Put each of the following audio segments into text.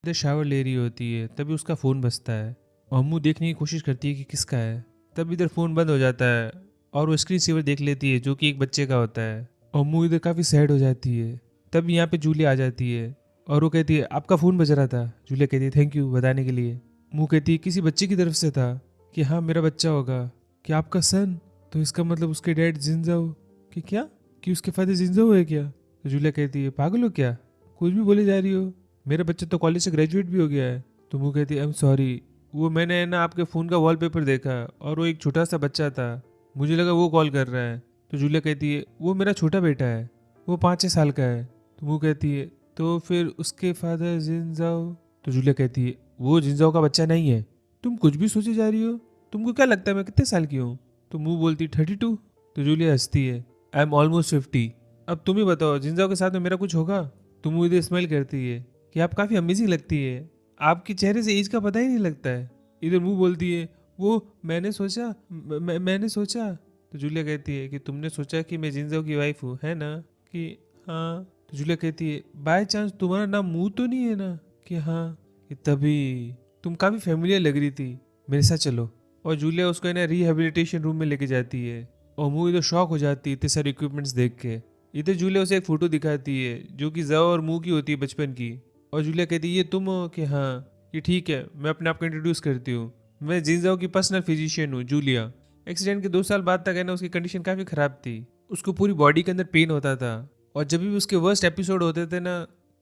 इधर शावर ले रही होती है तभी उसका फ़ोन बजता है और मुंह देखने की कोशिश करती है कि किसका है। तब इधर फ़ोन बंद हो जाता है और वो स्क्रीन सेवर देख लेती है जो कि एक बच्चे का होता है और मुंह इधर काफ़ी सैड हो जाती है। तब यहाँ पे जूलिया आ जाती है और वो कहती है आपका फ़ोन बज रहा था। जूलिया कहती है थैंक यू बताने के लिए। मुंह कहती है किसी बच्चे की तरफ से था कि हाँ मेरा बच्चा होगा। कि आपका सन? तो इसका मतलब उसके डैड जिंजाओ। कि क्या? कि उसके फादर जिंजाओ है क्या? तो जूलिया कहती है पागल हो क्या, कुछ भी बोले जा रही हो, मेरा बच्चा तो कॉलेज से ग्रेजुएट भी हो गया है। तो वो कहती है आई एम सॉरी, वो मैंने है ना आपके फ़ोन का वॉलपेपर देखा और वो एक छोटा सा बच्चा था, मुझे लगा वो कॉल कर रहा है। तो जूलिया कहती है वो मेरा छोटा बेटा है, वो 5-6 साल का है। तो वो कहती है तो फिर उसके फादर जिनजाओ। तो जूलिया कहती है वो जिनजाओ का बच्चा नहीं है, तुम कुछ भी सोचे जा रही हो, तुमको क्या लगता है मैं कितने साल की हूँ? तो मुँह बोलती 32। तो जूलिया हंसती है आई एम ऑलमोस्ट 50। अब तुम ही बताओ जिनजाओ के साथ में मेरा कुछ होगा? तो मुँह इधर स्माइल करती है कि आप काफ़ी अमेजिंग लगती है, आपके चेहरे से एज का पता ही नहीं लगता है। इधर मुंह बोलती है वो मैंने सोचा मैंने सोचा। तो जूलिया कहती है कि तुमने सोचा कि मैं जिंजाओ की वाइफ हूँ है ना? कि हाँ। तो जूलिया कहती है बाय चांस तुम्हारा नाम मुंह तो नहीं है ना? कि हाँ। कि तभी तुम काफ़ी फेमिलियर लग रही थी, मेरे साथ चलो। और जूलिया उसको है ना रिहेबिलिटेशन रूम में लेके जाती है और मुंह इधर शॉक हो जाती है इतने सारे इक्विपमेंट्स देख के। इधर जूलिया उसे एक फ़ोटो दिखाती है जो कि जाओ और मुंह की होती है बचपन की। और जूलिया कहती है ये तुम हो? कि हाँ। कि ठीक है मैं अपने आप को इंट्रोड्यूस करती हूँ, मैं जिंजाओ की पर्सनल फिजिशियन हूँ जूलिया। एक्सीडेंट के 2 साल बाद तक है ना उसकी कंडीशन काफ़ी ख़राब थी, उसको पूरी बॉडी के अंदर पेन होता था और जब भी उसके वर्स्ट एपिसोड होते थे ना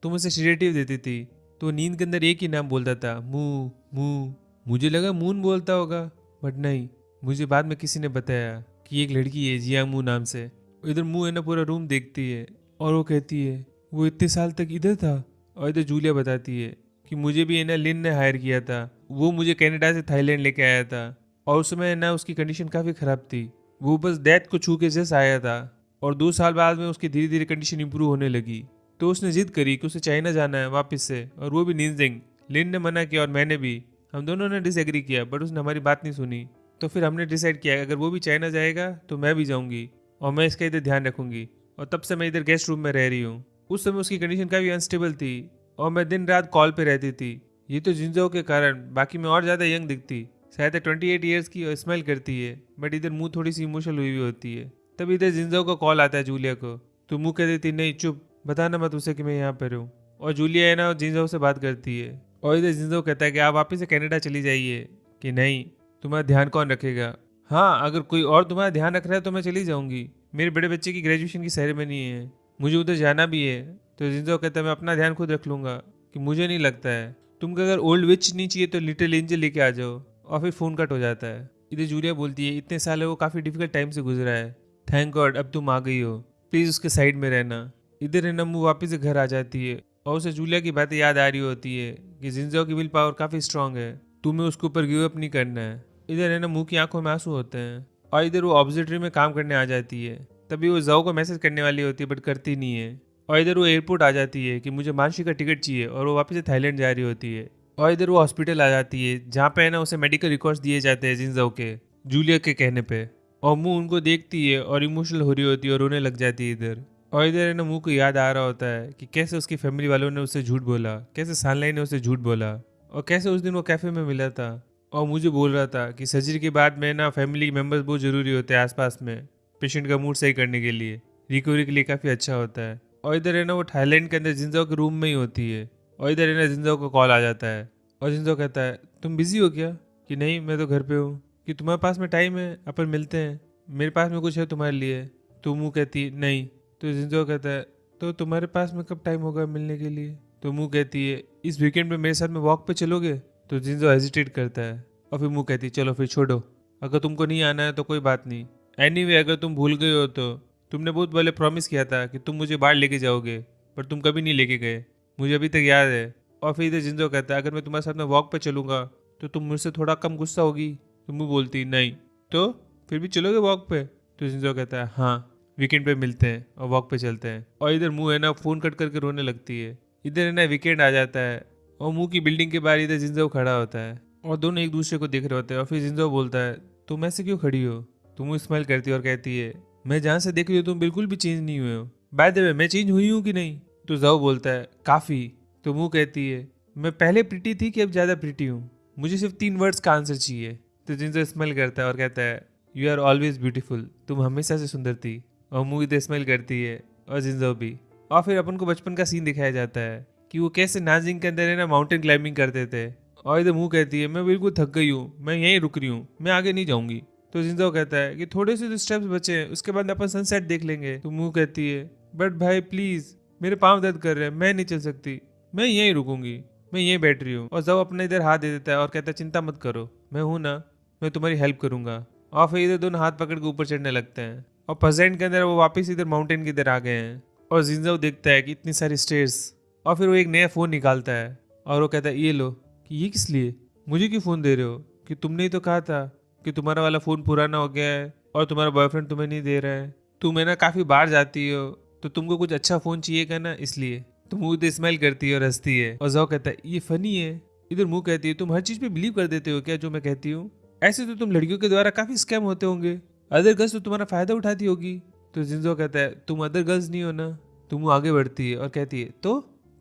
तो मुझसे सीडेटिव देती थी, तो नींद के अंदर एक ही नाम बोलता था मुंह मुंह। मुझे लगा मून बोलता होगा बट नहीं, मुझे बाद में किसी ने बताया कि एक लड़की है जिया मुंह नाम से। इधर मुंह है ना पूरा रूम देखती है और वो कहती है वो इतने साल तक इधर था। और इधर जूलिया बताती है कि मुझे भी है ना लिन ने हायर किया था, वो मुझे कनाडा से थाईलैंड लेके आया था और उस समय है ना उसकी कंडीशन काफ़ी ख़राब थी, वो बस डेथ को छू के जस्ट आया था और 2 साल बाद में उसकी धीरे धीरे कंडीशन इंप्रूव होने लगी। तो उसने जिद करी कि उसे चाइना जाना है वापस से और वो भी निंजिंग। लिन ने मना किया और मैंने भी, हम दोनों ने डिसएग्री किया बट उसने हमारी बात नहीं सुनी। तो फिर हमने डिसाइड किया अगर वो भी चाइना जाएगा तो मैं भी जाऊंगी और मैं इसका इधर ध्यान रखूंगी। और तब से मैं इधर गेस्ट रूम में रह रही हूँ। उस समय उसकी कंडीशन काफ़ी अनस्टेबल थी और मैं दिन रात कॉल पे रहती थी। ये तो जिंजाओ के कारण, बाकी मैं और ज़्यादा यंग दिखती, शायद 28 ईयर्स की और स्माइल करती है बट इधर मुंह थोड़ी सी इमोशनल हुई हुई होती है। तब इधर जिंजाओ का कॉल आता है जूलिया को, तो मुंह कह देती नहीं चुप, बताना मत उसे कि मैं यहाँ पर हूँ। और जूलिया है ना जिंजाओ से बात करती है और इधर जिंजाओ कहता है कि आप वापस से कनाडा चली जाइए। कि नहीं, तुम्हारा ध्यान कौन रखेगा? हाँ अगर कोई और तुम्हारा ध्यान रख रहा है तो मैं चली जाऊंगी, मेरे बड़े बच्चे की ग्रेजुएशन की सेरेमनी है, मुझे उधर जाना भी है। तो जिंजो कहता है मैं अपना ध्यान खुद रख लूंगा। कि मुझे नहीं लगता है, तुमको अगर ओल्ड विच नहीं चाहिए तो लिटिल एंजल लेके आ जाओ। और फिर फ़ोन कट हो जाता है। इधर जूलिया बोलती है इतने साल है वो काफ़ी डिफिकल्ट टाइम से गुजरा है, थैंक गॉड अब तुम आ गई हो, प्लीज़ उसके साइड में रहना। इधर है नम्मू वापस से घर आ जाती है और उसे जूलिया की बातें याद आ रही होती है कि जिंजो की विल पावर काफ़ी स्ट्रांग है, तुम्हें उसके ऊपर गिव अप नहीं करना है। इधर है ना मुंह की आंखों में आंसू होते हैं और इधर वो ऑब्जर्वेटरी में काम करने आ जाती है। तभी वो जाओ को मैसेज करने वाली होती है बट करती नहीं है। और इधर वो एयरपोर्ट आ जाती है कि मुझे मानसी का टिकट चाहिए और वो वापस से थाईलैंड जा रही होती है। और इधर वो हॉस्पिटल आ जाती है जहाँ पे है ना उसे मेडिकल रिकॉर्ड्स दिए जाते हैं जिनजाओ के, जूलिया के कहने पे। और मुंह उनको देखती है और इमोशनल हो रही होती है और रोने लग जाती है इधर। और इधर है ना मुंह को याद आ रहा होता है कि कैसे उसकी फैमिली वालों ने उससे झूठ बोला, कैसे सानलाई ने उसे झूठ बोला और कैसे उस दिन वो कैफे में मिला था और मुझे बोल रहा था कि सर्जरी के बाद में ना फैमिली मेम्बर्स बहुत ज़रूरी होते हैं आसपास में, पेशेंट का मूड सही करने के लिए, रिकवरी के लिए काफ़ी अच्छा होता है। और इधर है ना वो थाईलैंड के अंदर जिंजाओ के रूम में ही होती है और इधर है ना जिंजाओ का कॉल आ जाता है और जिंजाओ कहता है तुम बिजी हो क्या? कि नहीं मैं तो घर पे हूँ। कि तुम्हारे पास में टाइम है अपन मिलते हैं, मेरे पास में कुछ है तुम्हारे लिए। तो मुँह कहती नहीं। तो जिंजाओ कहता है तो तुम्हारे पास में कब टाइम होगा मिलने के लिए? तो मुँह कहती है इस वीकेंड में मेरे साथ में वॉक पे चलोगे? तो जिंजाओ हेजिटेट करता है और फिर मुँह कहती चलो फिर छोड़ो, अगर तुमको नहीं आना है तो कोई बात नहीं, एनीवे अगर तुम भूल गए हो तो तुमने बहुत पहले प्रॉमिस किया था कि तुम मुझे बाहर लेके जाओगे पर तुम कभी नहीं लेके गए, मुझे अभी तक याद है। और फिर इधर जिंजो कहता है अगर मैं तुम्हारे साथ में वॉक पे चलूंगा तो तुम मुझसे थोड़ा कम गुस्सा होगी? तुम भी बोलती नहीं। तो फिर भी चलोगे वॉक पे? तो जिंजो कहता है हाँ वीकेंड पे मिलते हैं और वॉक पे चलते हैं। और इधर मुंह है ना फ़ोन कट करके रोने लगती है। इधर है ना वीकेंड आ जाता है और मुंह की बिल्डिंग के बाहर इधर जिंजो खड़ा होता है और दोनों एक दूसरे को देख रहे होते हैं। और फिर जिंजो बोलता है तुम ऐसे क्यों खड़ी हो? तुम स्माइल करती है और कहती है मैं जहाँ से देख रही हूँ तुम बिल्कुल भी चेंज नहीं हुए हो, बाय द वे मैं चेंज हुई हूँ कि नहीं? तो जाओ बोलता है काफ़ी। तो मुँह कहती है मैं पहले प्रिटी थी कि अब ज़्यादा प्रिटी हूँ? मुझे सिर्फ 3 वर्ड्स का आंसर चाहिए। तो जिनजो स्माइल करता है और कहता है यू आर ऑलवेज ब्यूटीफुल, तुम हमेशा से सुंदर थी। और मूवी स्माइल करती है और जिनजो भी। और फिर अपन को बचपन का सीन दिखाया जाता है कि वो कैसे नाजिंग के अंदर है ना माउंटेन क्लाइंबिंग करते थे। और इधर मुँह कहती है मैं बिल्कुल थक गई हूँ, मैं यहीं रुक रही हूँ, मैं आगे नहीं जाऊँगी। तो जिनजो कहता है कि थोड़े से जो स्टेप्स बचे हैं उसके बाद अपन सनसेट देख लेंगे। तो मुँह कहती है बट भाई प्लीज, मेरे पाँव दर्द कर रहे हैं, मैं नहीं चल सकती, मैं यहीं रुकूंगी, मैं यहीं बैठ रही हूँ। और जब अपने इधर हाथ दे देता है और कहता है चिंता मत करो, मैं हूं ना, मैं तुम्हारी हेल्प करूंगा। और फिर इधर दोनों हाथ पकड़ के ऊपर चढ़ने लगते हैं और प्रेजेंट के अंदर वो वापस इधर माउंटेन की इधर आ गए हैं। और जिंजो देखता है कि इतनी सारी स्टेयर्स। और फिर वो एक नया फ़ोन निकालता है और वो कहता है ये लो। कि ये किस लिए, मुझे क्यों फ़ोन दे रहे हो? कि तुमने ही तो कहा था कि तुम्हारा वाला फ़ोन पुराना हो गया है और तुम्हारा बॉयफ्रेंड तुम्हें नहीं दे रहा है। तुम है ना काफ़ी बाहर जाती हो तो तुमको कुछ अच्छा फ़ोन चाहिएगा ना, इसलिए। तो मुँह तो स्माइल करती है और हंसती है। और जाओ कहता है ये फनी है। इधर मुँह कहती है तुम हर चीज़ पे बिलीव कर देते हो क्या जो मैं कहती हूँ? ऐसे तो तुम लड़कियों के द्वारा काफ़ी स्कैम होते होंगे, अदर गर्ल्स तो तुम्हारा फ़ायदा उठाती होगी। तो जिंजो कहता है तुम अदर गर्ल्स नहीं हो ना। तो मुँह आगे बढ़ती है और कहती है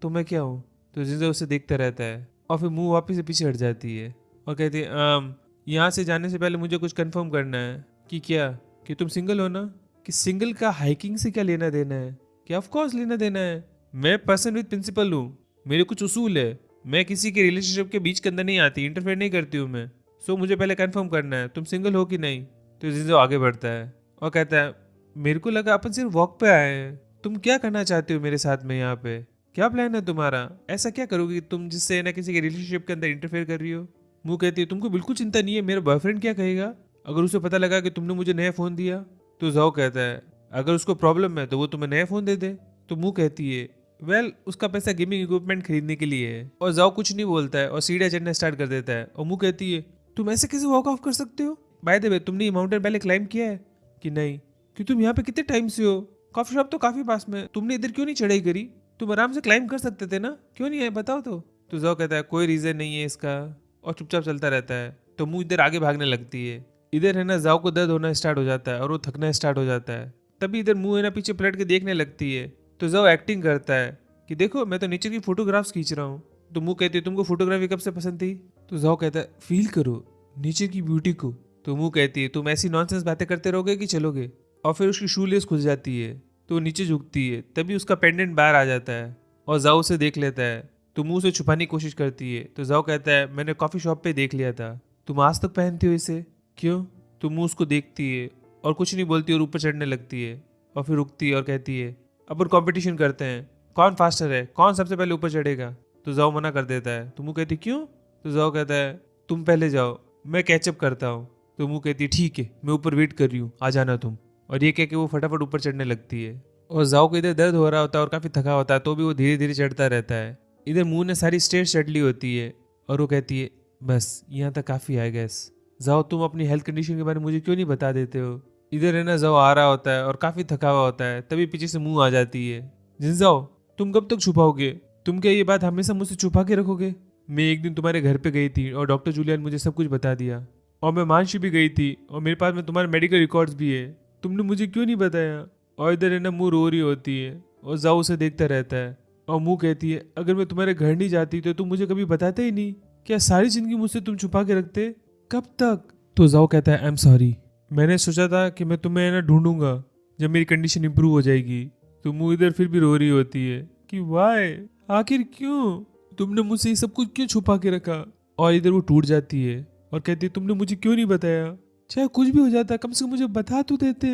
तो मैं क्या हूँ? तो जिंजो उसे देखता रहता है और फिर मुँह वापस से पीछे हट जाती है और कहती है यहाँ से जाने से पहले मुझे कुछ कंफर्म करना है। कि क्या? कि तुम सिंगल हो ना? कि सिंगल का हाइकिंग से क्या लेना देना है? कि ऑफ कोर्स लेना देना है, मैं पर्सन विद प्रिंसिपल हूँ, मेरे कुछ उसूल है, मैं किसी के रिलेशनशिप के बीच के अंदर नहीं आती, इंटरफेयर नहीं करती हूँ मैं। सो मुझे पहले कंफर्म करना है तुम सिंगल हो कि नहीं। तो जिंजो आगे बढ़ता है और कहता है मेरे को लगा अपन सिर्फ वॉक पे आए हैं, तुम क्या करना चाहते हो मेरे साथ में यहाँ पे? क्या प्लान है तुम्हारा? ऐसा क्या करोगी तुम जिससे ना किसी के रिलेशनशिप के अंदर इंटरफेयर कर रही हो? मुँह कहती है तुमको बिल्कुल चिंता नहीं है मेरा बॉयफ्रेंड क्या कहेगा अगर उसे पता लगा कि तुमने मुझे नया फ़ोन दिया? तो जाओ कहता है अगर उसको प्रॉब्लम है तो वो तुम्हें नया फ़ोन दे दे। तो मुँह कहती है वेल उसका पैसा गेमिंग इक्विपमेंट खरीदने के लिए है। और जाओ कुछ नहीं बोलता है और सीढ़ियाँ चढ़ना स्टार्ट कर देता है। और मुँह कहती है तुम ऐसे कैसे वॉक ऑफ कर सकते हो? बाय द वे तुमने ये माउंटेन पहले क्लाइंब किया है कि नहीं? कि तुम यहाँ पे कितने टाइम से हो? कॉफी शॉप तो काफ़ी पास में, तुमने इधर क्यों नहीं चढ़ाई करी? तुम आराम से क्लाइंब कर सकते थे ना, क्यों नहीं है बताओ तो जाओ कहता है कोई रीज़न नहीं है इसका और चुपचाप चलता रहता है। तो मुँह इधर आगे भागने लगती है। इधर है ना जाओ को दर्द होना स्टार्ट हो जाता है और वो थकना स्टार्ट हो जाता है। तभी इधर मुँह है ना पीछे पलट के देखने लगती है। तो जाओ एक्टिंग करता है कि देखो मैं तो नेचर की फोटोग्राफ्स खींच रहा हूँ। तो मुँह कहती है तुमको फोटोग्राफी कब से पसंद थी? तो जाओ कहता है फील करो नेचर की ब्यूटी को। तो मुँह कहती है तुम ऐसी नॉनसेंस बातें करते रहोगे कि चलोगे? और फिर उसकी शू लेस खुल जाती है तो वो नीचे झुकती है, तभी उसका पेंडेंट बाहर आ जाता है और जाओ उसे देख लेता है। तो मुँह से छुपाने की कोशिश करती है। तो जाओ कहता है मैंने कॉफ़ी शॉप पे देख लिया था, तुम आज तक पहनती हो इसे, क्यों? तो मुँह उसको देखती है और कुछ नहीं बोलती और ऊपर चढ़ने लगती है और फिर रुकती है और कहती है अपन कंपटीशन करते हैं, कौन फास्टर है, कौन सबसे पहले ऊपर चढ़ेगा? तो जाओ मना कर देता है। तो मुँह कहती क्यों? तो जाओ कहता है तुम पहले जाओ, मैं कैचअप करता हूँ। तो मुँह कहती है ठीक है मैं ऊपर वेट कर रही हूँ, आ जाना तुम। और ये कह के वो फटाफट ऊपर चढ़ने लगती है। और जाओ को इधर दर्द हो रहा होता है और काफ़ी थका होता है तो भी वो धीरे धीरे चढ़ता रहता है। इधर मुँह ने सारी स्टेज चढ़ ली होती है और वो कहती है बस यहाँ तक काफ़ी है गैस। जाओ तुम अपनी हेल्थ कंडीशन के बारे में मुझे क्यों नहीं बता देते हो? इधर है ना जाओ आ रहा होता है और काफ़ी थका हुआ होता है, तभी पीछे से मुँह आ जाती है। जिनजाओ तुम कब तक छुपाओगे? तुम क्या ये बात हमेशा मुझसे छुपा के रखोगे? मैं एक दिन तुम्हारे घर पे गई थी और डॉक्टर जूलियन मुझे सब कुछ बता दिया और मैं मानसी भी गई थी और मेरे पास में तुम्हारे मेडिकल रिकॉर्ड्स भी है, तुमने मुझे क्यों नहीं बताया? और इधर है ना मुँह रो रही होती है और जाओ उसे देखता रहता है और मुँह कहती है अगर मैं तुम्हारे घर नहीं जाती तो तुम मुझे कभी बताते ही नहीं, क्या सारी जिंदगी मुझसे तुम छुपा के रखते? कब तक? तो जाओ कहता है आई एम सॉरी, मैंने सोचा था कि मैं तुम्हें ना ढूंढूंगा जब मेरी कंडीशन इंप्रूव हो जाएगी। तो मुँह इधर फिर भी रो रही होती है कि वाई, आखिर क्यों तुमने मुझसे ये सब कुछ क्यों छुपा के रखा? और इधर वो टूट जाती है और कहती है तुमने मुझे क्यों नहीं बताया? चाहे कुछ भी हो जाता कम से कम मुझे बता तो देते,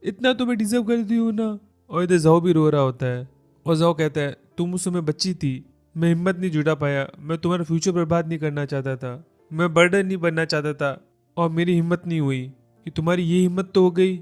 इतना तो मैं डिजर्व करती हूँ ना। और इधर जाओ भी रो रहा होता है और जाओ कहता है तुम उस समय बच्ची थी, मैं हिम्मत नहीं जुटा पाया, मैं तुम्हारा फ्यूचर बर्बाद नहीं करना चाहता था, मैं बर्डन नहीं बनना चाहता था और मेरी हिम्मत नहीं हुई कि तुम्हारी ये हिम्मत तो हो गई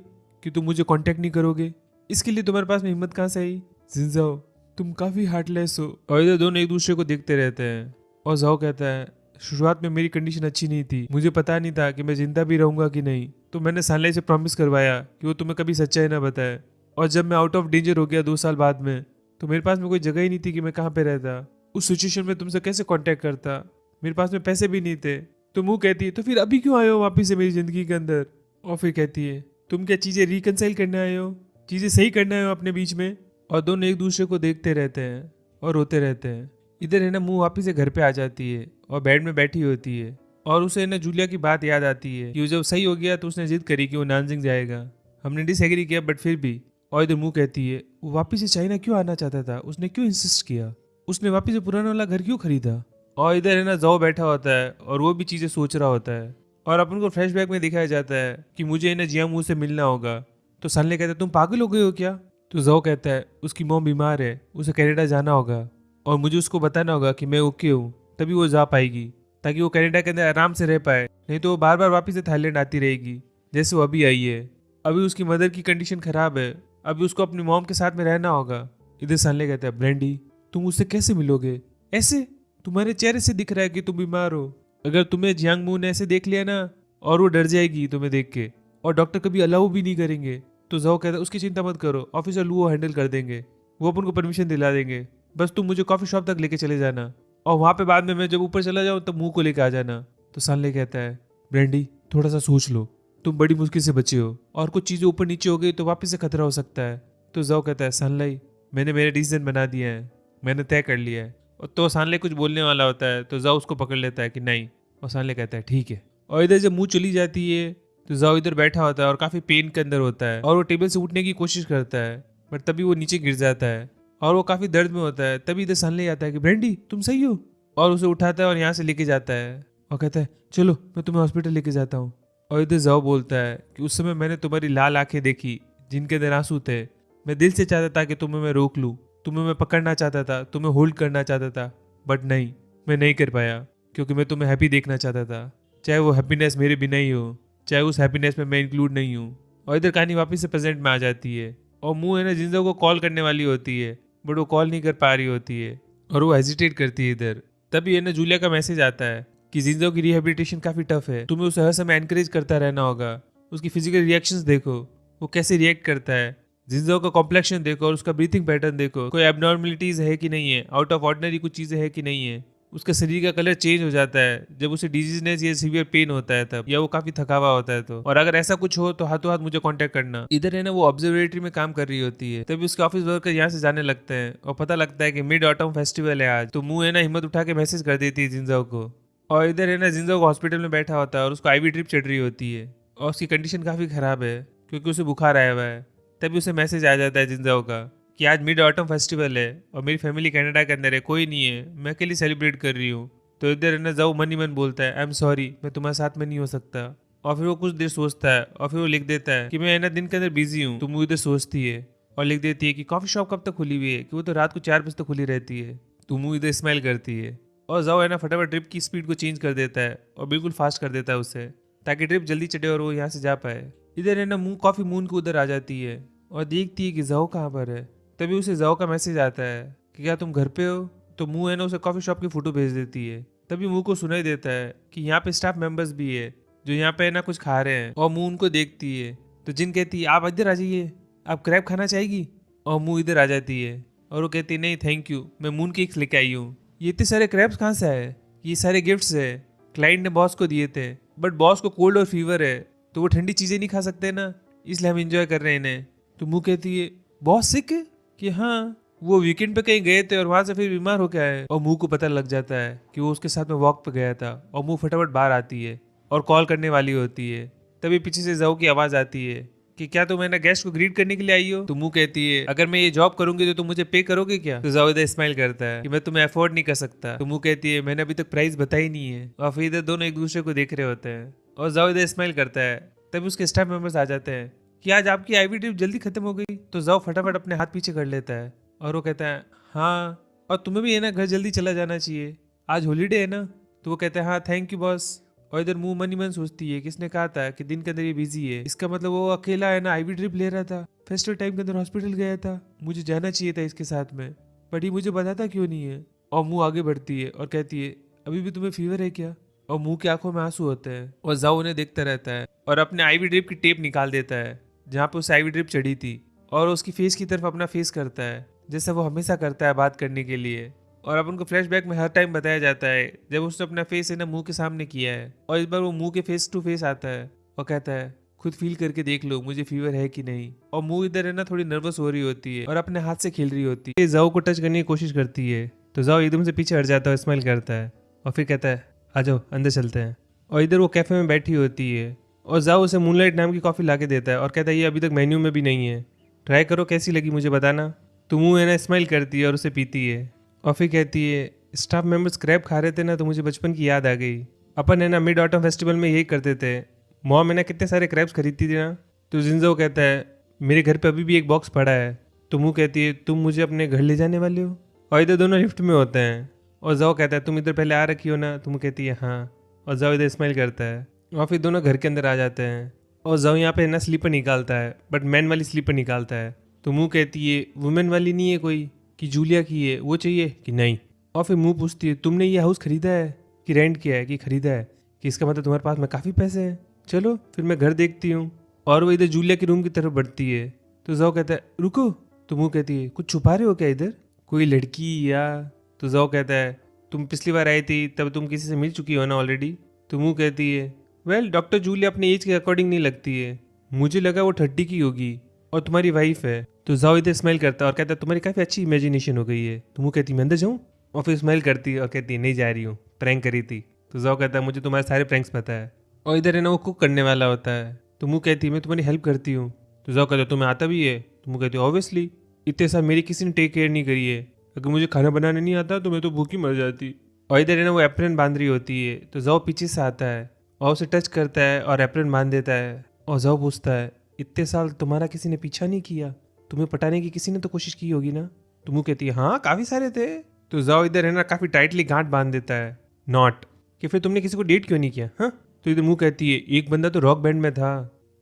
कि तुम मुझे कांटेक्ट नहीं करोगे, इसके लिए तुम्हारे पास में हिम्मत कहाँ से आई? जिनजाओ तुम काफ़ी हार्टलेस हो। और इधर दोनों एक दूसरे को देखते रहते हैं और जाओ कहता है शुरुआत में मेरी कंडीशन अच्छी नहीं थी, मुझे पता नहीं था कि मैं जिंदा भी रहूंगा कि नहीं, तो मैंने सानलाई से प्रॉमिस करवाया कि वो तुम्हें कभी सच्चाई ना बताए। और जब मैं आउट ऑफ डेंजर हो गया 2 साल बाद में, तो मेरे पास में कोई जगह ही नहीं थी कि मैं कहाँ पे रहता, उस सिचुएशन में तुमसे कैसे कांटेक्ट करता, मेरे पास में पैसे भी नहीं थे। तो मुँह कहती है तो फिर अभी क्यों आए हो वापिस से मेरी जिंदगी के अंदर? और फिर कहती है तुम क्या चीज़ें रिकनसाइल करने आए हो, चीज़ें सही करने आए हो अपने बीच में? और दोनों एक दूसरे को देखते रहते हैं और रोते रहते हैं। इधर है ना मुंह वापिस से घर पे आ जाती है और बेड में बैठी होती है और उसे ना जूलिया की बात याद आती है कि वो जब सही हो गया तो उसने जिद करी कि वो नानजिंग जाएगा। हमने डिसएग्री किया बट फिर भी। और इधर मुंह कहती है वो वापिस से चाइना क्यों आना चाहता था, उसने क्यों इंसिस्ट किया, उसने वापिस से पुराना वाला घर क्यों खरीदा। और इधर है ना जाओ बैठा होता है और वो भी चीजें सोच रहा होता है और अपन को फ्लैशबैक में दिखाया जाता है कि मुझे ना जिया मुंह से मिलना होगा। तो सनले कहता है तुम पागल हो गए हो क्या। तो जाओ कहता है उसकी मॉम बीमार है, उसे कनाडा जाना होगा और मुझे उसको बताना होगा कि मैं ओके हूँ, तभी वो जा पाएगी ताकि वो कनाडा के अंदर आराम से रह पाए, नहीं तो वो बार बार वापिस से थाईलैंड आती रहेगी जैसे वो अभी आई है। अभी उसकी मदर की कंडीशन खराब है, अभी उसको अपनी मॉम के साथ में रहना होगा। इधर सनले कहता है ब्रेंडी तुम उससे कैसे मिलोगे, ऐसे तुम्हारे चेहरे से दिख रहा है कि तुम बीमार हो। अगर तुम्हें जियांग मू ने ऐसे देख लिया ना और वो डर जाएगी तुम्हें देख के और डॉक्टर कभी अलाउ भी नहीं करेंगे। तो जाओ कहता है उसकी चिंता मत करो, ऑफिसर लू हैंडल कर देंगे, वो अपन को परमिशन दिला देंगे, बस तुम मुझे कॉफी शॉप तक लेके चले जाना और वहां पे बाद में मैं जब ऊपर चला जाऊं तब मुंह को लेके आ जाना। तो सनले कहता है ब्रेंडी थोड़ा सा सोच लो, तुम बड़ी मुश्किल से बचे हो और कुछ चीजें ऊपर नीचे हो गई तो वापस से खतरा हो सकता है। तो जाओ कहता है सनलाई मैंने मेरे डिसीजन बना दिया है, मैंने तय कर लिया है। और तो सानले कुछ बोलने वाला होता है तो जाओ उसको पकड़ लेता है कि नहीं, और सानले कहता है ठीक है। और इधर जब मुंह चली जाती है तो जाओ इधर बैठा होता है और काफी पेन के अंदर होता है और वो टेबल से उठने की कोशिश करता है बट तभी वो नीचे गिर जाता है और वो काफी दर्द में होता है। तभी इधर सानले आता है कि ब्रेंडी तुम सही हो, और उसे उठाता है और यहाँ से लेके जाता है और कहता है चलो मैं तुम्हें हॉस्पिटल लेके जाता हूँ। और इधर जाओ बोलता है कि उस समय मैंने तुम्हारी लाल आंखें देखी जिनके अंदर आंसू थे, मैं दिल से चाहता था कि तुम्हें मैं रोक लूँ, तुम्हें मैं पकड़ना चाहता था, तुम्हें होल्ड करना चाहता था, बट नहीं, मैं नहीं कर पाया क्योंकि मैं तुम्हें हैप्पी देखना चाहता था, चाहे वो हैप्पीनेस मेरे बिना ही हो, चाहे उस हैप्पीनेस में मैं इंक्लूड नहीं हूँ। और इधर कहानी वापस से प्रेजेंट में आ जाती है और मुंह है ना जिंजो को कॉल करने वाली होती है बट वो कॉल नहीं कर पा रही होती है और वो हेजिटेट करती है इधर। तभी है ना जूलिया का मैसेज आता है कि जिंजो की रिहेबिलिटेशन काफी टफ है, तुम्हें उसे हर समय एनकरेज करता रहना होगा। उसकी फिजिकल रिएक्शंस देखो, वो कैसे रिएक्ट करता है, जिंजो का कॉम्प्लेक्शन देखो और उसका ब्रीथिंग पैटर्न देखो, कोई एबनॉर्मलिटीज है कि नहीं है, आउट ऑफ ऑर्डिनरी कुछ चीजें है कि नहीं है। उसका शरीर का कलर चेंज हो जाता है जब उसे डिजीजनेस या सीवियर पेन होता है तब, या वो काफी थका हुआ होता है तो। और अगर ऐसा कुछ हो तो हाथों हाथ मुझे कांटेक्ट करना। इधर है ना वो ऑब्जर्वेटरी में काम कर रही होती है, तभी उसके ऑफिस वर्कर यहाँ से जाने लगते हैं और पता लगता है कि मिड ऑटम फेस्टिवल है आज। तो मुंह है ना हिम्मत उठा के मैसेज कर देती है जिंजो को। और इधर है ना जिंजो को हॉस्पिटल में बैठा होता है और उसको आईवी ड्रिप चढ़ रही होती है और उसकी कंडीशन काफी खराब है क्योंकि उसे बुखार आया हुआ है। तभी उसे मैसेज आ जाता है जिंजो का कि आज मिड ऑटम फेस्टिवल है और मेरी फैमिली कनाडा के अंदर है, कोई नहीं है, मैं अकेली सेलिब्रेट कर रही हूँ। तो इधर है ना जाओ मन ही मन बोलता है आई एम सॉरी, मैं तुम्हारे साथ में नहीं हो सकता। और फिर वो कुछ देर सोचता है और फिर वो लिख देता है कि मैं है ना दिन के अंदर बिजी हूँ। तो मुझे इधर सोचती है और लिख देती है कि कॉफी शॉप कब तक खुली हुई है, कि वो तो रात को 4 बजे तक खुली रहती है। तो मुँह इधर स्माइल करती है और जाओ है ना फटाफट ट्रिप की स्पीड को चेंज कर देता है और बिल्कुल फास्ट कर देता है उसे, ताकि ट्रिप जल्दी चढ़े और वो यहाँ से जा पाए। इधर है ना मुंह कॉफी मून को उधर आ जाती है और देखती है कि जाओ कहाँ पर है। तभी उसे जाओ का मैसेज आता है कि क्या तुम घर पे हो। तो मुंह है ना उसे कॉफी शॉप की फोटो भेज देती है। तभी मुंह को सुनाई देता है कि यहाँ पे स्टाफ मेंबर्स भी है जो यहाँ पे है ना कुछ खा रहे हैं। और मुंह उनको देखती है तो जिन कहती है आप इधर आ जाइए, आप क्रैब खाना चाहेगी। और मुंह इधर आ जाती है और वो कहती है नहीं थैंक यू, मैं मून केक्स लेके आई हूँ। ये इतने सारे क्रैब्स कहाँ से आए, ये सारे गिफ्ट्स है, क्लाइंट ने बॉस को दिए थे, बट बॉस को कोल्ड और फीवर है तो वो ठंडी चीजें नहीं खा सकते ना, इसलिए हम इंजॉय कर रहे हैं इन्हें। तो मुंह कहती है बॉस सिक है, कि हाँ वो वीकेंड पे कहीं गए थे और वहां से फिर बीमार होके आए। और मुंह को पता लग जाता है कि वो उसके साथ में वॉक पे गया था और मुंह फटाफट बाहर आती है और कॉल करने वाली होती है। तभी पीछे से जाओ की आवाज आती है कि क्या तुम है ना गेस्ट को ग्रीट करने के लिए आई हो। तो मुंह कहती है अगर मैं ये जॉब करूंगी तो तुम मुझे पे करोगे क्या। तो जाओ इधर स्माइल करता है कि मैं तुम्हें अफोर्ड नहीं कर सकता। तो मुंह कहती है मैंने अभी तक प्राइस बताई नहीं है। और फिर इधर दोनों एक दूसरे को देख रहे होते हैं और जाओ इधर स्माइल करता है। तभी उसके स्टाफ मेंबर्स आ जाते हैं कि आज आपकी आईवी ड्रिप जल्दी खत्म हो गई। तो जाओ फटाफट अपने हाथ पीछे कर लेता है और वो कहता है हाँ, और तुम्हें भी है ना घर जल्दी चला जाना चाहिए, आज हॉलीडे है ना। तो वो कहता है हाँ थैंक यू बॉस। और इधर मुंह मन ही मन सोचती है किसने कहा था कि दिन के अंदर ये बिजी है, इसका मतलब वो अकेला है ना आईवी ड्रिप ले रहा था, फेस्टिवल टाइम के अंदर हॉस्पिटल गया था, मुझे जाना चाहिए था इसके साथ में, बट ये मुझे बताता क्यों नहीं है। और मुंह आगे बढ़ती है और कहती है अभी भी तुम्हें फीवर है क्या। और मुंह की आंखों में आंसू होते हैं और जाओ उन्हें देखता रहता है और अपने आईवी ड्रिप की टेप निकाल देता है जहाँ पे उस आईवी ड्रिप चढ़ी थी और उसकी फेस की तरफ अपना फेस करता है जैसा वो हमेशा करता है बात करने के लिए। और अपन को फ्लैशबैक में हर टाइम बताया जाता है जब उसने अपना फेस है ना मुंह के सामने किया है और इस बार वो मुंह के फेस टू फेस आता है और कहता है खुद फील करके देख लो मुझे फीवर है कि नहीं। और मुंह इधर है ना थोड़ी नर्वस हो रही होती है और अपने हाथ से खेल रही होती है, जाओ को टच करने की कोशिश करती है तो जाओ एकदम से पीछे हट जाता है, स्माइल करता है और फिर कहता है आ जाओ अंदर चलते हैं। और इधर वो कैफ़े में बैठी होती है और जाओ उसे मूनलाइट नाम की कॉफ़ी ला के देता है और कहता है ये अभी तक मेन्यू में भी नहीं है, ट्राई करो कैसी लगी मुझे बताना। तो मुँह है ना स्माइल करती है और उसे पीती है और फिर कहती है स्टाफ मेंबर्स क्रैब खा रहे थे ना तो मुझे बचपन की याद आ गई। अपन है ना मिड ऑटम फेस्टिवल में यही करते थे, मॉम है ना कितने सारे क्रैब्स खरीदती थी ना। तो जिंजो कहता है मेरे घर पे अभी भी एक बॉक्स पड़ा है। तो मुँह कहती है तुम मुझे अपने घर ले जाने वाले हो। और इधर दोनों लिफ्ट में होते हैं और जाओ कहता है तुम इधर पहले आ रखी हो ना। तुम कहती है हाँ और जाओ इधर स्माइल करता है और फिर दोनों घर के अंदर आ जाते हैं और जाओ यहाँ पे ना स्लीपर निकालता है बट मैन वाली स्लीपर निकालता है। तो मुँह कहती है वुमेन वाली नहीं है कोई कि जूलिया की है वो चाहिए कि नहीं। और फिर मुँह पूछती है तुमने ये हाउस खरीदा है कि रेंट किया है कि खरीदा है, कि इसका मतलब तुम्हारे पास में काफ़ी पैसे हैं, चलो फिर मैं घर देखती हूँ। और वो इधर जूलिया के रूम की तरफ बढ़ती है। तो जाओ कहता है रुको। तो मुँह कहती है कुछ छुपा रहे हो क्या इधर, कोई लड़की या। तो जाओ कहता है तुम पिछली बार आई थी तब तुम किसी से मिल चुकी हो ना ऑलरेडी। तो मुँह कहती है वेल डॉक्टर जूलिया अपने एज के अकॉर्डिंग नहीं लगती है, मुझे लगा वो 30 की होगी और तुम्हारी वाइफ है। तो जाओ इधर स्माइल करता है और कहता है तुम्हारी काफ़ी अच्छी इमेजिनेशन हो गई है। तो मुँह कहती है मैं अंदर जाऊँ। और फिर स्माइल करती है और कहती है नहीं जा रही हूँ, प्रैंक करी थी। तो जाओ कहता है मुझे तुम्हारे सारे प्रैंक्स पता है। और इधर है ना वो कुक करने वाला होता है। तो मुँह कहती है मैं तुम्हारी हेल्प करती हूँ। तो जाओ कहता है तुम्हें आता भी है। तो मुँह कहती है ऑब्वियसली, इतने साल मेरी किसी ने टेक केयर नहीं करी है, अगर मुझे खाना बनाना नहीं आता तो मैं तो भूखी मर जाती। और इधर है ना वो एप्रन बांध रही होती है। तो जाओ पीछे से आता है और उसे टच करता है और एप्रन बांध देता है। और जाओ पूछता है इतने साल तुम्हारा किसी ने पीछा नहीं किया, तुम्हें पटाने की किसी ने तो कोशिश की होगी ना। तो मुँह कहती है हाँ काफ़ी सारे थे। तो जाओ इधर है ना काफ़ी टाइटली गांठ बांध देता है नॉट, कि फिर तुमने किसी को डेट क्यों नहीं किया हाँ। तो इधर मुँह कहती है एक बंदा तो रॉक बैंड में था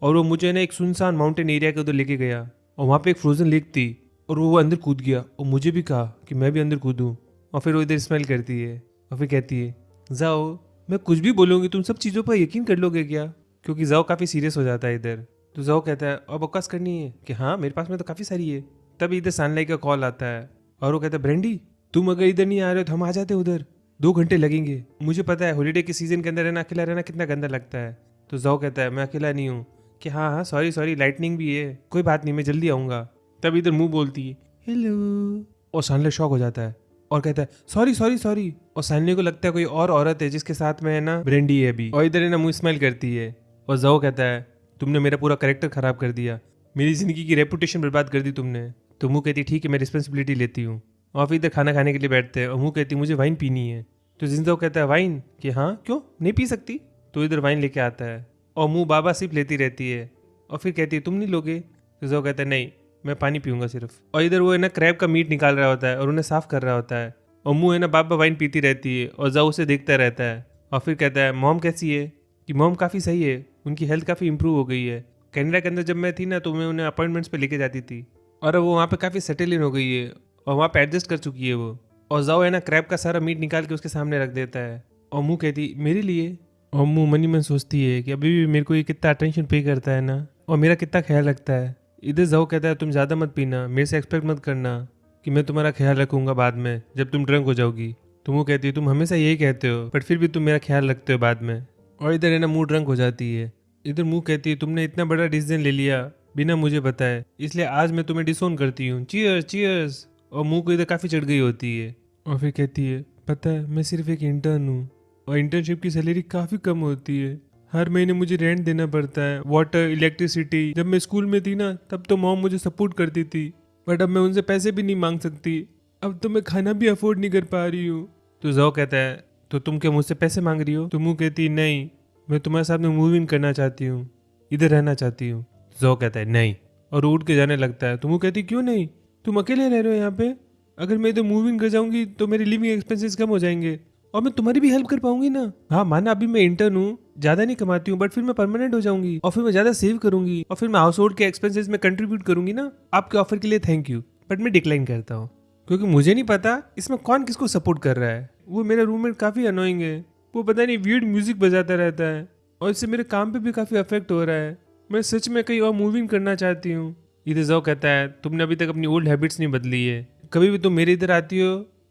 और वो मुझे ना एक सुनसान माउंटेन एरिया के उधर लेके गया और वहाँ पे एक फ्रोजन लेक थी और वो अंदर कूद गया और मुझे भी कहा कि मैं भी अंदर कूदूँ। और फिर वो इधर स्माइल करती है और फिर कहती है जाओ मैं कुछ भी बोलूँगी तुम सब चीज़ों पर यकीन कर लोगे क्या, क्योंकि जाओ काफ़ी सीरियस हो जाता है इधर। तो जाओ कहता है अब बकवास करनी है कि हाँ मेरे पास में तो काफ़ी सारी है। तभी इधर सनलाइट का कॉल आता है और वो कहता है ब्रेंडी तुम अगर इधर नहीं आ रहे हो तो हम आ जाते उधर, 2 घंटे लगेंगे। मुझे पता है हॉलीडे के सीजन के अंदर रहना अकेला रहना कितना गंदा लगता है। तो जाओ कहता है मैं अकेला नहीं हूँ कि हाँ हाँ सॉरी लाइटनिंग भी है, कोई बात नहीं मैं जल्दी आऊँगा। तब इधर मुँह बोलती है हेलो और सनलाइट शॉक हो जाता है और कहता है सॉरी। और सनलाइट को लगता है कोई और औरत है जिसके साथ में है ना ब्रेंडी है अभी। और इधर है ना मुँह स्माइल करती है और जाओ कहता है तुमने मेरा पूरा करेक्टर खराब कर दिया, मेरी ज़िंदगी की रेपुटेशन बर्बाद कर दी तुमने। तो मुँह कहती ठीक है मैं रिस्पॉन्सिबिलिटी लेती हूँ। और फिर इधर खाना खाने के लिए बैठते हैं और मुँह कहती मुझे वाइन पीनी है। तो जिंदो कहता है वाइन कि हाँ क्यों नहीं पी सकती। तो इधर वाइन लेके आता है और मुँह बाबा सिर्फ लेती रहती है और फिर कहती है तुम नहीं लोगे। तो जो कहता है नहीं मैं पानी पीऊँगा सिर्फ। और इधर वो है ना क्रैब का मीट निकाल रहा होता है और उन्हें साफ कर रहा होता है और मुँह है ना बाबा वाइन पीती रहती है और जाओ उसे देखता रहता है। और फिर कहता है मॉम कैसी है, कि मॉम काफ़ी सही है, उनकी हेल्थ काफ़ी इंप्रूव हो गई है। कनाडा के अंदर जब मैं थी ना तो मैं उन्हें अपॉइंटमेंट्स पे लेके जाती थी और अब वो वहाँ पे काफ़ी सेटल इन हो गई है और वहाँ पे एडजस्ट कर चुकी है वो। और जाओ है ना क्रैब का सारा मीट निकाल के उसके सामने रख देता है और मुँह कहती मेरे लिए। और मुँह मनी मन सोचती है कि अभी भी मेरे को ये कितना अटेंशन पे करता है ना और मेरा कितना ख्याल रखता है। इधर जाओ कहता है तुम ज़्यादा मत पीना, मेरे से एक्सपेक्ट मत करना कि मैं तुम्हारा ख्याल रखूँगा बाद में जब तुम ड्रंक हो जाओगी। तो मुँह कहती है तुम हमेशा यही कहते हो बट फिर भी तुम मेरा ख्याल रखते हो बाद में। और इधर है ना मुँह ड्रंक हो जाती है। इधर मुँह कहती है तुमने इतना बड़ा डिसीजन ले लिया बिना मुझे बताए, इसलिए आज मैं तुम्हें डिसोन करती हूँ, चीयर्स चीयर्स। और मुँह को इधर काफ़ी चढ़ गई होती है और फिर कहती है पता है मैं सिर्फ एक इंटर्न हूँ और इंटर्नशिप की सैलरी काफ़ी कम होती है, हर महीने मुझे रेंट देना पड़ता है, वाटर इलेक्ट्रिसिटी। जब मैं स्कूल में थी ना तब तो मॉम मुझे सपोर्ट करती थी बट अब मैं उनसे पैसे भी नहीं मांग सकती, अब तो मैं खाना भी अफोर्ड नहीं कर पा रही हूँ। तो जाओ कहता है तो तुम क्या मुझसे पैसे मांग रही हो। तो मुँह कहती नहीं मैं तुम्हारे साथ में मूव इन करना चाहती हूँ, इधर रहना चाहती हूँ। जो कहता है नहीं और उठ के जाने लगता है। तो मुँह कहती क्यों नहीं, तुम अकेले रह रहे हो यहाँ पे, अगर मैं इधर मूव इन कर जाऊंगी तो मेरे लिविंग एक्सपेंसेस कम हो जाएंगे और मैं तुम्हारी भी हेल्प कर पाऊंगी ना। हाँ माना अभी मैं इंटर्न हूँ, ज्यादा नहीं कमाती हूँ बट फिर मैं परमानेंट हो जाऊंगी और फिर मैं ज्यादा सेव करूंगी और फिर मैं हाउस होल्ड के एक्सपेंसेस में कंट्रीब्यूट करूंगी ना। आपके ऑफर के लिए थैंक यू बट मैं डिक्लाइन करता हूँ क्योंकि मुझे नहीं पता इसमें कौन किसको सपोर्ट कर रहा है। वो मेरा रूममेट काफी अनोइंग है, वो पता नहीं वियर्ड म्यूजिक बजाता रहता है और इससे मेरे काम पे भी काफी अफेक्ट हो रहा है, मैं सच में कहीं और मूविंग करना चाहती हूँ। इधर जाओ कहता है तुमने अभी तक अपनी ओल्ड हैबिट्स नहीं बदली है, कभी भी तुम मेरे इधर आती हो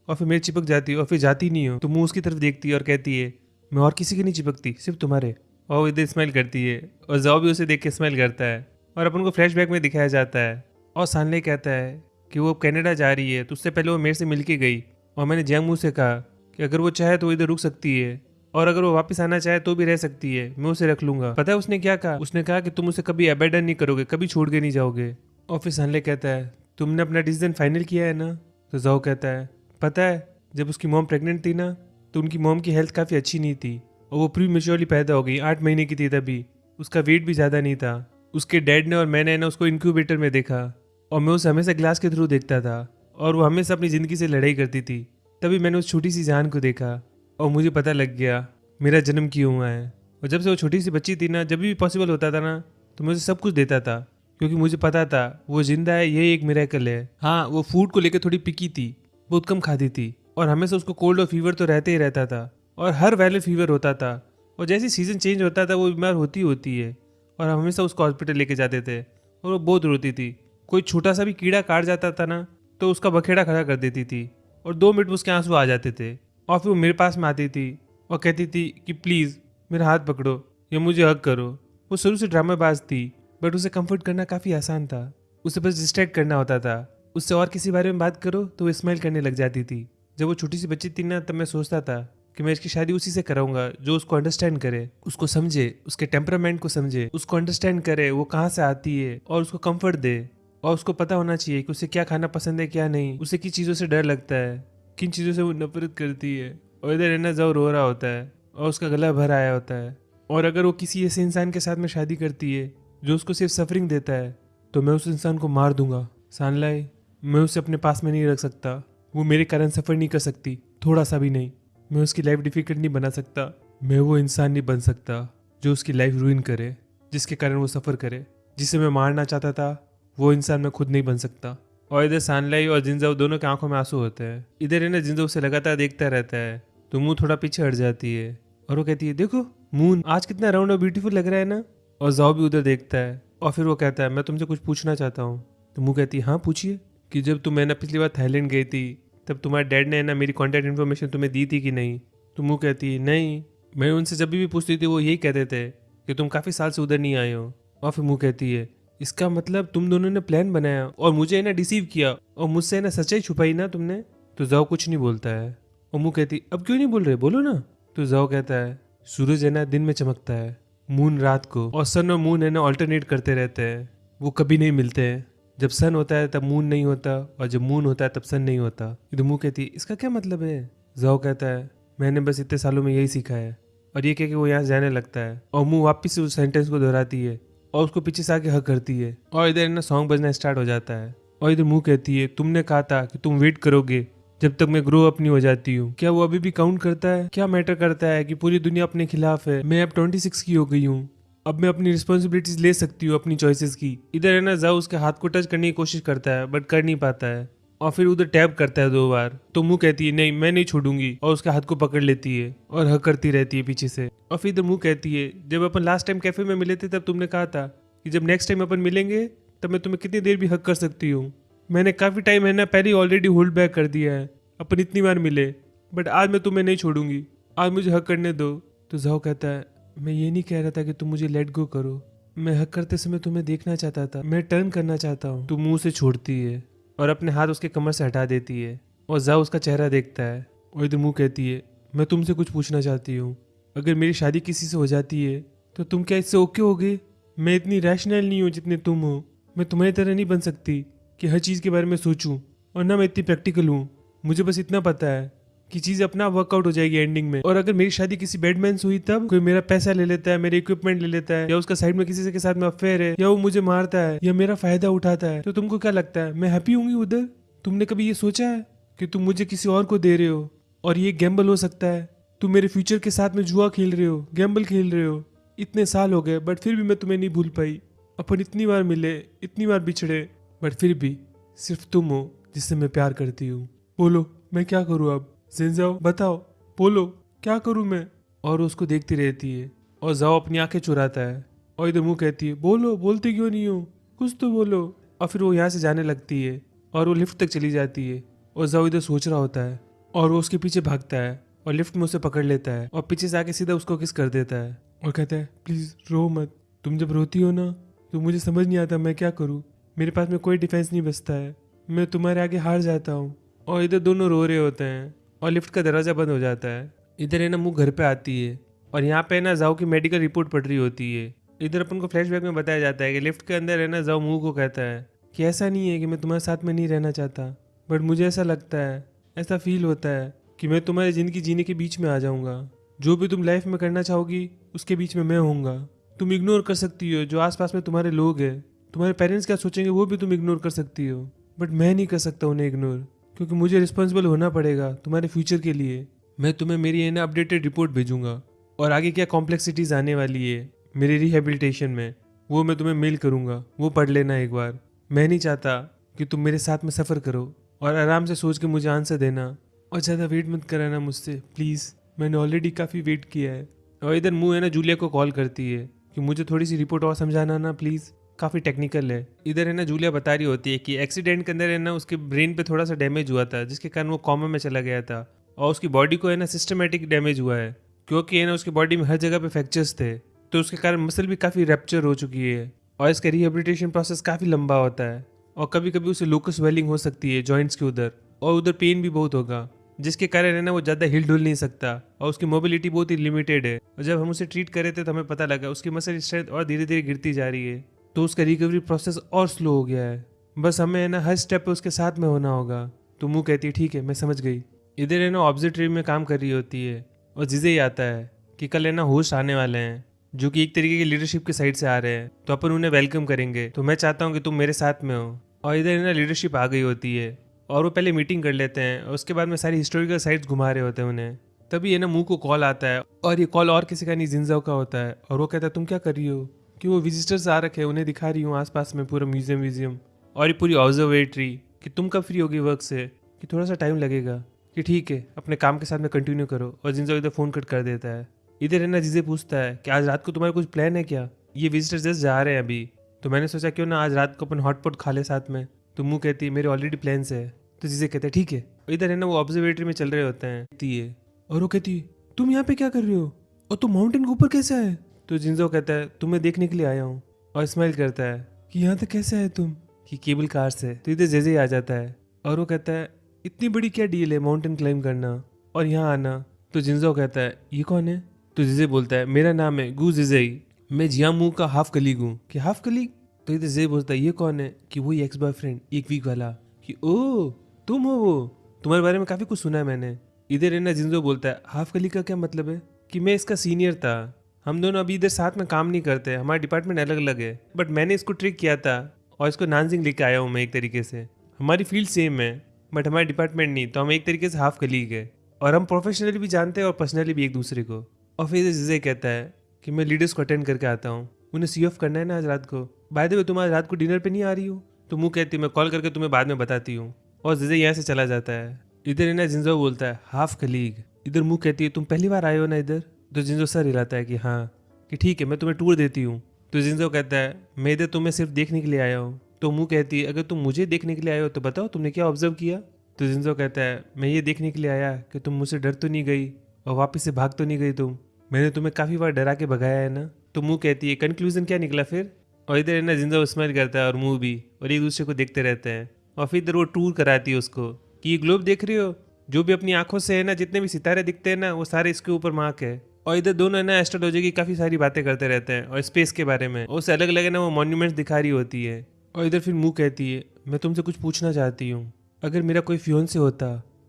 और फिर मेरे चिपक जाती हो और फिर जाती नहीं हो। तो मुँह उसकी तरफ देखती है और कहती है मैं और किसी की नहीं चिपकती सिर्फ तुम्हारे। और वो इधर स्माइल करती है और जाओ भी उसे देख के स्माइल करता है और अपन को फ्लैशबैक में दिखाया जाता है। और सानले कहता है कि वो अब कनाडा जा रही है तो उससे पहले वो मेरे से मिल के गई और मैंने जियांग मू से कहा कि अगर वो चाहे तो वो इधर रुक सकती है, और अगर वो वापस आना चाहे तो भी रह सकती है, मैं उसे रख लूंगा। पता है उसने क्या कहा? उसने कहा कि तुम उसे कभी अबैंडन नहीं करोगे, कभी छोड़ के नहीं जाओगे। और फिर सानले कहता है तुमने अपना डिसीजन फाइनल किया है ना? तो जाओ कहता है पता है जब उसकी मॉम प्रेग्नेंट थी ना, तो उनकी मॉम की हेल्थ काफ़ी अच्छी नहीं थी और वो प्री मेच्योरली पैदा हो गई, 8 महीने की थी तभी। उसका वेट भी ज़्यादा नहीं था। उसके डैड ने और मैंने ना उसको इंक्यूबेटर में देखा, और मैं उसे हमेशा ग्लास के थ्रू देखता था, और वो हमेशा अपनी ज़िंदगी से लड़ाई करती थी। तभी मैंने उस छोटी सी जान को देखा और मुझे पता लग गया मेरा जन्म क्यों हुआ है। और जब से वो छोटी सी बच्ची थी ना, जब भी पॉसिबल होता था ना, तो मैं उसे सब कुछ देता था, क्योंकि मुझे पता था वो जिंदा है, यही एक मिरेकल है। हाँ, वो फूड को लेकर थोड़ी पिकी थी, बहुत कम खाती थी, और हमेशा उसको कोल्ड और फीवर तो रहते ही रहता था, और हर वायरल फीवर होता था, और जैसे सीजन चेंज होता था वो बीमार होती है, और हम हमेशा उसको हॉस्पिटल लेके जाते थे, और वो बहुत रोती थी। कोई छोटा सा भी कीड़ा काट जाता था ना, तो उसका बखेड़ा खड़ा कर देती थी, और 2 मिनट में उसके आंसू आ जाते थे, और फिर वो मेरे पास में आती थी और कहती थी कि प्लीज़ मेरा हाथ पकड़ो या मुझे हग करो। वो शुरू से ड्रामाबाज थी, बट उसे कंफर्ट करना काफ़ी आसान था। उसे बस डिस्ट्रैक्ट करना होता था। उससे और किसी बारे में बात करो तो वो स्माइल करने लग जाती थी। जब वो छोटी सी बच्ची थी ना, तब मैं सोचता था कि मैं इसकी शादी उसी से कराऊंगा जो उसको अंडरस्टैंड करे, उसको समझे, उसके टेम्परामेंट को समझे, उसको अंडरस्टैंड करे वो कहाँ से आती है, और उसको कंफर्ट दे। और उसको पता होना चाहिए कि उसे क्या खाना पसंद है क्या नहीं, उसे किन चीज़ों से डर लगता है, किन चीज़ों से वो नफरत करती है। और इधर रहना जाओ रो रहा होता है और उसका गला भर आया होता है। और अगर वो किसी ऐसे इंसान के साथ में शादी करती है जो उसको सिर्फ सफरिंग देता है, तो मैं उस इंसान को मार दूंगा। सानलाई, मैं उसे अपने पास में नहीं रख सकता। वो मेरे कारण सफ़र नहीं कर सकती, थोड़ा सा भी नहीं। मैं उसकी लाइफ डिफिकल्ट नहीं बना सकता। मैं वो इंसान नहीं बन सकता जो उसकी लाइफ रूइन करे, जिसके कारण वो सफ़र करे। जिसे मैं मारना चाहता था, वो इंसान मैं खुद नहीं बन सकता। और इधर सानलाई और जिंजाओ दोनों की आंखों में आंसू होते हैं। इधर है ना, जिंजाओ उसे लगातार देखता रहता है, तो मुंह थोड़ा पीछे हट जाती है, और वो कहती है देखो मून आज कितना राउंड और ब्यूटीफुल लग रहा है ना। और जाओ भी उधर देखता है, और फिर वो कहता है मैं तुमसे कुछ पूछना चाहता हूँ। तो मुँह कहती है हाँ पूछिए, कि जब तुम ना पिछली बार थाईलैंड गई थी, तब तुम्हारे डैड ने ना मेरी कॉन्टैक्ट इन्फॉर्मेशन तुम्हें दी थी कि नहीं? तो मुँह कहती है नहीं, मैं उनसे जब भी पूछती थी वो यही कहते थे कि तुम काफ़ी साल से उधर नहीं आए हो। और फिर मुँह कहती है इसका मतलब तुम दोनों ने प्लान बनाया और मुझे ना डिसीव किया, और मुझसे ना सच्चाई छुपाई ना तुमने। तो जाओ कुछ नहीं बोलता है, और मुँह कहती अब क्यों नहीं बोल रहे, बोलो ना। तो जाओ कहता है सूरज है ना दिन में चमकता है, मून रात को, और सन और मून है ना ऑल्टरनेट करते रहते हैं, वो कभी नहीं मिलते हैं। जब सन होता है तब मून नहीं होता, और जब मून होता है तब सन नहीं होता। तो मुँह कहती इसका क्या मतलब है? जाओ कहता है मैंने बस इतने सालों में यही सीखा है। और ये कह के वो यहाँ से जाने लगता है, और मुँह वापिस से उस सेंटेंस को दोहराती है, और उसको पीछे से आके हक करती है, और इधर ना सॉन्ग बजना स्टार्ट हो जाता है। और इधर मुँह कहती है तुमने कहा था कि तुम वेट करोगे जब तक मैं ग्रो अप नहीं हो जाती हूँ। क्या वो अभी भी काउंट करता है? क्या मैटर करता है कि पूरी दुनिया अपने खिलाफ है? मैं अब 26 की हो गई हूँ, अब मैं अपनी रिस्पॉन्सिबिलिटीज ले सकती हूँ अपनी चॉइसेस की। इधर है ना, जाओ उसके हाथ को टच करने की कोशिश करता है, बट कर नहीं पाता है, और फिर उधर टैप करता है 2 बार। तो मुँह कहती है नहीं मैं नहीं छोड़ूंगी, और उसके हाथ को पकड़ लेती है और हक करती रहती है पीछे से। और फिर इधर मुँह कहती है जब अपन लास्ट टाइम कैफे में मिले थे, तब तुमने कहा था कि जब नेक्स्ट टाइम अपन मिलेंगे तब मैं तुम्हें कितनी देर भी हक कर सकती हूँ। मैंने काफ़ी टाइम है ना पहले ऑलरेडी होल्ड बैक कर दिया है, अपन इतनी बार मिले, बट आज मैं तुम्हें नहीं छोड़ूंगी, आज मुझे हक करने दो। तो जाओ कहता है मैं ये नहीं कह रहा था कि तुम मुझे लेट गो करो, मैं हक करते समय तुम्हें देखना चाहता था, मैं टर्न करना चाहता हूँ। तो मुंह से छोड़ती है और अपने हाथ उसके कमर से हटा देती है, और जाओ उसका चेहरा देखता है, और इधर मुँह कहती है मैं तुमसे कुछ पूछना चाहती हूँ, अगर मेरी शादी किसी से हो जाती है तो तुम क्या इससे ओके होगे? मैं इतनी रैशनल नहीं हूँ जितने तुम हो, मैं तुम्हारी तरह नहीं बन सकती कि हर चीज़ के बारे में सोचूं, और ना मैं इतनी प्रैक्टिकल हूँ। मुझे बस इतना पता है कि चीज़ अपना वर्कआउट हो जाएगी एंडिंग में, और अगर मेरी शादी किसी बैडमैन से हुई तब कोई मेरा पैसा ले लेता है, मेरे इक्विपमेंट ले लेता है, या उसका साइड में किसी के साथ में अफेयर है, या वो मुझे मारता है या मेरा फायदा उठाता है, तो तुमको क्या लगता है मैं हैप्पी होंगी उधर? तुमने कभी ये सोचा है कि तुम मुझे किसी और को दे रहे हो, और ये गैम्बल हो सकता है? तुम मेरे फ्यूचर के साथ में जुआ खेल रहे हो, गैम्बल खेल रहे हो। इतने साल हो गए बट फिर भी मैं तुम्हें नहीं भूल पाई। अपन इतनी बार मिले, इतनी बार बिछड़े, बट फिर भी सिर्फ तुम हो जिससे मैं प्यार करती हूँ। बोलो मैं क्या करूँ अब? जिनजाओ बताओ, बोलो क्या करूँ मैं? और उसको देखती रहती है, और जाओ अपनी आंखें चुराता है, और इधर मुँह कहती है बोलो, बोलते क्यों नहीं हो, कुछ तो बोलो। और फिर वो यहाँ से जाने लगती है, और वो लिफ्ट तक चली जाती है, और जाओ इधर सोच रहा होता है, और वो उसके पीछे भागता है, और लिफ्ट में उसे पकड़ लेता है, और पीछे से आके सीधा उसको किस कर देता है, और कहता है प्लीज़ रो मत, तुम जब रोती हो ना तो मुझे समझ नहीं आता मैं क्या करूँ, मेरे पास में कोई डिफेंस नहीं बचता है, मैं तुम्हारे आगे हार जाता हूँ, और इधर दोनों रो रहे होते हैं और लिफ्ट का दरवाज़ा बंद हो जाता है। इधर है ना मुँह घर पे आती है और यहाँ पे है ना जाओ की मेडिकल रिपोर्ट पढ़ रही होती है। इधर अपन को फ्लैशबैक में बताया जाता है कि लिफ्ट के अंदर है ना जाओ मुँह को कहता है कि ऐसा नहीं है कि मैं तुम्हारे साथ में नहीं रहना चाहता, बट मुझे ऐसा लगता है, ऐसा फील होता है कि मैं तुम्हारी ज़िंदगी जीने के बीच में आ जाऊँगा। जो भी तुम लाइफ में करना चाहोगी उसके बीच में मैं होऊंगा। तुम इग्नोर कर सकती हो जो आसपास में तुम्हारे लोग हैं, तुम्हारे पेरेंट्स क्या सोचेंगे वो भी तुम इग्नोर कर सकती हो, बट मैं नहीं कर सकता उन्हें इग्नोर, क्योंकि मुझे रिस्पॉन्सिबल होना पड़ेगा तुम्हारे फ्यूचर के लिए। मैं तुम्हें मेरी है ना अपडेटेड रिपोर्ट भेजूंगा और आगे क्या कॉम्प्लेक्सिटीज़ आने वाली है मेरे रिहेबिलिटेशन में वो मैं तुम्हें मेल करूंगा, वो पढ़ लेना एक बार। मैं नहीं चाहता कि तुम मेरे साथ में सफ़र करो और आराम से सोच के मुझे आंसर देना और ज़्यादा वेट मत कराना मुझसे प्लीज़, मैंने ऑलरेडी काफ़ी वेट किया है। और इधर मुँह है ना जूलिया को कॉल करती है कि मुझे थोड़ी सी रिपोर्ट और समझाना ना प्लीज़, काफ़ी टेक्निकल है। इधर है ना जूलिया बता रही होती है कि एक्सीडेंट के अंदर है ना उसके ब्रेन पे थोड़ा सा डैमेज हुआ था जिसके कारण वो कॉमा में चला गया था और उसकी बॉडी को है ना सिस्टमेटिक डैमेज हुआ है क्योंकि है ना उसकी बॉडी में हर जगह पे फ्रैक्चर्स थे, तो उसके कारण मसल भी काफ़ी रैप्चर हो चुकी है और इसका रिहेबिलिटेशन प्रोसेस काफ़ी लंबा होता है और कभी कभी उसे लोकस स्वेलिंग हो सकती है जॉइंट्स के उधर और उधर पेन भी बहुत होगा जिसके कारण है ना वो ज़्यादा हिल डुल नहीं सकता और उसकी मोबिलिटी बहुत ही लिमिटेड है। और जब हम उसे ट्रीट कर रहे थे तो हमें पता लगा उसकी मसल स्ट्रेंथ और धीरे धीरे गिरती जा रही है, तो उसका रिकवरी प्रोसेस और स्लो हो गया है। बस हमें है ना हर स्टेप पे उसके साथ में होना होगा। तो मुँह कहती है ठीक है मैं समझ गई। इधर है ना ऑब्जर्वेटरी में काम कर रही होती है और जिसे ही आता है कि कल है ना होस्ट आने वाले हैं जो कि एक तरीके की लीडरशिप की साइड से आ रहे हैं, तो अपन उन्हें वेलकम करेंगे, तो मैं चाहता हूँ कि तुम मेरे साथ में हो। और इधर है ना लीडरशिप आ गई होती है और वो पहले मीटिंग कर लेते हैं और उसके बाद में सारी हिस्टोरिकल साइट्स घुमा रहे होते हैं उन्हें। तभी है ना मुँह को कॉल आता है और ये कॉल और किसी का नहीं जिंजाओ का होता है और वो कहता है तुम क्या कर रही हो, कि वो विजिटर्स आ रखे हैं उन्हें दिखा रही हूँ आसपास में पूरा म्यूजियम और ये पूरी ऑब्जर्वेटरी, कि तुम कब फ्री होगी वर्क से, कि थोड़ा सा टाइम लगेगा, कि ठीक है अपने काम के साथ में कंटिन्यू करो। और जिंजाओ इधर फ़ोन कट कर देता है। इधर है ना जिसे पूछता है कि आज रात को तुम्हारा कुछ प्लान है क्या, ये विजिटर्स जस्ट जा रहे हैं अभी, तो मैंने सोचा क्यों ना आज रात को अपन हॉटपॉट खा ले साथ में। तो मुँह कहती है मेरे ऑलरेडी प्लान्स है। तो जिसे कहते हैं ठीक है। इधर है ना वो ऑब्जर्वेटरी में चल रहे होते हैं और वो कहती है तुम यहाँ पे क्या कर रहे हो और तुम माउंटेन के ऊपर कैसे आए। तो जिंजो कहता है तुम्हें देखने के लिए आया हूँ और स्माइल करता है कि यहाँ तक कैसे आए तुम, कि केबल कार से। तो इधर जेजे आ जाता है और वो कहता है इतनी बड़ी क्या डील है माउंटेन क्लाइंब करना और यहाँ आना। तो जिंजो कहता है ये कौन है। तो जिजे बोलता है मेरा नाम है गू जिजेई, मैं जियामू का हाफ कलीग हूँ। कि हाफ कलीग। तो इधर जे बोलता है ये कौन है, कि वही एक्स बॉयफ्रेंड एक वीक वाला। कि ओ तुम हो वो, तुम्हारे बारे में काफ़ी कुछ सुना है मैंने। इधर है ना जिंजो बोलता है हाफ कलीग का क्या मतलब है, कि मैं इसका सीनियर था, हम दोनों अभी इधर साथ में काम नहीं करते, हमारा डिपार्टमेंट अलग अलग है, बट मैंने इसको ट्रिक किया था और इसको नानजिंग लेके आया हूँ मैं एक तरीके से। हमारी फील्ड सेम है बट हमारा डिपार्टमेंट नहीं, तो हम एक तरीके से हाफ कलीग है और हम प्रोफेशनली भी जानते हैं और पर्सनली भी एक दूसरे को। और फिर जिजे कहता है कि मैं लीडर्स को अटेंड करके आता हूँ, उन्हें सी ऑफ करना है ना आज रात को। बाय द वे तुम आज रात को डिनर पे नहीं आ रही हो। तो मुँह कहती मैं कॉल करके तुम्हें बाद में बताती हूँ। और जिजे यहाँ से चला जाता है। इधर ना जिंजो बोलता है हाफ कलीग। इधर मुँह कहती है तुम पहली बार आए हो ना इधर। तो जिंजो सर हिलाता है कि हाँ, कि ठीक है मैं तुम्हें टूर देती हूँ। तो जिंजो कहता है मैं इधर तुम्हें सिर्फ देखने के लिए आया हूँ। तो मुँह कहती है अगर तुम मुझे देखने के लिए आए हो तो बताओ तुमने क्या ऑब्जर्व किया। तो जिंजो कहता है मैं ये देखने के लिए आया कि तुम मुझसे डर तो नहीं गई और वापस से भाग तो नहीं गई तुम, मैंने तुम्हें काफ़ी बार डरा के भगाया है ना। तो मुँह कहती है कंक्लूजन क्या निकला फिर। और इधर है ना जिंजो स्माइल करता है और मुँह भी, और एक दूसरे को देखते रहते हैं। और फिर इधर वो टूर कराती है उसको कि ये ग्लोब देख रही हो, जो भी अपनी आंखों से है ना जितने भी सितारे दिखते हैं ना वो सारे इसके ऊपर मार्क है। और इधर दोनों है ना एस्ट्रोलॉजी की काफ़ी सारी बातें करते रहते हैं और स्पेस के बारे में, और उसे अलग अलग है ना वो मॉन्यूमेंट्स दिखा रही होती है। और इधर फिर मुँह कहती है मैं तुमसे कुछ पूछना चाहती हूँ, अगर मेरा कोई फियोंसे होता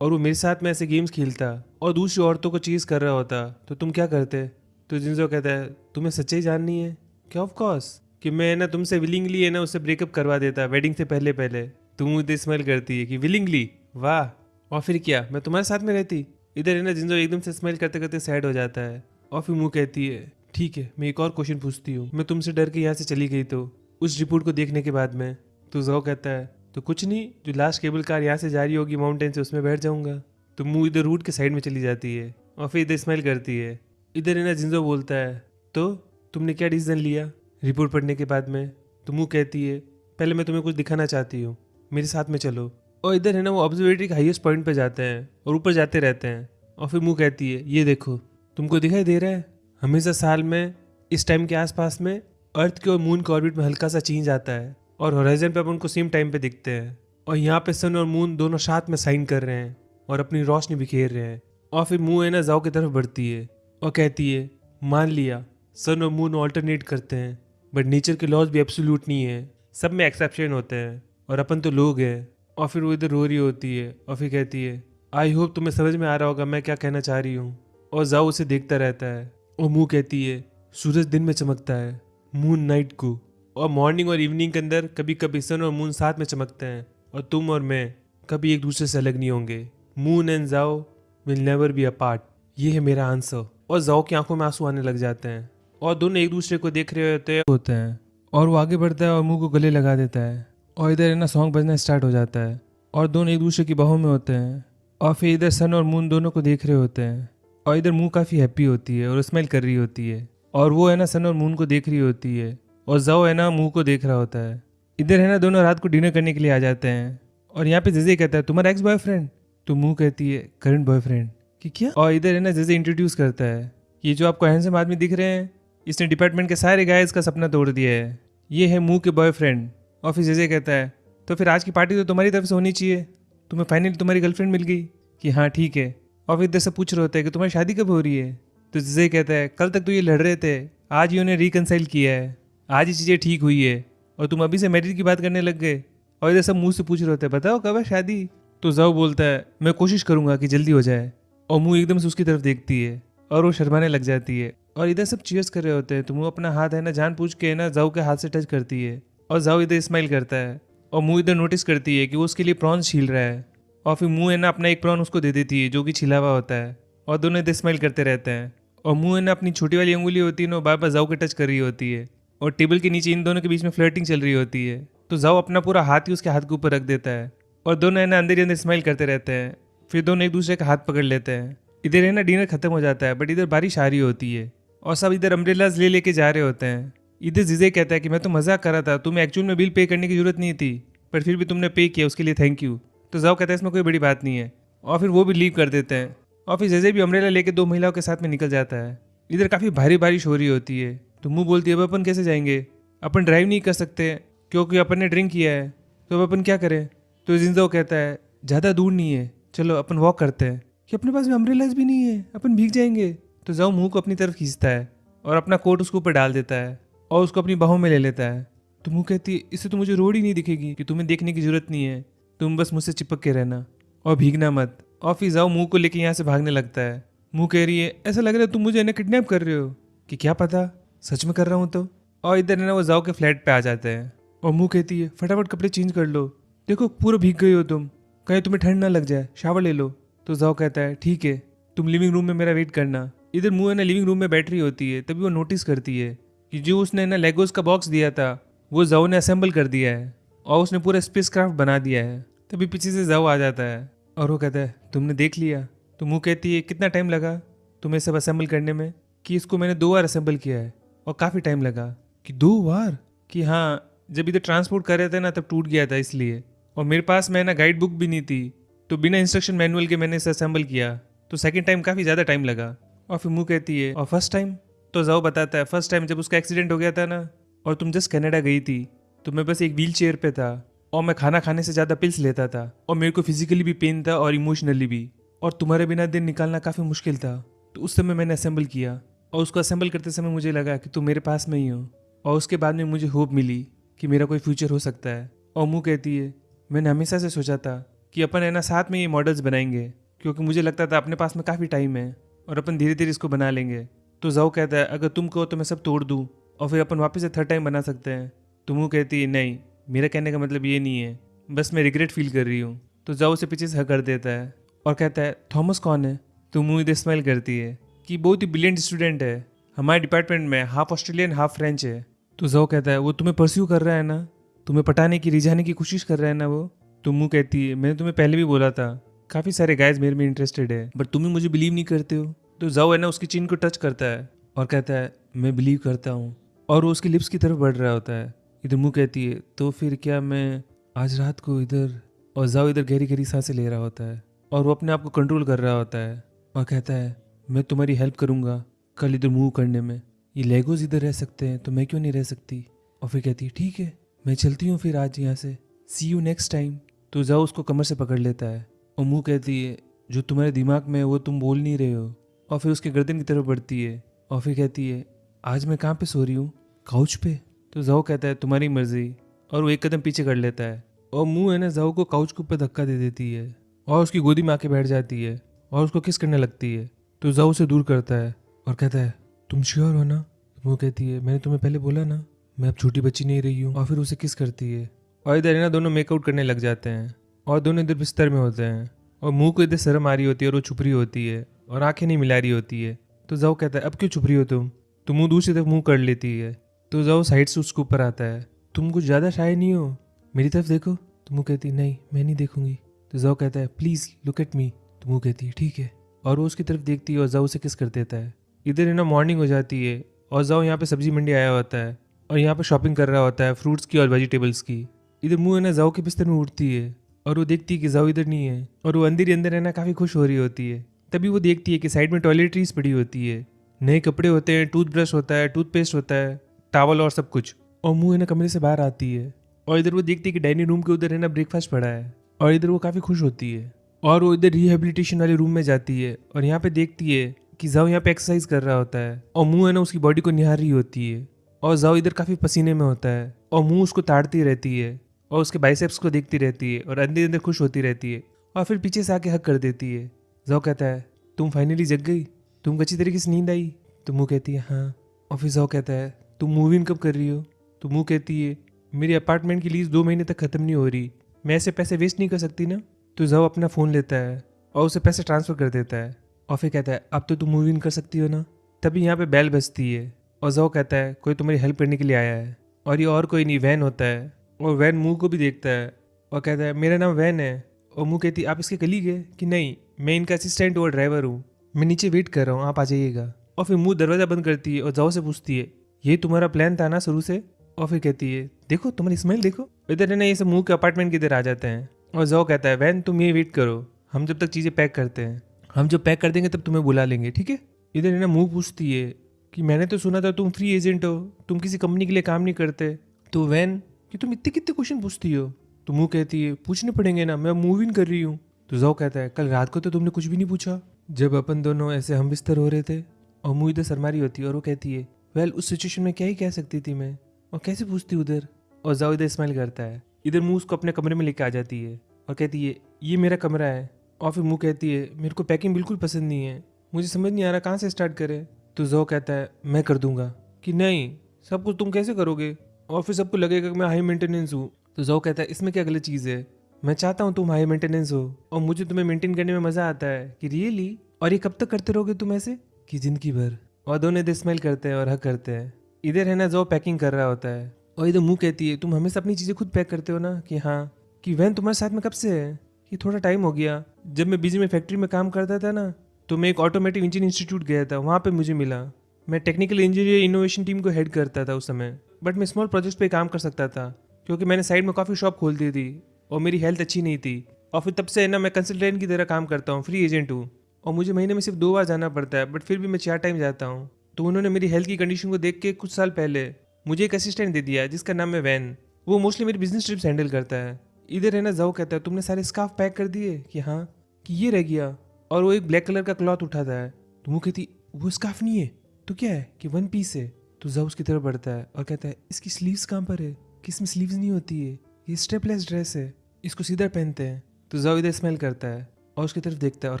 और वो मेरे साथ में ऐसे गेम्स खेलता और दूसरी औरतों को चीज़ कर रहा होता तो तुम क्या करते। तो जिंजो कहता है तुम्हें सच्चाई जाननी है क्या, ऑफ कोर्स, कि मैं ना तुमसे विलिंगली है ना उससे ब्रेकअप करवा देता वेडिंग से पहले पहले। तुम मुझे स्माइल करती है कि विलिंगली, वाह, और फिर क्या मैं तुम्हारे साथ में रहती। इधर है ना जिंजो एकदम से स्माइल करते करते सैड हो जाता है और फिर मुँह कहती है ठीक है मैं एक और क्वेश्चन पूछती हूँ, मैं तुमसे डर के यहाँ से चली गई तो उस रिपोर्ट को देखने के बाद में। तो जो कहता है तो कुछ नहीं, जो लास्ट केबल कार यहाँ से जा रही होगी माउंटेन से उसमें बैठ जाऊँगा। तो मुँह इधर रूट के साइड में चली जाती है और फिर इधर स्माइल करती है। इधर है ना जिंजो बोलता है तो तुमने क्या डिसीजन लिया रिपोर्ट पढ़ने के बाद में। तो मुँह कहती है पहले मैं तुम्हें कुछ दिखाना चाहती हूँ, मेरे साथ में चलो। और इधर है ना वो ऑब्जर्वेटरी के हाईएस्ट पॉइंट पे जाते हैं और ऊपर जाते रहते हैं। और फिर मुँह कहती है ये देखो तुमको दिखाई दे रहा है, हमेशा साल में इस टाइम के आसपास में अर्थ के और मून के ऑर्बिट में हल्का सा चेंज आता है और होराइजन पे अपन को सेम टाइम पे दिखते हैं। और यहाँ पे सन और मून दोनों साथ में साइन कर रहे हैं और अपनी रोशनी बिखेर रहे हैं। और फिर मून है ना जाओ की तरफ बढ़ती है और कहती है, मान लिया सन और मून ऑल्टरनेट करते हैं, बट नेचर के लॉज भी एब्सोल्यूट नहीं है, सब में एक्सेप्शन होते हैं और अपन तो लोग हैं। और फिर वो इधर रो रही होती है और फिर कहती है, आई होप तुम्हें समझ में आ रहा होगा मैं क्या कहना चाह रही हूँ। और जाओ उसे देखता रहता है और मून कहती है, सूरज दिन में चमकता है, मून नाइट को, और मॉर्निंग और इवनिंग के अंदर कभी कभी सन और मून साथ में चमकते हैं और तुम और मैं कभी एक दूसरे से अलग नहीं होंगे। मून एंड जाओ विल नेवर बी अपार्ट। ये है मेरा आंसर। और जाओ की आंखों में आंसू आने लग जाते हैं और दोनों एक दूसरे को देख रहे होते हैं और वो आगे बढ़ता है और मुंह को गले लगा देता है और इधर है ना सॉन्ग बजना स्टार्ट हो जाता है और दोनों एक दूसरे की बाहों में होते हैं। और फिर इधर सन और मून दोनों को देख रहे होते हैं और इधर मुंह काफ़ी हैप्पी होती है और स्माइल कर रही होती है और वो है ना सन और मून को देख रही होती है और जाओ है ना मुंह को देख रहा होता है। इधर है ना दोनों रात को डिनर करने के लिए आ जाते हैं और यहाँ पे जेजे कहता है, तुम्हारा एक्स बॉयफ्रेंड? तो मुंह कहती है, करंट बॉयफ्रेंड। कि क्या? और इधर है ना जेजे इंट्रोड्यूस करता है, ये जो आपको हैंडसम आदमी दिख रहे हैं, इसने डिपार्टमेंट के सारे गाइज का सपना तोड़ दिया है, ये है मुंह के बॉयफ्रेंड। और फिर जेजे कहता है, तो फिर आज की पार्टी तो तुम्हारी तरफ से होनी चाहिए, तुम्हें फाइनली तुम्हारी गर्लफ्रेंड मिल गई। कि हाँ ठीक है। और फिर इधर से पूछ रहे होते हैं कि तुम्हारी शादी कब हो रही है। तो जेजे कहता है, कल तक तो ये लड़ रहे थे, आज ही उन्हें रिकनसाइल किया है, आज ही चीज़ें ठीक हुई है और तुम अभी से मैरिज की बात करने लग गए। और इधर सब मुंह से पूछ रहे होते हैं, बताओ कब है शादी। तो जाओ बोलता है, मैं कोशिश करूंगा कि जल्दी हो जाए। और मुंह एकदम से उसकी तरफ देखती है और वो शर्माने लग जाती है। और इधर सब चीयर्स कर रहे होते हैं तो मुंह अपना हाथ है ना जान पूछ के ना जाओ के हाथ से टच करती है और जाओ इधर स्माइल करता है और मुंह इधर नोटिस करती है कि वो उसके लिए प्रॉन्स छील रहा है। और फिर मुंह है ना अपना एक प्रॉन उसको दे देती है जो कि छिला हुआ होता है और दोनों इधर स्माइल करते रहते हैं। और मुंह है ना अपनी छोटी वाली अंगुली होती है ना बार बार जाओ के टच कर रही होती है और टेबल के नीचे इन दोनों के बीच में फ्लर्टिंग चल रही होती है। तो जाओ अपना पूरा हाथ ही उसके हाथ के ऊपर रख देता है और दोनों है ना अंदर ही अंदर स्माइल करते रहते हैं। फिर दोनों एक दूसरे का हाथ पकड़ लेते हैं। इधर है ना डिनर खत्म हो जाता है बट इधर बारिश आ रही होती है और सब इधर अम्ब्रेलाज ले लेके जा रहे होते हैं। इधर जीजे कहता है कि मैं तो मजाक कर रहा था, तुम्हें एक्चुअल में बिल पे करने की जरूरत नहीं थी पर फिर भी तुमने पे किया, उसके लिए थैंक यू। तो जाओ कहता है इसमें कोई बड़ी बात नहीं है और फिर वो भी लीव कर देते हैं। और फिर जीजे भी अम्ब्रेला लेके दो महिलाओं के साथ में निकल जाता है। इधर काफ़ी भारी बारिश हो रही होती है तो मुंह बोलती है, अब अपन कैसे जाएंगे, अपन ड्राइव नहीं कर सकते क्योंकि अपन ने ड्रिंक किया है, तो अब अपन क्या करें। तो जिंजो कहता है, ज़्यादा दूर नहीं है, चलो अपन वॉक करते हैं। कि अपने पास में अम्ब्रेलाज भी नहीं है, अपन भीग जाएंगे। तो जाओ मुंह को अपनी तरफ खींचता है और अपना कोट उसके ऊपर डाल देता है और उसको अपनी बाहों में ले लेता है। तो मुंह कहती है, इससे तो मुझे रोड ही नहीं दिखेगी कि तुम्हें देखने की जरूरत नहीं है, तुम बस मुझसे चिपक के रहना और भीगना मत। और फिर जाओ मुंह को लेके यहाँ से भागने लगता है। मुंह कह रही है, ऐसा लग रहा है तुम मुझे इन्हें किडनैप कर रहे हो। कि क्या पता सच में कर रहा हूँ तो। और इधर ना वो जाओ के फ्लैट पे आ जाते हैं और मुंह कहती है, फटाफट कपड़े चेंज कर लो, देखो पूरा भीग गई हो तुम, कहीं तुम्हें ठंड ना लग जाए, शावर ले लो। तो जाओ कहता है, ठीक है, तुम लिविंग रूम में मेरा वेट करना। इधर मुंह है ना लिविंग रूम में बैठ रही होती है तभी वो नोटिस करती है कि जो उसने ना लेगोस का बॉक्स दिया था वो जाओ ने असेंबल कर दिया है और उसने पूरा स्पेस क्राफ्ट बना दिया है। तभी पीछे से जाओ आ जाता है और वो कहता है, तुमने देख लिया। तो मुंह कहती है, कितना टाइम लगा तुम्हें सब असेंबल करने में। कि इसको मैंने 2 बार असेंबल किया है और काफ़ी टाइम लगा। कि 2 बार? कि हाँ, जब इधर ट्रांसपोर्ट कर रहे थे ना तब टूट गया था इसलिए, और मेरे पास में ना गाइड बुक भी नहीं थी तो बिना इंस्ट्रक्शन मैनुअल के मैंने इसे असेंबल किया, तो सेकंड टाइम काफ़ी ज़्यादा टाइम लगा। और फिर मुंह कहती है, और फर्स्ट टाइम? तो जाओ बताता है, फर्स्ट टाइम जब उसका एक्सीडेंट हो गया था ना और तुम जस्ट कनाडा गई थी तो मैं बस एक व्हील चेयर पे था और मैं खाना खाने से ज़्यादा पिल्स लेता था और मेरे को फिजिकली भी पेन था और इमोशनली भी, और तुम्हारे बिना दिन निकालना काफ़ी मुश्किल था। तो उस समय मैंने असेंबल किया और उसको असेंबल करते समय मुझे लगा कि तुम मेरे पास में ही हो, और उसके बाद में मुझे होप मिली कि मेरा कोई फ्यूचर हो सकता है। और मुंह कहती है, मैंने हमेशा से सोचा था कि अपन है ना साथ में ये मॉडल्स बनाएंगे क्योंकि मुझे लगता था अपने पास में काफ़ी टाइम है और अपन धीरे धीरे इसको बना लेंगे। तो जाओ कहता है, अगर तुम कहो तो मैं सब तोड़ दूँ और फिर अपन वापस से थर्ड टाइम बना सकते हैं। तो मुंह कहती है, नहीं, मेरा कहने का मतलब ये नहीं है, बस मैं रिग्रेट फील कर रही हूँ। तो जाओ उसे पीछे से हक कर देता है और कहता है, थॉमस कौन है। तो मुंह इधर स्माइल करती है कि बहुत ही ब्रिलियंट स्टूडेंट है, हमारे डिपार्टमेंट में हाफ ऑस्ट्रेलियन हाफ फ्रेंच है। तो जाओ कहता है, वो तुम्हें परस्यू कर रहा है ना, तुम्हें पटाने की रिझाने की कोशिश कर रहा है ना वो। तो मुंह कहती है, मैंने तुम्हें पहले भी बोला था काफ़ी सारे गाइज मेरे में इंटरेस्टेड है बट तुम मुझे बिलीव नहीं करते हो। तो जाओ है ना उसकी चिन को टच करता है और कहता है, मैं बिलीव करता हूँ, और वो उसकी लिप्स की तरफ बढ़ रहा होता है। इधर मुंह कहती है, तो फिर क्या मैं आज रात को इधर, और जाओ इधर गहरी गहरी सांसें ले रहा होता है और वो अपने आप को कंट्रोल कर रहा होता है और कहता है, मैं तुम्हारी हेल्प करूँगा कल इधर मूव करने में, ये लेगोज इधर रह सकते हैं तो मैं क्यों नहीं रह सकती। और फिर कहती है, ठीक है, मैं चलती हूँ फिर आज यहाँ से, सी यू नेक्स्ट टाइम। तो जाओ उसको कमर से पकड़ लेता है और मुँह कहती है जो तुम्हारे दिमाग में है वो तुम बोल नहीं रहे हो। और फिर उसके गर्दन की तरफ बढ़ती है और फिर कहती है आज मैं कहाँ पे सो रही हूँ, काउच पे। तो जाओ कहता है तुम्हारी मर्जी, और वो एक कदम पीछे कर लेता है और मुँह है ना जाओ को काउच के ऊपर धक्का दे देती है और उसकी गोदी में आके बैठ जाती है और उसको किस करने लगती है। तो जाओ उसे दूर करता है और कहता है तुम श्योर हो ना। वो कहती है मैंने तुम्हें पहले बोला ना मैं अब छोटी बच्ची नहीं रही हूँ। और फिर उसे किस करती है और इधर है ना दोनों मेकआउट करने लग जाते हैं और दोनों इधर बिस्तर में होते हैं और मुंह को इधर शर्म आ रही होती है और वो छुप रही होती है और आंखें नहीं मिला रही होती है। तो जाओ कहता है अब क्यों छुप रही हो तुम, तो मुंह दूसरी तरफ मुंह कर लेती है। तो जाओ साइड से उसके ऊपर आता है तुम कुछ ज़्यादा शाय नहीं हो, मेरी तरफ देखो। तो मुँह कहती नहीं मैं नहीं देखूंगी। तो जाओ कहता है प्लीज़ लुक एट मी। तो मुँह कहती है ठीक है और वो उसकी तरफ देखती है और जाओ उसे किस कर देता है। इधर है ना मॉर्निंग हो जाती है और जाओ यहाँ पे सब्जी मंडी आया होता है और यहाँ पे शॉपिंग कर रहा होता है फ्रूट्स की और वेजिटेबल्स की। इधर मुँह है ना जाओ के बिस्तर में उठती है और वो देखती है कि जाओ इधर नहीं है और वो अंदर ही अंदर है ना काफ़ी खुश हो रही होती है। तभी वो देखती है कि साइड में टॉयलेटरीज पड़ी होती है, नए कपड़े होते हैं, टूथब्रश होता है, टूथपेस्ट होता है, टावल और सब कुछ। और मुँह है ना कमरे से बाहर आती है और इधर वो देखती है कि डाइनिंग रूम के उधर है ना ब्रेकफास्ट पड़ा है और इधर वो काफ़ी खुश होती है और वो इधर रिहेबिलिटेशन वाले रूम में जाती है और यहाँ पे देखती है कि जाओ यहाँ पे एक्सरसाइज कर रहा होता है और मुँह है ना उसकी बॉडी को निहार रही होती है और जाओ इधर काफ़ी पसीने में होता है और मुँह उसको ताड़ती रहती है और उसके बाइसेप्स को देखती रहती है और अंदर अंदर खुश होती रहती है और फिर पीछे से आके हक कर देती है। जाओ कहता है तुम फाइनली जग गई, तुमको अच्छी तरीके से नींद आई। तो मुँह कहती है हाँ। और फिर जाओ कहता है तुम मूव इन कब कर रही हो। तो मुँह कहती है मेरी अपार्टमेंट की लीज 2 महीने तक ख़त्म नहीं हो रही, मैं ऐसे पैसे वेस्ट नहीं कर सकती ना। तो जाओ अपना फ़ोन लेता है और उसे पैसे ट्रांसफ़र कर देता है और फिर कहता है अब तो तुम मूव इन कर सकती हो ना। तभी यहाँ पे बेल बजती है और जाओ कहता है कोई तुम्हारी हेल्प करने के लिए आया है और ये और कोई नहीं वैन होता है और वैन मुँह को भी देखता है और कहता है मेरा नाम वैन है। और मुँह कहती है आप इसके कलीग है कि नहीं, मैं इनका असिस्टेंट और ड्राइवर हूँ, मैं नीचे वेट कर रहा हूँ, आप आ जाइएगा। और फिर मुँह दरवाज़ा बंद करती है और जाओ से पूछती है ये तुम्हारा प्लान था ना शुरू से। और फिर कहती है देखो तुम्हारी स्माइल देखो। इधर है ना ये सब मुँह के अपार्टमेंट की इधर आ जाते हैं और जाओ कहता है वैन तुम ये वेट करो, हम जब तक चीज़ें पैक करते हैं, हम जब पैक कर देंगे तब तुम्हें बुला लेंगे ठीक है। इधर है ना मुँह पूछती है कि मैंने तो सुना था तुम फ्री एजेंट हो, तुम किसी कंपनी के लिए काम नहीं करते। तो वैन कि तुम इतने कितने क्वेश्चन पूछती हो। तो मुँह कहती है पूछने पड़ेंगे ना, मैं मूव इन कर रही हूँ। तो जाओ कहता है कल रात को तो तुमने कुछ भी नहीं पूछा जब अपन दोनों ऐसे हम बिस्तर हो रहे थे। और मुँह इधर शर्मा रही होती है और वो कहती है वेल उस सिचुएशन में क्या ही कह सकती थी मैं, और कैसे पूछती उधर। और जाओ इधर स्माइल करता है। इधर मुँह उसको अपने कमरे में लेके आ जाती है और कहती है ये मेरा कमरा है। और फिर मुँह कहती है मेरे को पैकिंग बिल्कुल पसंद नहीं है, मुझे समझ नहीं आ रहा कहाँ से स्टार्ट करें। तो जाओ कहता है मैं कर दूंगा। कि नहीं सब कुछ तुम कैसे करोगे, और फिर सबको लगेगा कि मैं हाई मेंटेनेंस हूँ। तो जाओ कहता है इसमें क्या गलत चीज़ है, मैं चाहता हूँ तुम हाई मेंटेनेंस हो और मुझे तुम्हें मेंटेन करने में मज़ा आता है। कि रियली, और ये कब तक करते रहोगे तुम ऐसे। कि जिंदगी भर। और दोनों इधर स्माइल करते हैं और हक करते हैं। इधर है ना जाओ पैकिंग कर रहा होता है और इधर मुँह कहती है तुम हमेशा अपनी चीज़ें खुद पैक करते हो ना। कि हाँ। कि वैन तुम्हारे साथ में कब से है। कि थोड़ा टाइम हो गया, जब मैं बिजी में फैक्ट्री में काम करता था ना तो मैं एक ऑटोमेटिक इंजन इंस्टीट्यूट गया था, वहाँ पे मुझे मिला। मैं टेक्निकल इंजीनियर इनोवेशन टीम को हेड करता था उस समय, बट मैं स्मॉल प्रोजेक्ट्स पे काम कर सकता था क्योंकि मैंने साइड में कॉफ़ी शॉप खोल दी थी और मेरी हेल्थ अच्छी नहीं थी। और फिर तब से है ना मैं कंसल्टेंट की तरह काम करता हूँ, फ्री एजेंट हूँ और मुझे महीने में सिर्फ 2 बार जाना पड़ता है, बट फिर भी मैं 4 टाइम जाता हूँ। तो उन्होंने मेरी हेल्थ की कंडीशन को देख के कुछ साल पहले मुझे एक असिस्टेंट दे दिया जिसका नाम है वैन। वो मोस्टली मेरी बिजनेस ट्रिप्स हैंडल करता है। इधर है ना जाओ कहता है तुमने सारे स्कार्फ पैक कर दिए। कि हाँ। कि ये रह गया, और वो एक ब्लैक कलर का क्लॉथ उठाता है। तो वो कहती वो स्कार्फ नहीं है तो क्या है। कि 1 पीस है। तो जाओ उसकी तरफ बढ़ता है और कहता है इसकी स्लीव्स कहाँ पर है। कि इसमें स्लीव्स नहीं होती है, ये स्टेपलेस ड्रेस है, इसको सीधा पहनते हैं। तो जाओ इधर स्मेल करता है और उसकी तरफ देखता है और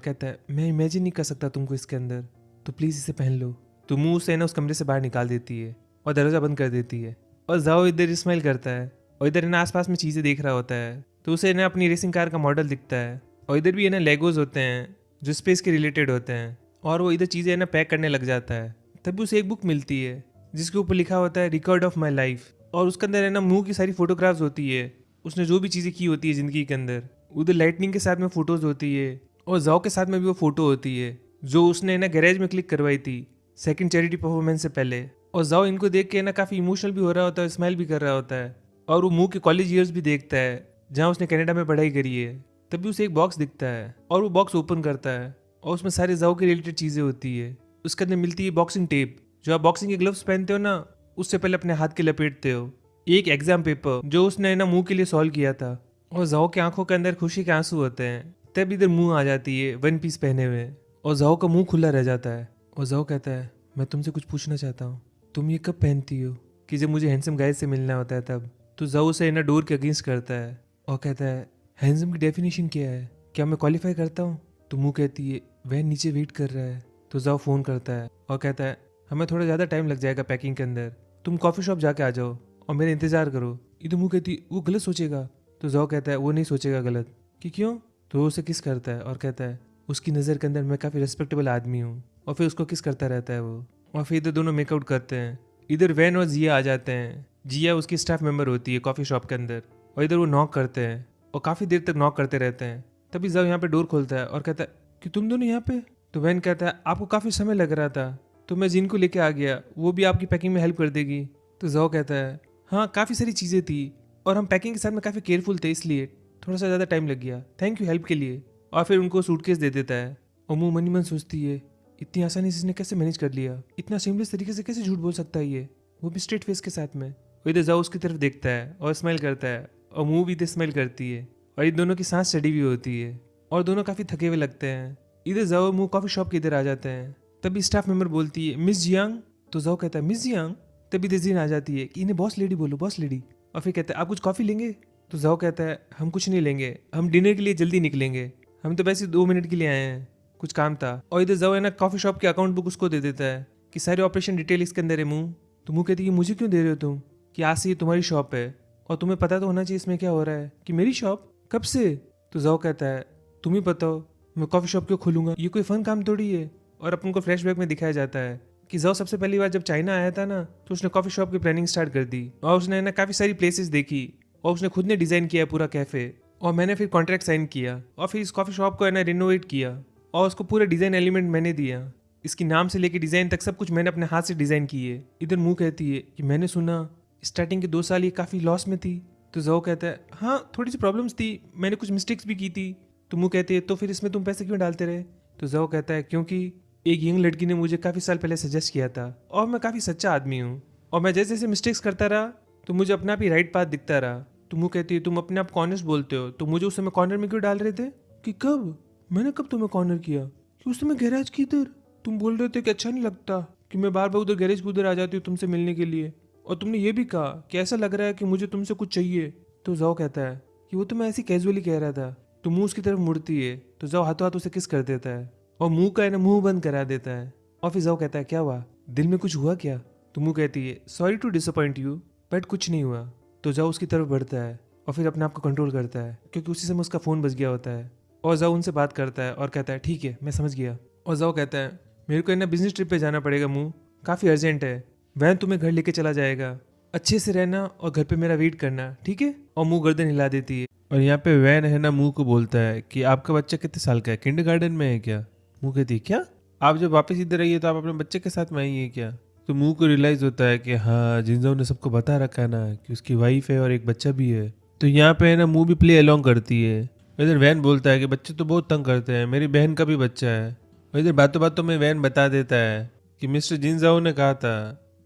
कहता है मैं इमेजिन नहीं कर सकता तुमको इसके अंदर, तो प्लीज़ इसे पहन लो। तो मुँह से ना उस कमरे से बाहर निकाल देती है और दरवाज़ा बंद कर देती है। और जाओ इधर स्मेल करता है और इधर ना आसपास में चीज़ें देख रहा होता है। तो उसे ना अपनी रेसिंग कार का मॉडल दिखता है और इधर भी है ना लेगोज होते हैं जो स्पेस के रिलेटेड होते हैं, और वो इधर चीज़ें है ना पैक करने लग जाता है। तभी उसे एक बुक मिलती है जिसके ऊपर लिखा होता है रिकॉर्ड ऑफ माई लाइफ, और उसके अंदर है ना मुँह की सारी फोटोग्राफ्स होती है, उसने जो भी चीज़ें की होती है ज़िंदगी के अंदर। उधर लाइटनिंग के साथ में फ़ोटोज़ होती है और जाओ के साथ में भी वो फ़ोटो होती है जो उसने ना गैरेज में क्लिक करवाई थी सेकंड चैरिटी परफॉर्मेंस से पहले। और जाओ इनको देख के ना काफ़ी इमोशनल भी हो रहा होता है, स्माइल भी कर रहा होता है, और वो मुँह के कॉलेज ईयर्स भी देखता है जहाँ उसने कनाडा में पढ़ाई करी है। तभी उसे एक बॉक्स दिखता है और वो बॉक्स ओपन करता है और उसमें सारे जाओ के रिलेटेड चीज़ें होती है। उसके अंदर मिलती है बॉक्सिंग टेप, जो आप बॉक्सिंग के ग्लव्स पहनते हो ना उससे पहले अपने हाथ के लपेटते हो, एक एग्जाम पेपर जो उसने ना मुंह के लिए सॉल्व किया था, और जाओ की आंखों के अंदर खुशी के आंसू होते हैं। तब इधर मुंह आ जाती है वन पीस पहने हुए, और जाओ का मुंह खुला रह जाता है। और जाओ कहता है मैं तुमसे कुछ पूछना चाहता हूँ, तुम ये कब पहनती हो? कि जब मुझे हैंडसम गाय से मिलना होता है तब। तो जाओ उसे ना डोर के अगेंस्ट करता है और कहता है हैंडसम की डेफिनेशन क्या है, क्या मैं क्वालिफाई करता हूँ? तो मुंह कहती है वह नीचे वेट कर रहा है। तो जाओ फ़ोन करता है और कहता है हमें थोड़ा ज़्यादा टाइम लग जाएगा पैकिंग के अंदर, तुम कॉफ़ी शॉप जाके आ जाओ और मेरा इंतज़ार करो। इधर मुंह कहती वो गलत सोचेगा। तो जाओ कहता है वो नहीं सोचेगा गलत। कि क्यों? तो वो उसे किस करता है और कहता है उसकी नज़र के अंदर मैं काफ़ी रिस्पेक्टेबल आदमी हूँ, और फिर उसको किस करता रहता है वो। और फिर इधर दोनों मेकआउट करते हैं। इधर वैन और जिया आ जाते हैं। जिया उसकी स्टाफ मेंबर होती है कॉफ़ी शॉप के अंदर, और इधर वो नॉक करते हैं और काफ़ी देर तक नॉक करते रहते हैं। तभी जाओ यहाँ पे डोर खोलता है और कहता है कि तुम दोनों यहाँ पे? तो वैन कहता है आपको काफ़ी समय लग रहा था तो मैं जिन को लेके आ गया, वो भी आपकी पैकिंग में हेल्प कर देगी। तो जाओ कहता है हाँ काफ़ी सारी चीज़ें थी और हम पैकिंग के साथ में काफ़ी केयरफुल थे, इसलिए थोड़ा सा ज़्यादा टाइम लग गया, थैंक यू हेल्प के लिए। और फिर उनको सूटकेस दे देता है। और मुँह मनी मन सोचती है इतनी आसानी से इसने कैसे मैनेज कर लिया, इतना सीमलेस तरीके से कैसे झूठ बोल सकता है ये, वो भी स्ट्रेट फेस के साथ में। वो इधर जाओ उसकी तरफ देखता है और स्माइल करता है, और मुंह भी इधर स्माइल करती है, और इन दोनों की सांस चढ़ी हुई होती है और दोनों काफ़ी थके हुए लगते हैं। इधर जाओ मुंह कॉफ़ी शॉप के इधर आ जाते हैं। तभी स्टाफ मेंबर बोलती है मिस जियांग। तो जाओ कहता है मिस जियांग। तभी इधर जीन आ जाती है कि इन्हें बॉस लेडी बोलो, बॉस लेडी। और फिर कहता है आप कुछ कॉफ़ी लेंगे? तो जाओ कहता है हम कुछ नहीं लेंगे, हम डिनर के लिए जल्दी निकलेंगे, हम तो वैसे 2 मिनट के लिए आए हैं, कुछ काम था। और इधर जाओ है ना कॉफ़ी शॉप की अकाउंट बुक उसको दे देता है कि सारे ऑपरेशन डिटेल इसके अंदर है मुँह। तो मुँह कहती है मुझे क्यों दे रहे हो तुम, कि आज से ये तुम्हारी शॉप है और तुम्हें पता तो होना चाहिए इसमें क्या हो रहा है। कि मेरी शॉप कब से? तो जाओ कहता है तुम ही बताओ मैं कॉफ़ी शॉप क्यों खोलूंगा, ये कोई फन काम थोड़ी है। और अपन को फ्लैशबैक में दिखाया जाता है कि जाओ सबसे पहली बार जब चाइना आया था ना तो उसने कॉफ़ी शॉप की प्लानिंग स्टार्ट कर दी, और उसने ना काफ़ी सारी प्लेसेस देखी, और उसने खुद ने डिज़ाइन किया पूरा कैफ़े, और मैंने फिर कॉन्ट्रैक्ट साइन किया, और फिर इस कॉफ़ी शॉप को है ना रिनोवेट किया, और उसको पूरे डिज़ाइन एलिमेंट मैंने दिया, इसकी नाम से लेके डिज़ाइन तक सब कुछ मैंने अपने हाथ से डिज़ाइन किए। इधर मुँह कहती है कि मैंने सुना स्टार्टिंग के 2 साल ये काफ़ी लॉस में थी। तो जाओ कहता है हाँ थोड़ी सी प्रॉब्लम्स थी, मैंने कुछ मिस्टेक्स भी की थी। तो मुँह कहती है तो फिर इसमें तुम पैसे क्यों डालते रहे? तो जाओ कहता है क्योंकि एक यंग लड़की ने मुझे काफ़ी साल पहले सजेस्ट किया था, और मैं काफ़ी सच्चा आदमी हूँ, और मैं जैसे जैसे मिस्टेक्स करता रहा तो मुझे अपना आप ही राइट पाथ दिखता रहा। तो मुँह कहती है तुम अपने आप कॉर्नर्स बोलते हो, तो मुझे उस समय कॉर्नर में क्यों डाल रहे थे? कि कब? मैंने कब तुम्हें कॉर्नर किया? कि उस समय गैराज की इधर तुम बोल रहे थे कि अच्छा नहीं लगता कि मैं बार बार उधर गैरेज के उधर आ जाती हूँ तुमसे मिलने के लिए, और तुमने ये भी कहा कि ऐसा लग रहा है कि मुझे तुमसे कुछ चाहिए। तो जाओ कहता है कि वो तो मैं ऐसी कैजुअली कह रहा था। तो मुंह उसकी तरफ मुड़ती है, तो जाओ हाथों हाथ उसे किस कर देता है और मुंह का है ना मुंह बंद करा देता है। और फिर जाओ कहता है क्या हुआ, दिल में कुछ हुआ क्या? तो मुंह कहती है sorry to disappoint you, but कुछ नहीं हुआ। तो जाओ उसकी तरफ बढ़ता है और फिर अपने आप को कंट्रोल करता है क्योंकि उसी समय उसका फ़ोन बज गया होता है। और जाओ उनसे बात करता है और कहता है ठीक है मैं समझ गया। और जाओ कहता है मेरे को है ना बिजनेस ट्रिप पे जाना पड़ेगा मुंह, काफ़ी अर्जेंट है, वैन तुम्हें घर लेके चला जाएगा, अच्छे से रहना और घर पे मेरा वेट करना, ठीक है? और मुंह गर्दन हिला देती है। और यहाँ पे वैन है ना मुंह को बोलता है कि आपका बच्चा कितने साल का है, किंडरगार्टन में है क्या? मुंह कहती है क्या, आप जब वापस इधर आइए तो आप अपने बच्चे के साथ में आई है क्या? तो मुंह को रियलाइज होता है कि हाँ जिनजाओ ने सबको बता रखा है ना कि उसकी वाइफ है और एक बच्चा भी है। तो यहाँ पे है ना मुंह भी प्ले अलोंग करती है। इधर वैन बोलता है कि बच्चे तो बहुत तंग करते हैं, मेरी बहन का भी बच्चा है। और इधर बातों बातों में वैन बता देता है कि मिस्टर जिनजाओ ने कहा था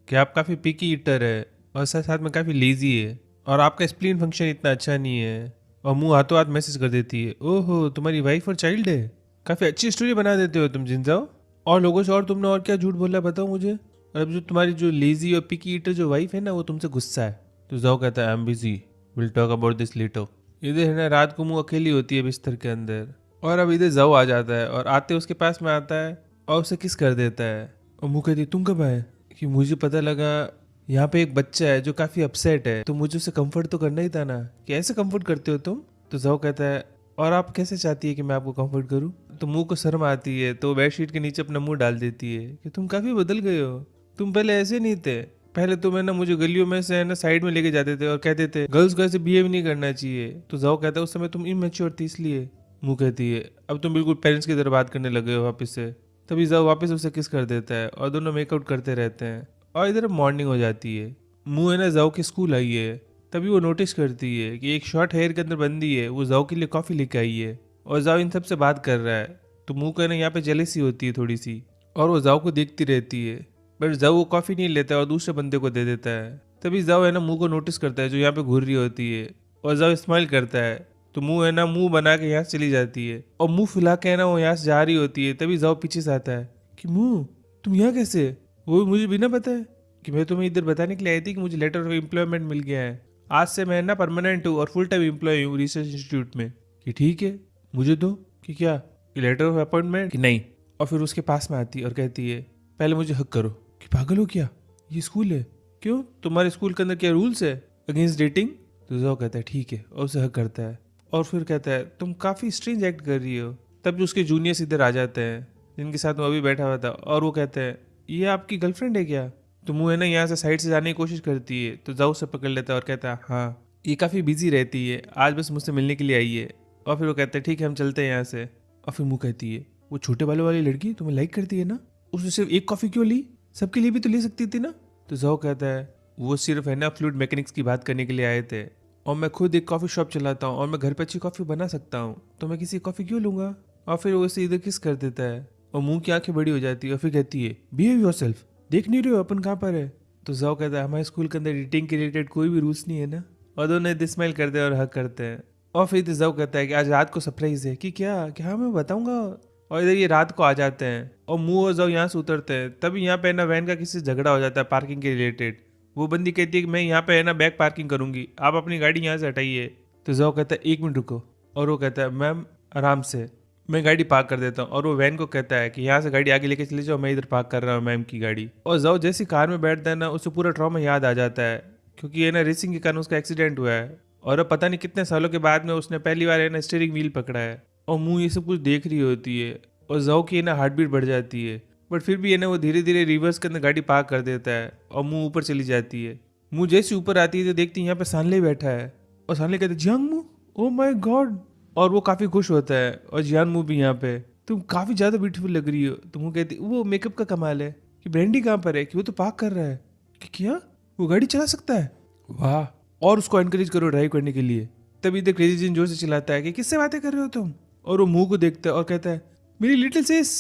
कि आप काफ़ी पिकी ईटर है और साथ साथ में काफ़ी लेजी है और आपका स्प्लीन फंक्शन इतना अच्छा नहीं है। और मुंह हाथों हाथ मैसेज कर देती है ओहो तुम्हारी वाइफ और चाइल्ड है, काफ़ी अच्छी स्टोरी बना देते हो तुम जिनजाओ, और लोगों से और तुमने और क्या झूठ बोला बताओ मुझे। और अब जो तुम्हारी जो लेजी और पिकी ईटर जो वाइफ है ना वो तुमसे गुस्सा है। तो जाओ कहता है I am busy, will talk about this later. इधर है ना रात को मुंह अकेली होती है बिस्तर के अंदर, और अब इधर जाओ आ जाता है और आते उसके पास में आता है और उसे किस कर देता है। और मुंह कहती तुम कब आए? कि मुझे पता लगा यहाँ पे एक बच्चा है जो काफ़ी अपसेट है, तो मुझे उसे कंफर्ट तो करना ही था ना, कि ऐसे कंफर्ट करते हो तुम? तो जाओ कहता है और आप कैसे चाहती है कि मैं आपको कंफर्ट करूं? तो मुंह को शर्म आती है तो बेडशीट के नीचे अपना मुंह डाल देती है कि तुम काफ़ी बदल गए हो, तुम पहले ऐसे नहीं थे, पहले तुम है ना मुझे गलियों में से है ना साइड में लेके जाते थे और कहते थे गर्ल्स को ऐसे बिहेव नहीं करना चाहिए। तो जाओ कहता है उस समय तुम इमेच्योर थी इसलिए। मुंह कहती है अब तुम बिल्कुल पेरेंट्स की तरह बात करने लगे हो वापस से। तभी जाओ वापस उसे किस कर देता है और दोनों मेकआउट करते रहते हैं। और इधर मॉर्निंग हो जाती है, मुंह है ना जाओ की स्कूल आई है। तभी वो नोटिस करती है कि एक शॉर्ट हेयर के अंदर बंदी है, वो जाओ के लिए कॉफ़ी लेके आई है और जाओ इन सब से बात कर रहा है। तो मुंह का ना यहाँ पे जेलसी होती है थोड़ी सी, और वो जाओ को देखती रहती है, बट जाओ वो कॉफ़ी नहीं लेता और दूसरे बंदे को दे देता है। तभी जाओ है ना मुंह को नोटिस करता है जो यहाँ पे घूर रही होती है, और जाओ स्माइल करता है तो मुंह है ना मुंह बना के यहाँ से चली जाती है और मुंह फुला के है ना वो यहाँ से जा रही होती है। तभी जाओ पीछे से आता है कि मुंह तुम यहाँ कैसे? वो मुझे भी ना पता है कि मैं तुम्हें इधर बताने के लिए आई थी कि मुझे लेटर ऑफ एम्प्लॉयमेंट मिल गया है। आज से मैं ना परमानेंट हूँ और फुल टाइम एम्प्लॉय हूँ रिसर्च इंस्टीट्यूट में। कि ठीक है मुझे दो कि क्या कि लेटर ऑफ अपॉइंटमेंट कि नहीं। और फिर उसके पास में आती है और कहती है पहले मुझे हक करो। कि पागल हो क्या, ये स्कूल है, क्यों तुम्हारे स्कूल के अंदर क्या रूल्स है अगेंस्ट डेटिंग? तो जाओ कहता है ठीक है और उसे हक करता है और फिर कहता है तुम काफ़ी स्ट्रेंज एक्ट कर रही हो। तब जो उसके जूनियर्स इधर आ जाते हैं जिनके साथ वो अभी बैठा हुआ था और वो कहते हैं ये आपकी गर्लफ्रेंड है क्या? तो मुँह है ना यहाँ से साइड से जाने की कोशिश करती है तो जाओ उसे पकड़ लेता है और कहता है हाँ ये काफ़ी बिजी रहती है, आज बस मुझसे मिलने के लिए आई है। और फिर वो कहते हैं ठीक है हम चलते हैं यहाँ से। और फिर मुँह कहती है वो छोटे बालों वाली लड़की तुम्हें लाइक करती है ना, उसने सिर्फ एक कॉफ़ी क्यों ली, सबके लिए भी तो ले सकती थी ना। तो जाओ कहता है वो सिर्फ है ना फ्लूइड मैकेनिक्स की बात करने के लिए आए थे और मैं खुद एक कॉफ़ी शॉप चलाता हूँ और मैं घर पे अच्छी कॉफ़ी बना सकता हूँ, तो मैं किसी कॉफ़ी क्यों लूँगा। और फिर वो इसे इधर किस कर देता है और मुंह की आंखें बड़ी हो जाती है और फिर कहती है बिहेव योरसेल्फ, देख नहीं रहे हो अपन कहाँ पर है। तो जाओ कहता है हमारे स्कूल के अंदर डेटिंग के रिलेटेड कोई भी रूल्स नहीं है ना। और दोनों इधर स्माइल करते हैं और हक करते हैं। और फिर जाओ कहता है कि आज रात को सरप्राइज है कि क्या क्या मैं बताऊंगा। और इधर ये रात को आ जाते हैं और मुंह और जाओ यहाँ से उतरते हैं। तभी यहाँ पे ना वैन का किसी से झगड़ा हो जाता है पार्किंग के रिलेटेड। वो बंदी कहती है कि मैं यहाँ पे है ना बैक पार्किंग करूंगी, आप अपनी गाड़ी यहाँ से हटाइए। तो जाओ कहता है 1 मिनट रुको। और वो कहता है मैम आराम से, मैं गाड़ी पार्क कर देता हूँ। और वो वैन को कहता है कि यहाँ से गाड़ी आगे लेके चले जाओ, मैं इधर पार्क कर रहा हूँ मैम की गाड़ी। और जाओ जैसी कार में बैठता है ना उसे पूरा ट्रॉमा याद आ जाता है क्योंकि ये ना रेसिंग के कारण उसका एक्सीडेंट हुआ है और अब पता नहीं कितने सालों के बाद में उसने पहली बार है ना स्टीयरिंग व्हील पकड़ा है और मुंह ये सब कुछ देख रही होती है। और जाओ की ना हार्ट बीट बढ़ जाती है बट फिर भी है ना वो धीरे धीरे रिवर्स के अंदर गाड़ी पार्क कर देता है और मुंह ऊपर चली जाती है। मुंह जैसे ऊपर आती है तो देखती है यहाँ पे सांले बैठा है और सांले कहते जियांग मुंह, ओ माय गॉड। और वो काफी खुश होता है और जियान मुंह भी यहाँ पे तुम काफी ज्यादा ब्यूटीफुल लग रही हो। तो मुंह कहती वो मेकअप का कमाल है कि ब्रांडी कहाँ पर है कि वो तो पार्क कर रहा है कि क्या वो गाड़ी चला सकता है, वाह। और उसको एनकरेज करो ड्राइव करने के लिए। तभी इधर क्रेजी जिन जोर से चिल्लाता है कि किससे बातें कर रहे हो तुम। और वो मुंह को देखता है और कहता है मेरी लिटिल सिस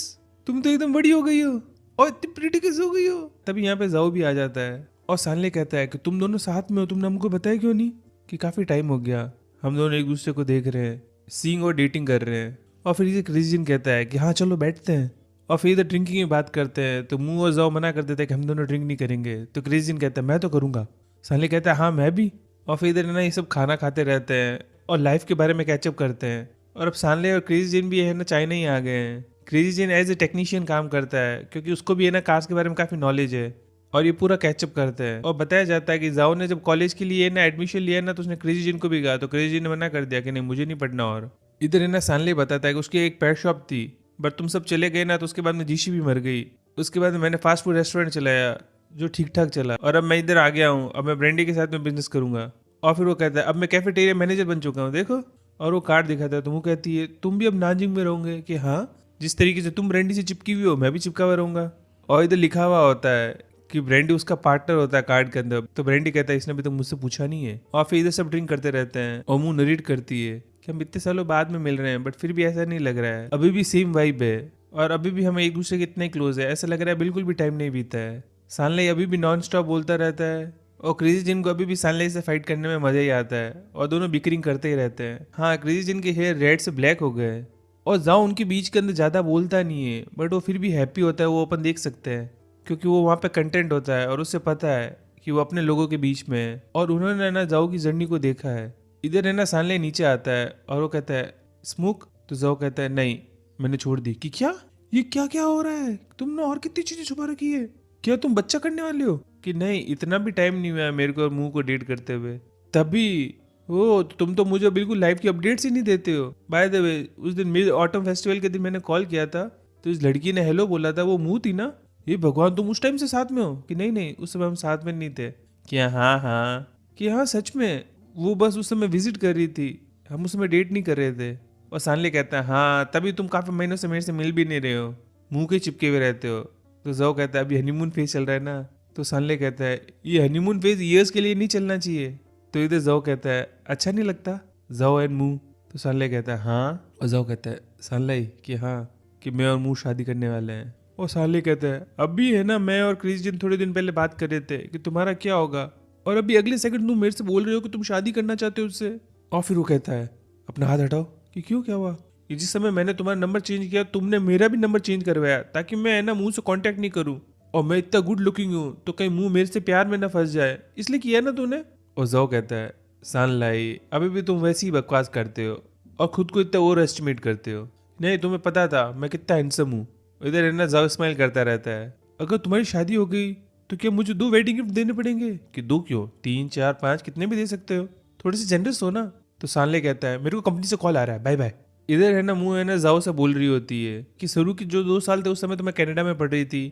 तुम तो एकदम बड़ी हो गई हो और इतनी प्रिटी कैसे हो गई हो। तभी यहाँ पे जाओ भी आ जाता है और सानले कहता है कि तुम दोनों साथ में हो, तुमने हमको बताया क्यों नहीं कि काफी टाइम हो गया हम दोनों एक दूसरे को देख रहे हैं, सीइंग और डेटिंग कर रहे हैं। और फिर क्रिस्टियन कहता है कि हाँ चलो बैठते हैं। और फिर इधर ड्रिंकिंग की बात करते हैं तो मुंह और जाओ मना कर देते हैं कि हम दोनों ड्रिंक नहीं करेंगे। तो क्रिस्टियन कहता है मैं तो करूंगा। सानले कहता है हाँ मैं भी। और फिर इधर ना ये सब खाना खाते रहते हैं और लाइफ के बारे में कैचअप करते हैं। और अब सानले और क्रिस्टियन भी है ना चाइना ही आ गए हैं। क्रिस्टियन एज ए टेक्नीशियन काम करता है क्योंकि उसको भी है ना कार्स के बारे में काफी नॉलेज है और ये पूरा कैचअप करते हैं। और बताया जाता है कि जाओ ने जब कॉलेज के लिए ना एडमिशन लिया ना तो उसने क्रिस्टियन को भी कहा तो क्रिस्टियन ने मना कर दिया कि नहीं मुझे नहीं पढ़ना। और इधर है ना सानले बताता है कि उसकी एक पेट शॉप थी बट तुम सब चले गए ना तो उसके बाद में जीशी भी मर गई। उसके बाद मैंने फास्ट फूड रेस्टोरेंट चलाया जो ठीक ठाक चला और अब मैं इधर आ गया हूँ, अब मैं ब्रांडी के साथ में बिजनेस करूंगा। और फिर वो कहता है अब मैं कैफेटेरिया मैनेजर बन चुका हूँ देखो। और वो कार्ड दिखाता है तो वो कहती है तुम भी अब नाजिंग में रहोगे कि हाँ जिस तरीके से तुम ब्रांडी से चिपकी हुई हो मैं भी चिपका हुआ रहूंगा। और इधर लिखा हुआ होता है कि ब्रांडी उसका पार्टनर होता है कार्ड के अंदर। तो ब्रांडी कहता है इसने अभी तो मुझसे पूछा नहीं है। और फिर इधर सब ड्रिंक करते रहते हैं और मुंह नरेट करती है कि हम इतने सालों बाद में मिल रहे हैं बट फिर भी ऐसा नहीं लग रहा है, अभी भी सेम वाइब है और अभी भी हम एक दूसरे के इतने क्लोज है, ऐसा लग रहा है बिल्कुल भी टाइम नहीं बीता है। सानले अभी भी नॉन स्टॉप बोलता रहता है और क्रिस्टियन को अभी भी सानले से फाइट करने में मजा ही आता है और दोनों बिकरिंग करते ही रहते हैं। हाँ क्रिस्टियन के हेयर रेड से ब्लैक हो गए और जाओ उनके बीच के अंदर ज्यादा बोलता नहीं है बट वो फिर भी हैप्पी होता है, वो अपन देख सकते हैं क्योंकि वो वहाँ पे कंटेंट होता है और उससे पता है कि वो अपने लोगों के बीच में है और उन्होंने ना जाओ की जर्नी को देखा है। इधर है ना सानले नीचे आता है और वो कहता है स्मोक। तो जाओ कहता है नहीं मैंने छोड़ दी। कि क्या ये क्या क्या हो रहा है, तुमने और कितनी चीजें छुपा रखी है, क्या तुम बच्चा करने वाले हो। कि नहीं इतना भी टाइम नहीं हुआ है मेरे को और मुंह को डेट करते हुए। तभी ओ तुम तो मुझे बिल्कुल लाइफ की अपडेट्स ही नहीं देते हो। बाय द वे उस दिन मिड ऑटम फेस्टिवल के दिन मैंने कॉल किया था तो इस लड़की ने हेलो बोला था, वो मुंह थी ना, ये भगवान तुम उस टाइम से साथ में हो। कि नहीं नहीं उस समय हम साथ में नहीं थे। कि हाँ हाँ कि हाँ सच में वो बस उस समय विजिट कर रही थी, हम उस समय डेट नहीं कर रहे थे। और सानले कहता है हाँ तभी तुम काफी महीनों से मेरे से मिल भी नहीं रहे हो, मुंह के चिपके हुए रहते हो। तो जाओ कहता है अभी हनीमून फेज चल रहा है ना। तो सानले कहता है ये हनीमून फेज ईयर्स के लिए नहीं चलना चाहिए। तो इधर जाओ कहता है अच्छा नहीं लगता जाओ एंड मुंह। तो सानले कहता है हाँ। और जाओ कहता है सानले कि हाँ कि मैं और मुंह शादी करने वाले हैं। और सानले कहता है अभी है ना मैं और क्रिस्टियन थोड़े दिन पहले बात कर रहे थे कि तुम्हारा क्या होगा और अभी अगले सेकंड तुम मेरे से बोल रहे हो कि तुम शादी करना चाहते हो उससे। और फिर वो कहता है अपना हाथ हटाओ। कि क्यों, क्या हुआ? कि जिस समय मैंने तुम्हारा नंबर चेंज किया तुमने मेरा भी नंबर चेंज करवाया ताकि मैं है ना मुंह से कांटेक्ट नहीं करूं, और मैं इतना गुड लुकिंग हूं तो कहीं मुंह मेरे से प्यार में ना फंस जाए, इसलिए किया ना तूने। और जाओ कहता है, सान लाई अभी भी तुम वैसी ही बकवास करते हो और खुद को इतना ओवर एस्टिमेट करते हो। नहीं, तुम्हें पता था मैं कितना हैंडसम हूँ। इधर है ना जाओ स्माइल करता रहता है। अगर तुम्हारी शादी हो गई तो क्या मुझे 2 वेडिंग गिफ्ट देने पड़ेंगे? कि 2 क्यों, 3 4 5 कितने भी दे सकते हो, थोड़े से जनरस हो ना। तो सानले कहता है, मेरे को कंपनी से कॉल आ रहा है, बाय बाय। इधर है ना मुंह है ना जाओ से बोल रही होती है कि शुरू की जो 2 साल थे उस समय तो मैं कनाडा में पढ़ रही थी,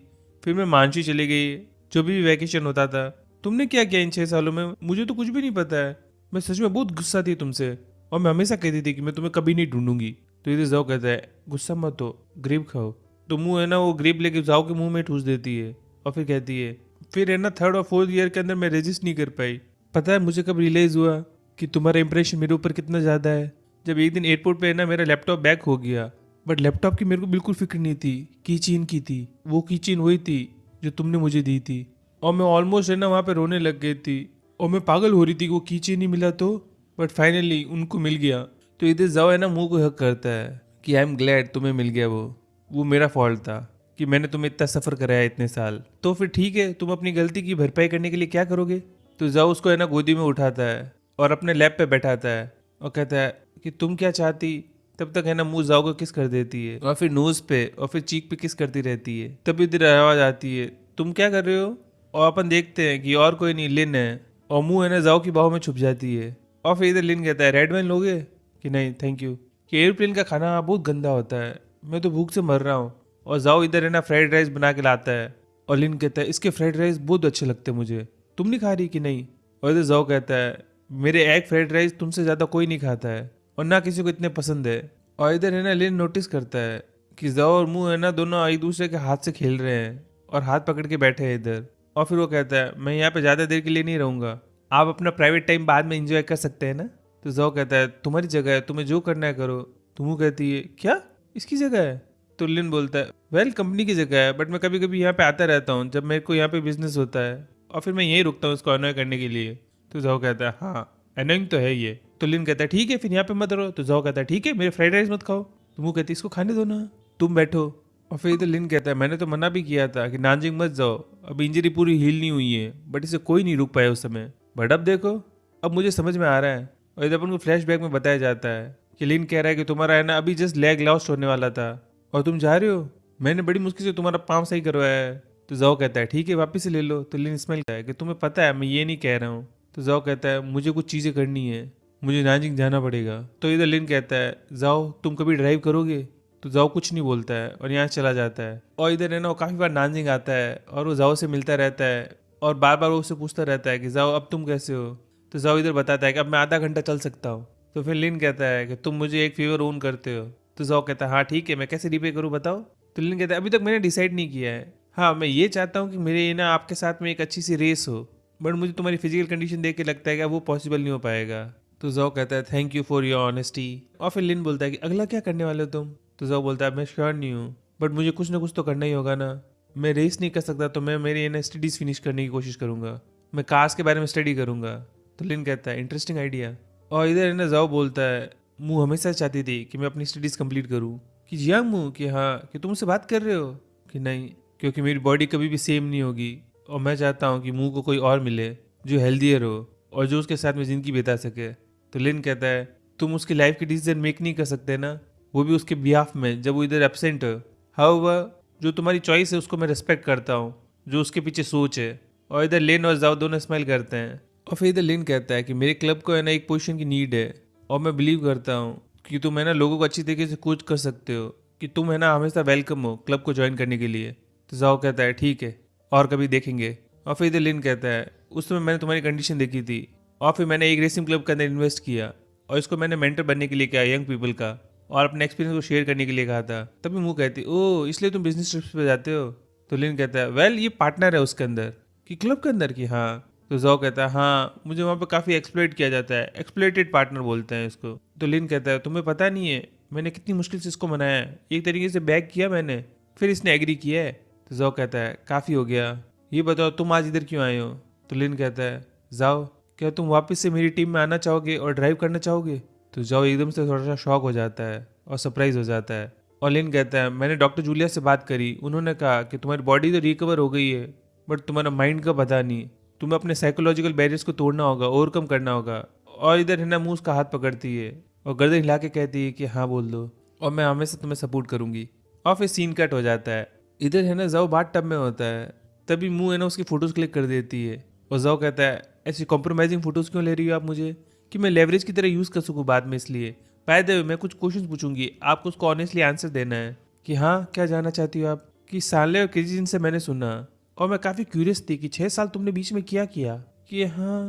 फिर मैं मानसी चली गई, जो भी वैकेशन होता था। तुमने क्या किया इन 6 सालों में, मुझे तो कुछ भी नहीं पता है। मैं सच में बहुत गुस्सा थी तुमसे, और मैं हमेशा कहती थी कि मैं तुम्हें कभी नहीं ढूंढूंगी। तो इधर जाओ कहता है, गुस्सा मत हो, ग्रेप खाओ। तो मुंह है ना वो ग्रेप लेके जाओ के मुंह में ठूस देती है, और फिर कहती है, फिर है ना 3rd और 4th ईयर के अंदर मैं रेजिस्ट नहीं कर पाई। पता है मुझे कब रियलाइज हुआ कि तुम्हारा इंप्रेशन मेरे ऊपर कितना ज़्यादा है? जब एक दिन एयरपोर्ट पे है ना मेरा लैपटॉप बैक हो गया, बट लैपटॉप की मेरे को बिल्कुल फिक्र नहीं थी, की चेन की थी। वो की चेन वही थी जो तुमने मुझे दी थी, और मैं ऑलमोस्ट है ना वहाँ पे रोने लग गई थी, और मैं पागल हो रही थी कि वो की चेन नहीं मिला तो, बट फाइनली उनको मिल गया। तो इधर जाओ है ना मुंह को हक करता है कि आई एम ग्लैड तुम्हें मिल गया, वो मेरा फॉल्ट था कि मैंने तुम्हें इतना सफ़र कराया इतने साल। तो फिर ठीक है, तुम अपनी गलती की भरपाई करने के लिए क्या करोगे? तो जाओ उसको है ना गोदी में उठाता है और अपने लैप पे बैठाता है और कहता है कि तुम क्या चाहती। तब तक है ना मुंह जाओ को किस कर देती है, और फिर नोज पे और फिर चीक पे किस करती रहती है। तब इधर आवाज आती है, तुम क्या कर रहे हो? और अपन देखते हैं कि और कोई नहीं, लिन है, और मुंह है ना जाओ की बाहों में छुप जाती है। और फिर इधर लिन कहता है, रेड वाइन लोगे? कि नहीं थैंक यू, कि एयरप्लेन का खाना बहुत गंदा होता है, मैं तो भूख से मर रहा हूँ। और जाओ इधर है ना फ्राइड राइस बना के लाता है, और लिन कहता है, इसके फ्राइड राइस बहुत अच्छे लगते हैं मुझे, तुम नहीं खा रही कि नहीं? और इधर जाओ कहता है, मेरे एग फ्राइड राइस तुमसे ज़्यादा कोई नहीं खाता है, और ना किसी को इतने पसंद है। और इधर है ना लिन नोटिस करता है कि जाओ और मुंह है ना दोनों एक दूसरे के हाथ से खेल रहे हैं और हाथ पकड़ के बैठे हैं इधर। और फिर वो कहता है, मैं यहाँ पे ज़्यादा देर के लिए नहीं रहूँगा, आप अपना प्राइवेट टाइम बाद में इंजॉय कर सकते हैं ना। तो जाओ कहता है, तुम्हारी जगह है, तुम्हें जो करना है करो। तो मुंह कहती है, क्या इसकी जगह है? तो लिन बोलता है, वेल कंपनी की जगह है, बट मैं कभी कभी यहाँ पे आता रहता हूँ जब मेरे को यहाँ पे बिजनेस होता है, और फिर मैं यहीं रुकता हूँ इसको अनॉय करने के लिए। तो जाओ कहता है, हाँ अनोइंग तो है ये। तो लिन कहता है, ठीक है फिर यहाँ पे मत रहो। तो जाओ कहता है, ठीक है मेरे फ्राइड राइस मत खाओ। तो मुंह कहती है, इसको खाने दो ना, तुम बैठो। और फिर इधर लिन कहता है, मैंने तो मना भी किया था कि नानजिंग मत जाओ, अब इंजरी पूरी हील नहीं हुई है, बट इसे कोई नहीं रुक पाया उस समय, बट अब देखो अब मुझे समझ में आ रहा है। और इधर अपन को फ्लैशबैक में बताया जाता है कि लिन कह रहा है कि तुम्हारा है ना अभी जस्ट लेग लॉस्ट होने वाला था और तुम जा रहे हो, मैंने बड़ी मुश्किल से तुम्हारा पाँव सही करवाया है। तो जाओ कहता है, ठीक है वापस से ले लो। तो लिन स्मेल कहता है कि तुम्हें पता है मैं ये नहीं कह रहा हूँ। तो जाओ कहता है, मुझे कुछ चीज़ें करनी है, मुझे नानजिंग जाना पड़ेगा। तो इधर लिन कहता है, जाओ तुम कभी ड्राइव करोगे? तो जाओ कुछ नहीं बोलता है और यहाँ से चला जाता है। और इधर है ना वो काफ़ी बार नानजिंग आता है और वो जाओ से मिलता रहता है और बार बार वो उससे पूछता रहता है कि जाओ अब तुम कैसे हो। तो जाओ इधर बताता है कि अब मैं आधा घंटा चल सकता हूँ। तो फिर लिन कहता है कि तुम मुझे एक फेवर ओन करते हो। तो जाओ कहता है, हाँ ठीक है, मैं कैसे रिपे करूँ बताओ। तो लिन कहता है, अभी तक मैंने डिसाइड नहीं किया है, हाँ मैं ये चाहता हूँ कि मेरे ना आपके साथ में एक अच्छी सी रेस हो, बट मुझे तुम्हारी फिजिकल कंडीशन देख के लगता है कि वो पॉसिबल नहीं हो पाएगा। तो जाओ कहता है, thank you for your honesty. और फिर लिन बोलता है कि अगला क्या करने वाले हो तुम? तो जाओ बोलता है, मैं श्योर नहीं हूँ, बट मुझे कुछ ना कुछ तो करना ही होगा ना। मैं रेस नहीं कर सकता तो मैं मेरी ना स्टडीज़ फिनिश करने की कोशिश करूँगा, मैं कार्स के बारे में स्टडी करूँगा। तो लिन कहता है, इंटरेस्टिंग आइडिया। और इधर है ना जाओ बोलता है, मुँह हमेशा चाहती थी कि मैं अपनी स्टडीज़ कंप्लीट करूँ। कि जियांग मुँह, कि हाँ, कि तुम मुझसे बात कर रहे हो? कि नहीं, क्योंकि मेरी बॉडी कभी भी सेम नहीं होगी, और मैं चाहता हूँ कि मुँह को कोई और मिले जो हेल्दियर हो और जो उसके साथ में ज़िंदगी बिता सके। तो लिन कहता है, तुम उसकी लाइफ की डिसीजन मेक नहीं कर सकते ना, वो भी उसके बिहाफ में जब वो इधर एब्सेंट हो। हाउएवर जो तुम्हारी चॉइस है उसको मैं रिस्पेक्ट करता हूँ, जो उसके पीछे सोच है। और इधर लिन और जाओ दोनों स्माइल करते हैं। और फिर इधर लिन कहता है कि मेरे क्लब को है ना एक पोजीशन की नीड है, और मैं बिलीव करता हूँ कि तुम है ना लोगों को अच्छी तरीके से कोच कर सकते हो, कि तुम है ना हमेशा वेलकम हो क्लब को ज्वाइन करने के लिए। तो जाओ कहता है, ठीक है और कभी देखेंगे। और फिर इधर लिन कहता है, उस समय मैंने तुम्हारी कंडीशन देखी थी, और फिर मैंने एक रेसिंग क्लब के अंदर इन्वेस्ट किया, और इसको मैंने मेंटर बनने के लिए किया यंग पीपल का, और अपने एक्सपीरियंस को शेयर करने के लिए कहा था। तभी मुँह कहती, ओ इसलिए तुम बिजनेस ट्रिप्स पे जाते हो? तो लिन कहता है, वेल ये पार्टनर है उसके अंदर, कि क्लब के अंदर की, हाँ। तो जाओ कहता है, हाँ मुझे वहाँ पे काफ़ी एक्सप्लॉइट किया जाता है, एक्सप्लॉइटेड पार्टनर बोलते हैं इसको। तो लिन कहता है, तुम्हें पता नहीं है मैंने कितनी मुश्किल से इसको मनाया है, एक तरीके से बैक किया मैंने, फिर इसने एग्री किया है। तो जाओ कहता है, काफ़ी हो गया, ये बताओ तुम आज इधर क्यों आए हो? तो लिन कहता है, जाओ क्या तुम वापस से मेरी टीम में आना चाहोगे और ड्राइव करना चाहोगे? तो जाओ एकदम से थोड़ा सा शॉक हो जाता है और सरप्राइज हो जाता है। और लिन कहता है मैंने डॉक्टर जूलिया से बात करी, उन्होंने कहा कि तुम्हारी बॉडी तो रिकवर हो गई है बट तुम्हारा माइंड का पता नहीं, तुम्हें अपने साइकोलॉजिकल बैरियर्स को तोड़ना होगा, ओवरकम करना होगा। और इधर है ना मुँह उसका हाथ पकड़ती है और गर्दन हिला के कहती है कि हाँ बोल दो और मैं हमेशा तुम्हें सपोर्ट करूंगी। और फिर सीन कट हो जाता है। इधर है ना जाओ बाथ टब में होता है, तभी मुंह है ना उसकी फोटोज क्लिक कर देती है और जाओ कहता है ऐसी कॉम्प्रोमाइजिंग फोटोज क्यों ले रही हो आप मुझे, कि मैं लेवरेज की तरह यूज कर सकूं बाद में, इसलिए बाय द वे मैं कुछ क्वेश्चंस पूछूंगी, आपको उसको ऑनेस्टली आंसर देना है कि हाँ क्या जानना चाहती हो आप। कि साले और क्रिजिन से मैंने सुना और मैं काफी क्यूरियस थी कि 6 साल तुमने बीच में किया किया। कि हाँ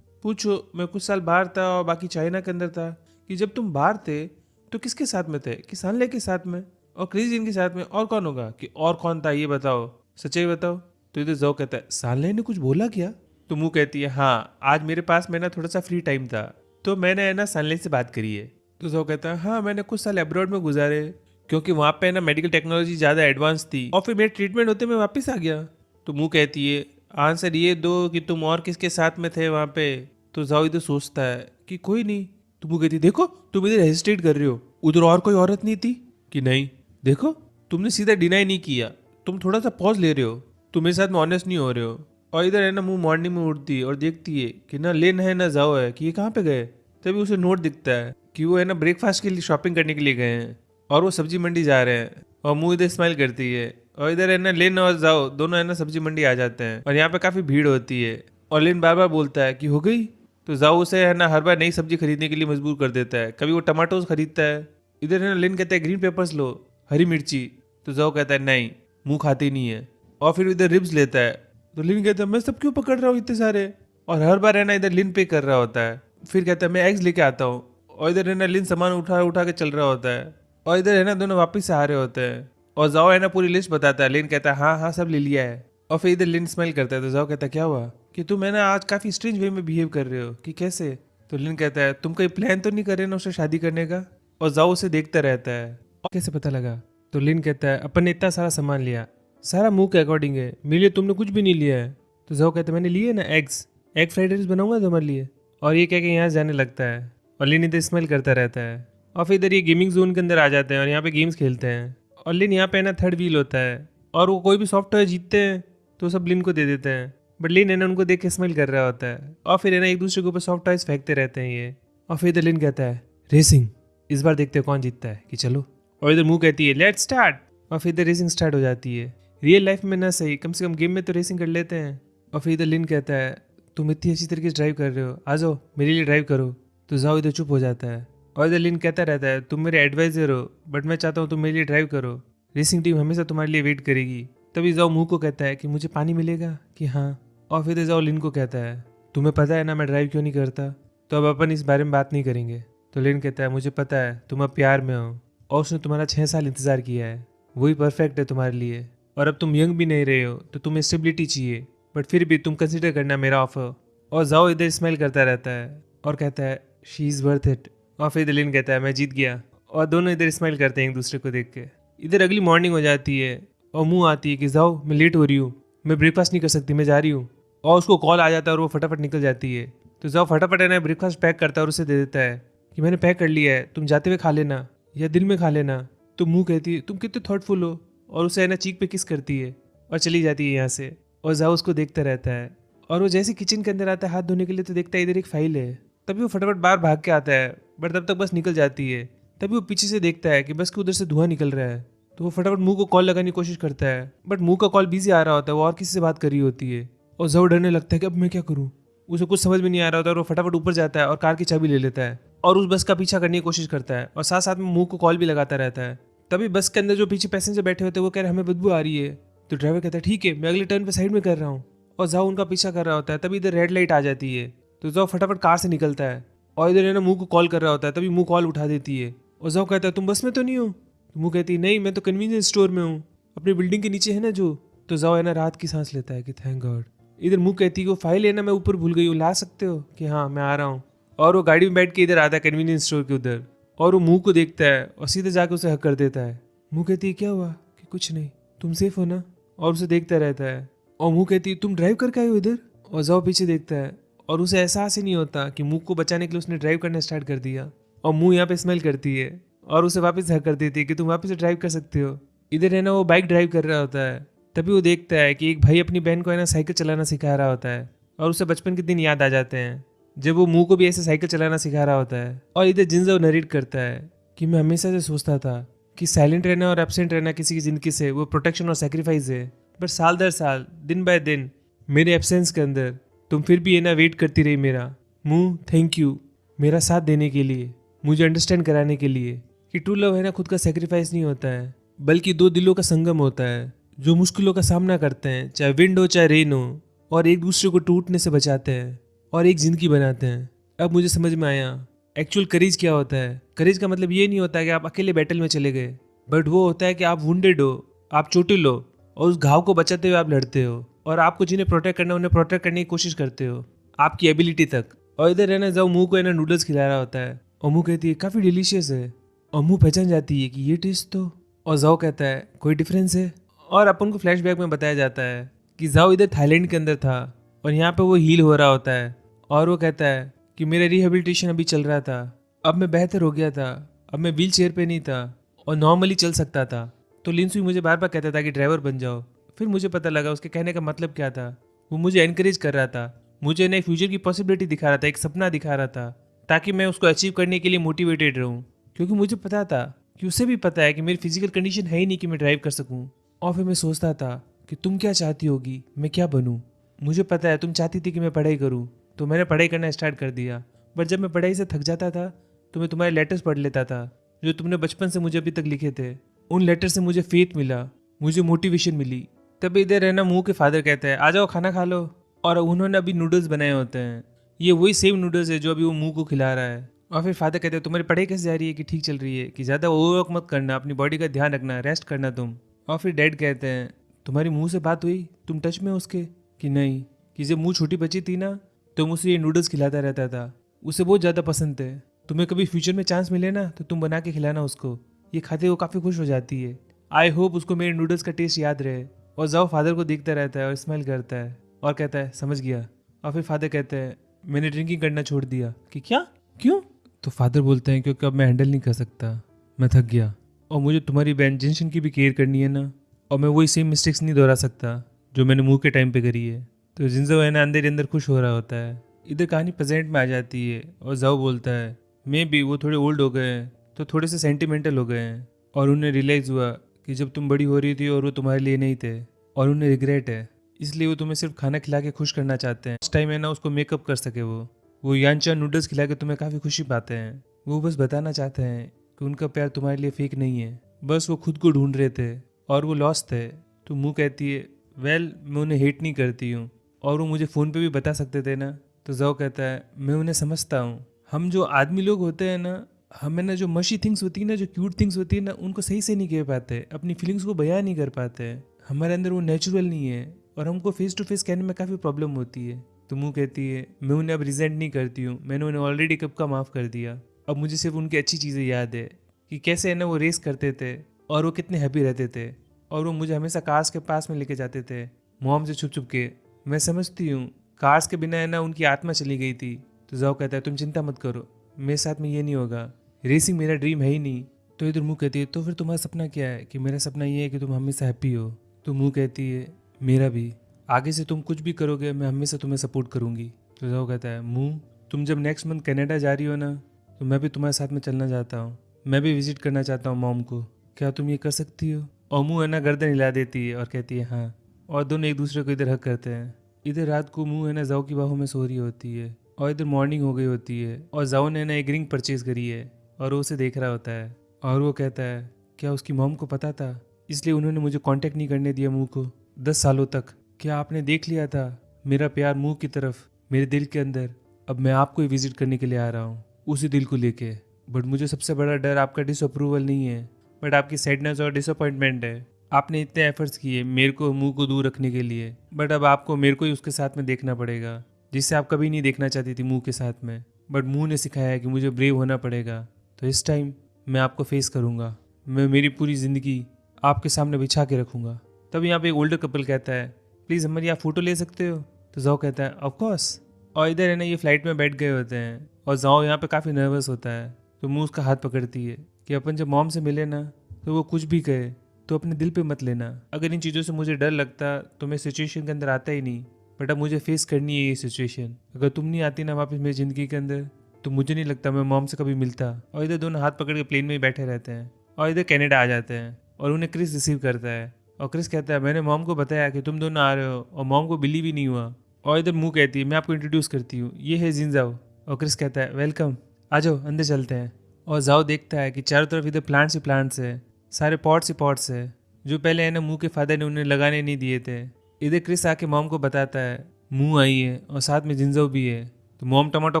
पूछो, मैं कुछ साल बाहर था और बाकी चाइना के अंदर था। कि जब तुम बाहर थे तो किसके साथ में थे, कि साले के साथ में और क्रिजिन के साथ में, और कौन होगा, कि और कौन था ये बताओ, सच्चाई बताओ। तो इधर जो कहता है साले ने कुछ बोला क्या। तो मुँह कहती है हाँ आज मेरे पास में ना थोड़ा सा फ्री टाइम था तो मैंने है ना सनलाइट से बात करी है। तो जो कहता है हाँ मैंने कुछ साल अब्रॉड में गुजारे क्योंकि वहाँ पे ना मेडिकल टेक्नोलॉजी ज़्यादा एडवांस थी और फिर मेरे ट्रीटमेंट होते मैं वापस आ गया। तो मुँह कहती है आंसर ये दो कि तुम और किसके साथ में थे वहाँ पे। तो जाओ इधर सोचता है कि कोई नहीं। तो मुँह कहती है देखो तुम इधर हेजिटेट कर रहे हो, उधर और कोई औरत नहीं थी। कि नहीं देखो तुमने सीधा डिनाई नहीं किया, तुम थोड़ा सा पॉज ले रहे हो, तुम मेरे साथ में ऑनेस्ट नहीं हो रहे हो। और इधर है ना मुँह मॉर्निंग में उठती है और देखती है कि ना लेन है ना जाओ है कि ये कहाँ पे गए। तभी उसे नोट दिखता है कि वो है ना ब्रेकफास्ट के लिए शॉपिंग करने के लिए गए हैं और वो सब्जी मंडी जा रहे हैं। और मुँह इधर स्माइल करती है और इधर है ना लेन और जाओ दोनों है ना सब्जी मंडी आ जाते हैं और यहाँ पे काफ़ी भीड़ होती है। और लेन बार बार बोलता है कि हो गई। तो जाओ उसे है ना हर बार नई सब्जी खरीदने के लिए मजबूर कर देता है, कभी वो टमाटोज खरीदता है। इधर है ना लेन कहता है ग्रीन पेपर्स लो, हरी मिर्ची। तो जाओ कहता है नहीं मुँह खाती नहीं है। और फिर इधर रिब्स लेता है। तो लिन कहता है मैं सब क्यों पकड़ रहा हूँ इतने सारे। और हर बार है ना इधर लिन पे कर रहा होता है। फिर कहता है मैं एग्स लेके आता हूँ। और इधर है ना लिन सामान उठा उठा के चल रहा होता है। और इधर है ना दोनों वापस से आ रहे होते हैं और जाओ है ना पूरी लिस्ट बताता है। लिन कहता है हाँ हाँ सब ले लिया है। और फिर इधर लिन स्माइल करता है। तो जाओ कहता है क्या हुआ, कि तुम है ना आज काफ़ी स्ट्रेंज वे में बिहेव कर रहे हो, कि कैसे। तो लिन कहता है तुम कोई प्लान तो नहीं कर रहे ना उससे शादी करने का। और जाओ उसे देखता रहता है और कैसे पता लगा। तो लिन कहता है अपन ने इतना सारा सामान लिया, सारा मुंह के अकॉर्डिंग है, मेरे लिए तुमने कुछ भी नहीं लिया है। तो जाओ कहते मैंने लिए ना एग्स, एग फ्राइड राइस बनाऊंगा तुम्हारे लिए। और ये कह के यहाँ जाने लगता है और लिन इधर स्मेल करता रहता है। और फिर इधर ये गेमिंग जोन के अंदर आ जाते हैं और यहाँ पे गेम्स खेलते हैं। और लिन यहाँ पे ना थर्ड व्हील होता है और वो कोई भी सॉफ्टवेयर जीतते हैं तो सब लिन को दे देते हैं। बट लिन है ना उनको देख के स्मेल कर रहा होता है और फिर है ना एक दूसरे के ऊपर सॉफ्टवेयर फेंकते रहते हैं ये। और फिर इधर लिन कहता है रेसिंग, इस बार देखते हैं कौन जीतता है, कि चलो। और इधर मुँह कहती है लेट्स स्टार्ट। और फिर इधर रेसिंग स्टार्ट हो जाती है। रियल लाइफ में ना सही कम से कम गेम में तो रेसिंग कर लेते हैं। और फिर इधर लिन कहता है तुम इतनी अच्छी तरीके से ड्राइव कर रहे हो, आ जाओ मेरे लिए ड्राइव करो। तो जाओ इधर चुप हो जाता है। और इधर लिन कहता रहता है तुम मेरे एडवाइजर हो बट मैं चाहता हूँ तुम मेरे लिए ड्राइव करो, रेसिंग टीम हमेशा तुम्हारे लिए वेट करेगी। तभी जाओ मुँह को कहता है कि मुझे पानी मिलेगा, कि हाँ। और फिर जाओ लिन को कहता है तुम्हें पता है ना मैं ड्राइव क्यों नहीं करता, तो अब अपन इस बारे में बात नहीं करेंगे। तो लिन कहता है मुझे पता है तुम अब प्यार में हो और उसने तुम्हारा 6 साल इंतजार किया है, वही परफेक्ट है तुम्हारे लिए। और अब तुम यंग भी नहीं रहे हो तो तुम्हें स्टेबिलिटी चाहिए, बट फिर भी तुम कंसिडर करना मेरा ऑफर। और जाओ इधर स्माइल करता रहता है और कहता है शी इज़ वर्थ इट। और फिर लिन कहता है मैं जीत गया। और दोनों इधर स्माइल करते हैं एक दूसरे को देख के। इधर अगली मॉर्निंग हो जाती है और मुँह आती है कि जाओ मैं लेट हो रही हूँ, मैं ब्रेकफास्ट नहीं कर सकती, मैं जा रही हूँ। और उसको कॉल आ जाता है और वो फटाफट निकल जाती है। तो जाओ फटाफट है ना ब्रेकफास्ट पैक करता है और उसे दे देता है कि मैंने पैक कर लिया है, तुम जाते हुए खा लेना या दिन में खा लेना। तो मुँह कहती है तुम कितने थॉटफुल हो और उसे है ना चीक पे किस करती है और चली जाती है यहाँ से। और जाओ उसको देखता रहता है और वो जैसे किचन के अंदर आता है हाथ धोने के लिए तो देखता है इधर एक फाइल है। तभी वो फटाफट बाहर भाग के आता है बट तब तक बस निकल जाती है। तभी वो पीछे से देखता है कि बस के उधर से धुआं निकल रहा है। तो वो फटाफट मुंह को कॉल लगाने की कोशिश करता है बट मुंह का कॉल बिजी आ रहा होता है, वो और किसी से बात कर रही होती है। और जाओ डरने लगता है कि अब मैं क्या करूँ। उसे कुछ समझ में नहीं आ रहा होता और वो फटाफट ऊपर जाता है और कार की चाबी ले लेता है और उस बस का पीछा करने की कोशिश करता है और साथ साथ में मुंह को कॉल भी लगाता रहता है। तभी बस के अंदर जो पीछे पैसेंजर बैठे होते हैं वो कह रहे हैं हमें बदबू आ रही है। तो ड्राइवर कहता है ठीक है मैं अगले टर्न पे साइड में कर रहा हूँ। और जाओ उनका पीछा कर रहा होता है। तभी इधर रेड लाइट आ जाती है तो जाओ फटाफट कार से निकलता है और इधर है ना मुंह को कॉल कर रहा होता है। तभी मुंह कॉल उठा देती है और जाओ कहता है तुम बस में तो नहीं हो। तो मुंह कहती है नहीं मैं तो कन्वीनियंस स्टोर में हूँ, अपनी बिल्डिंग के नीचे है ना जो। तो जाओ है ना रात की सांस लेता है कि थैंक गॉड। इधर मुंह कहती है वो फाइल है ना मैं ऊपर भूल गई हूँ, ला सकते हो, कि हाँ मैं आ रहा हूँ। और वो गाड़ी में बैठ के इधर आता है कन्वीनियंस स्टोर के उधर और वो मुंह को देखता है और सीधे जाके उसे हक कर देता है। मुंह कहती है क्या हुआ, कि कुछ नहीं, तुम सेफ हो ना। और उसे देखता रहता है और मुंह कहती है तुम ड्राइव करके आए हो इधर। और जाओ पीछे देखता है और उसे एहसास ही नहीं होता कि मुंह को बचाने के लिए उसने ड्राइव करना स्टार्ट कर दिया। और मुंह यहाँ पे स्मेल करती है और उसे वापस हक कर देती है कि तुम वापस से ड्राइव कर सकते हो। इधर है ना वो बाइक ड्राइव कर रहा होता है, तभी वो देखता है कि एक भाई अपनी बहन को है ना साइकिल चलाना सिखा रहा होता है और उसे बचपन के दिन याद आ जाते हैं जब वो मुंह को भी ऐसे साइकिल चलाना सिखा रहा होता है। और इधर जिंजो नरेट करता है कि मैं हमेशा से सोचता था कि साइलेंट रहना और एब्सेंट रहना किसी की जिंदगी से वो प्रोटेक्शन और सेक्रीफाइस है, पर साल दर साल दिन बाय दिन मेरे एब्सेंस के अंदर तुम फिर भी है ना वेट करती रही मेरा। मुंह थैंक यू मेरा साथ देने के लिए, मुझे अंडरस्टैंड कराने के लिए कि ट्रू लव है ना खुद का सेक्रीफाइस नहीं होता है बल्कि दो दिलों का संगम होता है जो मुश्किलों का सामना करते हैं, चाहे विंड हो चाहे रेन हो, और एक दूसरे को टूटने से बचाते हैं और एक जिंदगी बनाते हैं। अब मुझे समझ में आया एक्चुअल करेज क्या होता है। करेज का मतलब ये नहीं होता है कि आप अकेले बैटल में चले गए, बट वो होता है कि आप वुंडेड हो, आप चोटिल हो और उस घाव को बचाते हुए आप लड़ते हो और आपको जिन्हें प्रोटेक्ट करना है उन्हें प्रोटेक्ट करने की कोशिश करते हो आपकी एबिलिटी तक। और इधर रहना जाओ मुंह को है ना नूडल्स खिला रहा होता है और मुंह कहती है काफ़ी डिलीशियस है और मुंह पहचान जाती है कि ये टेस्ट तो, और जाओ कहता है कोई डिफरेंस है। और अपन को फ्लैशबैक में बताया जाता है कि जाओ इधर थाईलैंड के अंदर था और यहाँ पे वो हील हो रहा होता है और वो कहता है कि मेरा रिहेबिलिटेशन अभी चल रहा था, अब मैं बेहतर हो गया था, अब मैं व्हील चेयर पे नहीं था और नॉर्मली चल सकता था। तो लिंसुई मुझे बार बार कहता था कि ड्राइवर बन जाओ। फिर मुझे पता लगा उसके कहने का मतलब क्या था। वो मुझे एनकरेज कर रहा था, मुझे नए फ्यूचर की पॉसिबिलिटी दिखा रहा था, एक सपना दिखा रहा था ताकि मैं उसको अचीव करने के लिए मोटिवेटेड रहूं। क्योंकि मुझे पता था कि उसे भी पता है कि मेरी फिजिकल कंडीशन है ही नहीं कि मैं ड्राइव कर सकूं। और फिर मैं सोचता था कि तुम क्या चाहती होगी, मैं क्या बनूं। मुझे पता है तुम चाहती थी कि मैं पढ़ाई करूं, तो मैंने पढ़ाई करना स्टार्ट कर दिया। बट जब मैं पढ़ाई से थक जाता था तो मैं तुम्हारे लेटर्स पढ़ लेता था जो तुमने बचपन से मुझे अभी तक लिखे थे। उन लेटर से मुझे फेथ मिला, मुझे मोटिवेशन मिली। तभी इधर रहना मुंह के फादर कहते हैं आ जाओ खाना खा लो, और उन्होंने अभी नूडल्स बनाए होते हैं। ये वही सेम नूडल्स है जो अभी वो मुंह को खिला रहा है। और फिर फादर कहते हैं तुम्हारी पढ़ाई कैसे जा रही है, कि ठीक चल रही है, कि ज़्यादा ओवरवर्क मत करना, अपनी बॉडी का ध्यान रखना, रेस्ट करना तुम। और फिर डैड कहते हैं तुम्हारी मुंह से बात हुई, तुम टच में उसके, कि नहीं, कि जब मुंह छोटी बची थी ना तो मुझसे ये नूडल्स खिलाता रहता था, उसे बहुत ज़्यादा पसंद थे। तुम्हें कभी फ्यूचर में चांस मिले ना तो तुम बना के खिलाना उसको, ये खाते वो काफ़ी खुश हो जाती है। आई होप उसको मेरे नूडल्स का टेस्ट याद रहे। और जाओ फादर को देखता रहता है और स्माइल करता है और कहता है समझ गया। और फिर फादर कहते हैं मैंने ड्रिंकिंग करना छोड़ दिया। कि क्या, क्यों? तो फादर बोलते हैं क्योंकि अब मैं हैंडल नहीं कर सकता, मैं थक गया और मुझे तुम्हारी बहन जिनशन की भी केयर करनी है ना, और मैं वही सेम मिस्टेक्स नहीं दोहरा सकता जो मैंने मुंह के टाइम पे करी है। तो जिंजो है ना अंदर ही अंदर खुश हो रहा होता है। इधर कहानी प्रेजेंट में आ जाती है और जाओ बोलता है मे भी वो थोड़े ओल्ड हो गए हैं तो थोड़े से सेंटिमेंटल हो गए हैं और उन्हें रियलाइज़ हुआ कि जब तुम बड़ी हो रही थी और वो तुम्हारे लिए नहीं थे, और उन्हें रिग्रेट है, इसलिए वो तुम्हें सिर्फ खाना खिला के खुश करना चाहते हैं। उस टाइम है ना उसको मेकअप कर सके वो यानचा नूडल्स खिला के तुम्हें काफ़ी खुशी पाते हैं। वो बस बताना चाहते हैं कि उनका प्यार तुम्हारे लिए फेक नहीं है, बस वो खुद को ढूंढ रहे थे और वो लॉस्ट थे। तो मुँह कहती है वेल मैं उन्हें हेट नहीं करती हूँ और वो मुझे फ़ोन पे भी बता सकते थे ना। तो जाओ कहता है मैं उन्हें समझता हूँ, हम जो आदमी लोग होते हैं ना, हमें ना जो मशी थिंग्स होती है ना, जो क्यूट थिंग्स होती है ना, उनको सही से नहीं कह पाते, अपनी फीलिंग्स को बयां नहीं कर पाते, हमारे अंदर वो नेचुरल नहीं है और हमको फेस टू फेस कहने में काफ़ी प्रॉब्लम होती है। तो मुँह कहती है मैं उन्हें अब रिजेंट नहीं करती हूँ, मैंने उन्हें ऑलरेडी कब का माफ़ कर दिया। अब मुझे सिर्फ उनकी अच्छी चीज़ें याद है कि कैसे है ना वो रेस करते थे और वो कितने हैप्पी रहते थे, और वो मुझे हमेशा कार्स के पास में लेके जाते थे मॉम से छुप छुप के। मैं समझती हूँ कार्स के बिना है ना उनकी आत्मा चली गई थी। तो जाओ कहता है तुम चिंता मत करो, मेरे साथ में ये नहीं होगा, रेसिंग मेरा ड्रीम है ही नहीं। तो इधर मुँह कहती है तो फिर तुम्हारा सपना क्या है? कि मेरा सपना ये है कि तुम हमेशा हैप्पी हो। तो मुँह कहती है मेरा भी, आगे से तुम कुछ भी करोगे मैं हमेशा तुम्हें सपोर्ट करूँगी। तो जाओ कहता है मुँह तुम जब नेक्स्ट मंथ कनाडा जा रही हो ना तो मैं भी तुम्हारे साथ में चलना चाहता हूँ, मैं भी विजिट करना चाहता हूँ मॉम को, क्या तुम ये कर सकती हो? और मुँह है ना गर्दन हिला देती है और कहती है हाँ, और दोनों एक दूसरे को इधर हक करते हैं। इधर रात को मुँह है ना जाओ की बाहों में सो रही होती है और इधर मॉर्निंग हो गई होती है और जाओ ने ना एक रिंग परचेज करी है और वो उसे देख रहा होता है और वो कहता है क्या उसकी मॉम को पता था, इसलिए उन्होंने मुझे कांटेक्ट नहीं करने दिया मुँह को 10 सालों तक। क्या आपने देख लिया था मेरा प्यार मुँह की तरफ मेरे दिल के अंदर? अब मैं आपको ही विजिट करने के लिए आ रहा हूँ उसी दिल को लेके। बट मुझे सबसे बड़ा डर आपका डिसअप्रूवल नहीं है बट आपकी सैडनेस और डिसअपॉइंटमेंट है। आपने इतने एफर्ट्स किए मेरे को मुंह को दूर रखने के लिए, बट अब आपको मेरे को ही उसके साथ में देखना पड़ेगा जिससे आप कभी नहीं देखना चाहती थी मुंह के साथ में। बट मुंह ने सिखाया है कि मुझे ब्रेव होना पड़ेगा, तो इस टाइम मैं आपको फेस करूँगा, मैं मेरी पूरी ज़िंदगी आपके सामने बिछा के रखूँगा। तब यहाँ पे एक ओल्डर कपल कहता है प्लीज़ हमारी आप फ़ोटो ले सकते हो? तो जाओ कहता है ऑफकोर्स। और इधर है ना ये फ्लाइट में बैठ गए होते हैं और जाओ यहाँ पे काफ़ी नर्वस होता है। तो मुँह उसका हाथ पकड़ती है कि अपन जब मॉम से मिले ना तो वो कुछ भी कहे तो अपने दिल पे मत लेना। अगर इन चीज़ों से मुझे डर लगता तो मैं सिचुएशन के अंदर आता ही नहीं, बट अब मुझे फेस करनी है ये सिचुएशन। अगर तुम नहीं आती ना वापस मेरी ज़िंदगी के अंदर तो मुझे नहीं लगता मैं मॉम से कभी मिलता। और इधर दोनों हाथ पकड़ के प्लेन में ही बैठे रहते हैं और इधर कनाडा आ जाते हैं और उन्हें क्रिस रिसीव करता है। और क्रिस कहता है मैंने मॉम को बताया कि तुम दोनों आ रहे हो और मॉम को बिलीव ही नहीं हुआ। और इधर मुँह कहती है मैं आपको इंट्रोड्यूस करती हूँ, ये है जिनजाओ। और क्रिस कहता है वेलकम, आ जाओ अंदर चलते हैं। और जाओ देखता है कि चारों तरफ इधर प्लांट्स ही प्लांट्स है, सारे पॉट्स ही पॉट्स है जो पहले है ना मुँह के फादर ने उन्हें लगाने नहीं दिए थे। इधर क्रिस आके मॉम को बताता है मुँह आई है और साथ में जिनजाओ भी है। तो मॉम टमाटो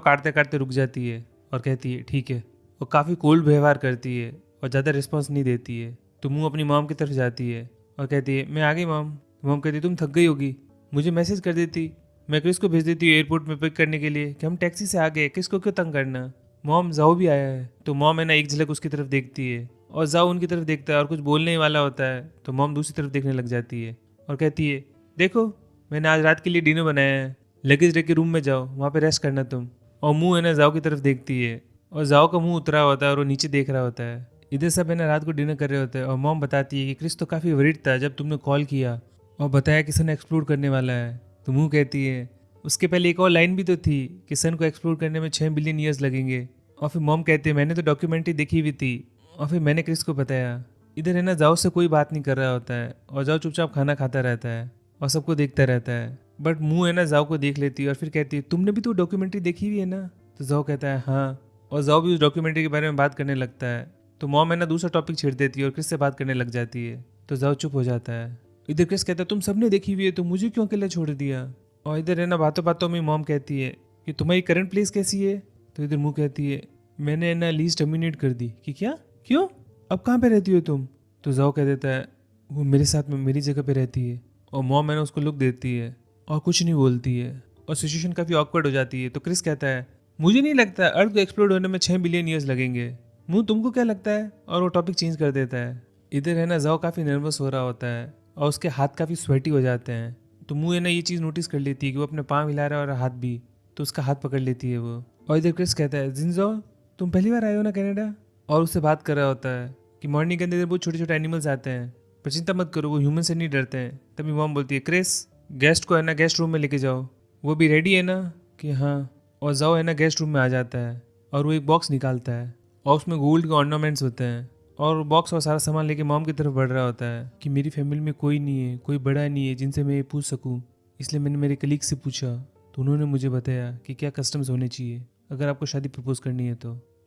काटते काटते रुक जाती है और कहती है ठीक है। वो काफ़ी कोल्ड व्यवहार करती है और ज़्यादा रिस्पॉन्स नहीं देती है। तो मुँह अपनी मॉम की तरफ जाती है और कहती है मैं आ गई मॉम। मॉम कहती है तुम थक गई होगी, मुझे मैसेज कर देती, मैं क्रिस को भेज देती हूँ एयरपोर्ट में पिक करने के लिए कि हम टैक्सी से आ गए, क्रिस को क्यों तंग करना। मॉम जाओ भी आया है। तो मॉम है ना एक झलक उसकी तरफ देखती है और जाओ उनकी तरफ देखता है और कुछ बोलने ही वाला होता है तो मॉम दूसरी तरफ देखने लग जाती है और कहती है देखो मैंने आज रात के लिए डिनर बनाया है, लगेज रख के रूम में जाओ, वहाँ पे रेस्ट करना तुम। और मुँह है ना जाओ की तरफ देखती है और जाओ का मुंह उतरा होता है और वो नीचे देख रहा होता है। इधर सब है ना रात को डिनर कर रहे होते हैं और मॉम बताती है कि क्रिस तो काफ़ी वरीड था जब तुमने कॉल किया और बताया कि सन एक्सप्लोर करने वाला है। तो मुँह कहती है उसके पहले एक और लाइन भी तो थी कि सन को एक्सप्लोर करने में 6 बिलियन ईयर्स लगेंगे। और फिर मॉम कहती है मैंने तो डॉक्यूमेंट्री देखी हुई थी और फिर मैंने क्रिस को बताया। इधर है ना जाओ से कोई बात नहीं कर रहा होता है और जाओ चुपचाप खाना खाता रहता है और सबको देखता रहता है। बट मुँह है ना जाओ को देख लेती है और फिर कहती है तुमने भी तो डॉक्यूमेंट्री देखी हुई है ना। तो जाओ कहता है हाँ। और जाओ भी उस डॉक्यूमेंट्री के बारे में बात करने लगता है तो मॉम है ना दूसरा टॉपिक छेड़ देती है और क्रिस से बात करने लग जाती है। तो जाओ चुप हो जाता है। इधर क्रिस कहता है तुम सबने देखी हुई है तो मुझे क्यों अकेला छोड़ दिया। और इधर है ना बातों बातों में मॉम कहती है कि तुम्हारी करंट प्लेस कैसी है। तो इधर मुँह कहती है मैंने है ना लीज टर्मिनेट कर दी। कि क्या, क्यों, अब कहाँ पे रहती हो तुम। तो जाओ कह देता है वो मेरे साथ में मेरी जगह पे रहती है। और मॉम है ना उसको लुक देती है और कुछ नहीं बोलती है और सिचुएशन काफ़ी ऑकवर्ड हो जाती है। तो क्रिस कहता है मुझे नहीं लगता अर्थ को एक्सप्लोड होने में 6 बिलियन ईयर्स लगेंगे, मुँह तुमको क्या लगता है। और वो टॉपिक चेंज कर देता है। इधर है ना जाओ काफ़ी नर्वस हो रहा होता है और उसके हाथ काफ़ी स्वेटी हो जाते हैं। तो मुँह है ना ये चीज़ नोटिस कर लेती है कि वो अपने पाँव हिला रहा है और हाथ भी, तो उसका हाथ पकड़ लेती है वो। और इधर क्रिस कहता है जिनजाओ तुम पहली बार आए हो ना कनाडा। और उससे बात कर रहा होता है कि मॉर्निंग के अंदर बहुत छोटे छोटे एनिमल्स आते हैं पर चिंता मत करो वो ह्यूमन से नहीं डरते हैं। तभी मॉम बोलती है क्रिस गेस्ट को है ना गेस्ट रूम में लेके जाओ, वो भी रेडी है ना। कि हाँ। और जाओ है ना गेस्ट रूम में आ जाता है और वो एक बॉक्स निकालता है और उसमें गोल्ड के ऑर्नामेंट्स होते हैं और बॉक्स और सारा सामान लेके मॉम की तरफ बढ़ रहा होता है कि मेरी फैमिली में कोई नहीं है, कोई बड़ा नहीं है जिनसे मैं ये पूछ सकूं, इसलिए मैंने मेरे कलीग से पूछा तो उन्होंने मुझे बताया कि क्या कस्टम्स होने चाहिए अगर आपको शादी प्रपोज करनी है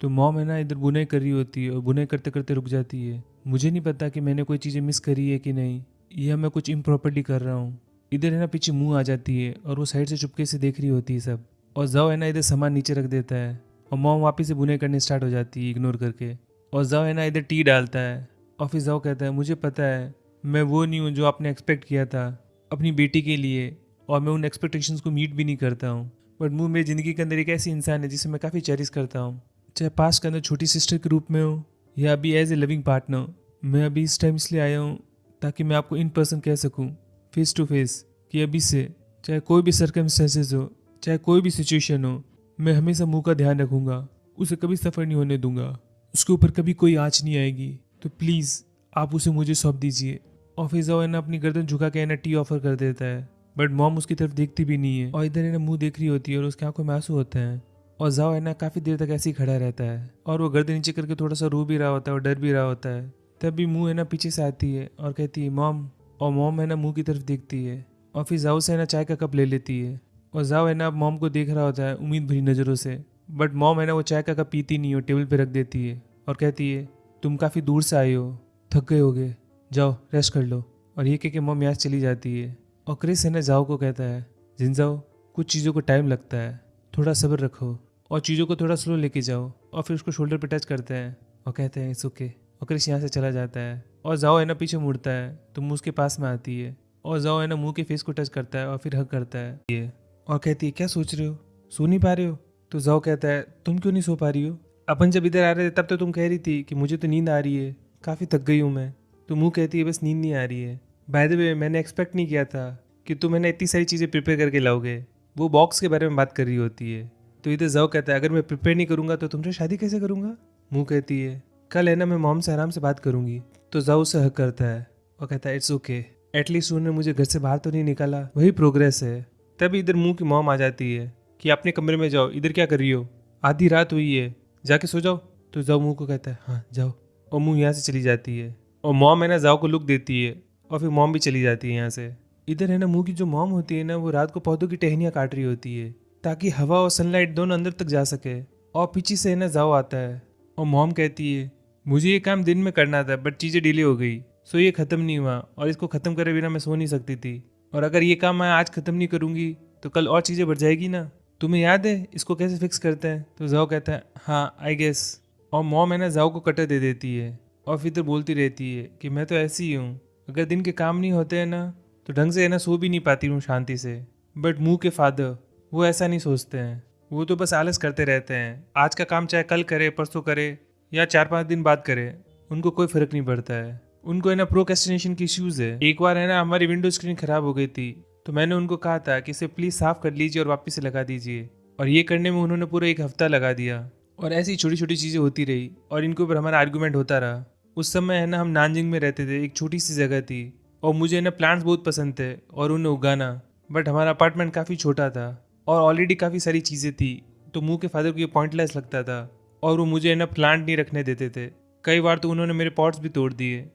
तो मॉम है ना इधर बुनाई कर रही होती है और बुनाई करते करते रुक जाती है। मुझे नहीं पता कि मैंने कोई चीज़ें मिस करी है कि नहीं, या मैं कुछ इम्प्रॉपर्ली कर रहा हूँ। इधर है ना पीछे मुंह आ जाती है और वो साइड से चुपके से देख रही होती है सब। और जाओ है ना इधर सामान नीचे रख देता है और मॉम वापस से बुनाई करनी स्टार्ट हो जाती है इग्नोर करके। और जाओ है ना इधर टी डालता है और फिर जाओ कहता है मुझे पता है मैं वो नहीं हूँ जो आपने एक्सपेक्ट किया था अपनी बेटी के लिए और मैं उन एक्सपेक्टेशंस को मीट भी नहीं करता हूँ। बट मुँह मेरी ज़िंदगी के अंदर एक ऐसी इंसान है जिसे मैं काफ़ी चेरिश करता हूँ, चाहे पास के अंदर छोटी सिस्टर के रूप में हो या अभी एज ए लविंग पार्टनर। मैं अभी इस टाइम इसलिए आया हूँ ताकि मैं आपको इन पर्सन कह सकूँ फेस टू फेस कि अभी से चाहे कोई भी सर्कमस्टेंसेस हो, चाहे कोई भी सिचुएशन हो, मैं हमेशा मुंह का ध्यान रखूँगा, उसे कभी सफ़र नहीं होने दूंगा, उसके ऊपर कभी कोई आँच नहीं आएगी। तो प्लीज़ आप उसे मुझे सौंप दीजिए। और फिर जाओ है ना अपनी गर्दन झुका के है ना टी ऑफर कर देता है बट मॉम उसकी तरफ देखती भी नहीं है और इधर है ना मुँह देख रही होती है और उसकी आंखों में आंसू होते हैं। और जाओ है ना काफ़ी देर तक ऐसे ही खड़ा रहता है और वो गर्दन नीचे करके थोड़ा सा रो भी रहा होता है और डर भी रहा होता है। तभी मुँह है ना पीछे से आती है और कहती है मॉम। और मॉम है ना मुँह की तरफ देखती है और फिर जाओ से है ना चाय का कप ले लेती है और जाओ है ना अब मॉम को देख रहा होता है उम्मीद भरी नज़रों से। बट मॉम है ना वो चाय का कप पीती नहीं हो, टेबल पे रख देती है और कहती है तुम काफ़ी दूर से आए हो, थक गए होगे, जाओ रेस्ट कर लो। और ये कह के मॉम यहाँ से चली जाती है। और क्रिस है ना जाओ को कहता है जिनजाओ कुछ चीज़ों को टाइम लगता है, थोड़ा सब्र रखो और चीज़ों को थोड़ा स्लो लेके जाओ। और फिर उसको शोल्डर पे टच करते हैं और कहते हैं इट्स ओके। और क्रिस यहाँ से चला जाता है और जाओ है ना पीछे मुड़ता है तो मुँह उसके पास में आती है और जाओ है ना मुँह के फेस को टच करता है और फिर हग करता है ये और कहती है क्या सोच रहे हो, सो नहीं पा रहे हो। तो जाओ कहता है तुम क्यों नहीं सो पा रही हो, अपन जब इधर आ रहे थे तब तो तुम कह रही थी कि मुझे तो नींद आ रही है, काफ़ी थक गई हूँ मैं। तो मुँह कहती है बस नींद नहीं आ रही है। बाय द वे मैंने एक्सपेक्ट नहीं किया था कि तुम मैंने इतनी सारी चीज़ें प्रिपेयर करके लाओगे। वो बॉक्स के बारे में बात कर रही होती है। तो इधर जाओ कहता है अगर मैं प्रिपेयर नहीं करूँगा तो तुमसे शादी कैसे करूँगा। मुँह कहती है कल है ना मैं मॉम से आराम से बात करूंगी। तो जाओ उसे हक करता है और कहता है इट्स ओके, एटलीस्ट उन्होंने मुझे घर से बाहर तो नहीं निकाला, वही प्रोग्रेस है। तभी इधर मुँह की मॉम आ जाती है कि अपने कमरे में जाओ, इधर क्या कर रही हो, आधी रात हुई है, जाके सो जाओ। तो जाओ मुँह को कहता है हाँ जाओ, और मुँह यहाँ से चली जाती है। और मॉम है ना जाओ को लुक देती है और फिर मॉम भी चली जाती है यहाँ से। इधर है ना मुँह की जो मॉम होती है ना वो रात को पौधों की टहनियाँ काट रही होती है ताकि हवा और सनलाइट दोनों अंदर तक जा सके। और पीछे से है ना जाओ आता है और मॉम कहती है मुझे ये काम दिन में करना था बट चीज़ें डिले हो गई, सो ये ख़त्म नहीं हुआ और इसको ख़त्म करे बिना मैं सो नहीं सकती थी। और अगर ये काम मैं आज ख़त्म नहीं करूँगी तो कल और चीज़ें बढ़ जाएगी ना, तुम्हें याद है इसको कैसे फिक्स करते हैं। तो जाओ कहता है हाँ आई गेस। और मॉम है ना जाओ को कटर दे देती है और फिर तो बोलती रहती है कि मैं तो ऐसी ही हूँ, अगर दिन के काम नहीं होते हैं ना तो ढंग से है ना सो भी नहीं पाती हूँ शांति से। बट मुँह के फादर वो ऐसा नहीं सोचते हैं, वो तो बस आलस करते रहते हैं, आज का काम चाहे कल करे परसों करे या 4-5 दिन बाद करे, उनको कोई फर्क नहीं पड़ता है। उनको है ना प्रोक्रेस्टिनेशन की इश्यूज है। एक बार है ना हमारी विंडो स्क्रीन खराब हो गई थी तो मैंने उनको कहा था कि इसे प्लीज़ साफ कर लीजिए और वापस से लगा दीजिए, और ये करने में उन्होंने पूरा 1 हफ्ता लगा दिया। और ऐसी छोटी छोटी चीज़ें होती रही और इनके ऊपर हमारा आर्गूमेंट होता रहा। उस समय है ना हम नानजिंग में रहते थे, एक छोटी सी जगह थी और मुझे ना प्लांट्स बहुत पसंद थे और उन्हें उगाना, बट हमारा अपार्टमेंट काफ़ी छोटा था और ऑलरेडी काफ़ी सारी चीज़ें थी, तो मुँह के फादर को ये पॉइंटलेस लगता था और वो मुझे है ना प्लांट नहीं रखने देते थे। कई बार तो उन्होंने मेरे पॉट्स भी तोड़ दिए।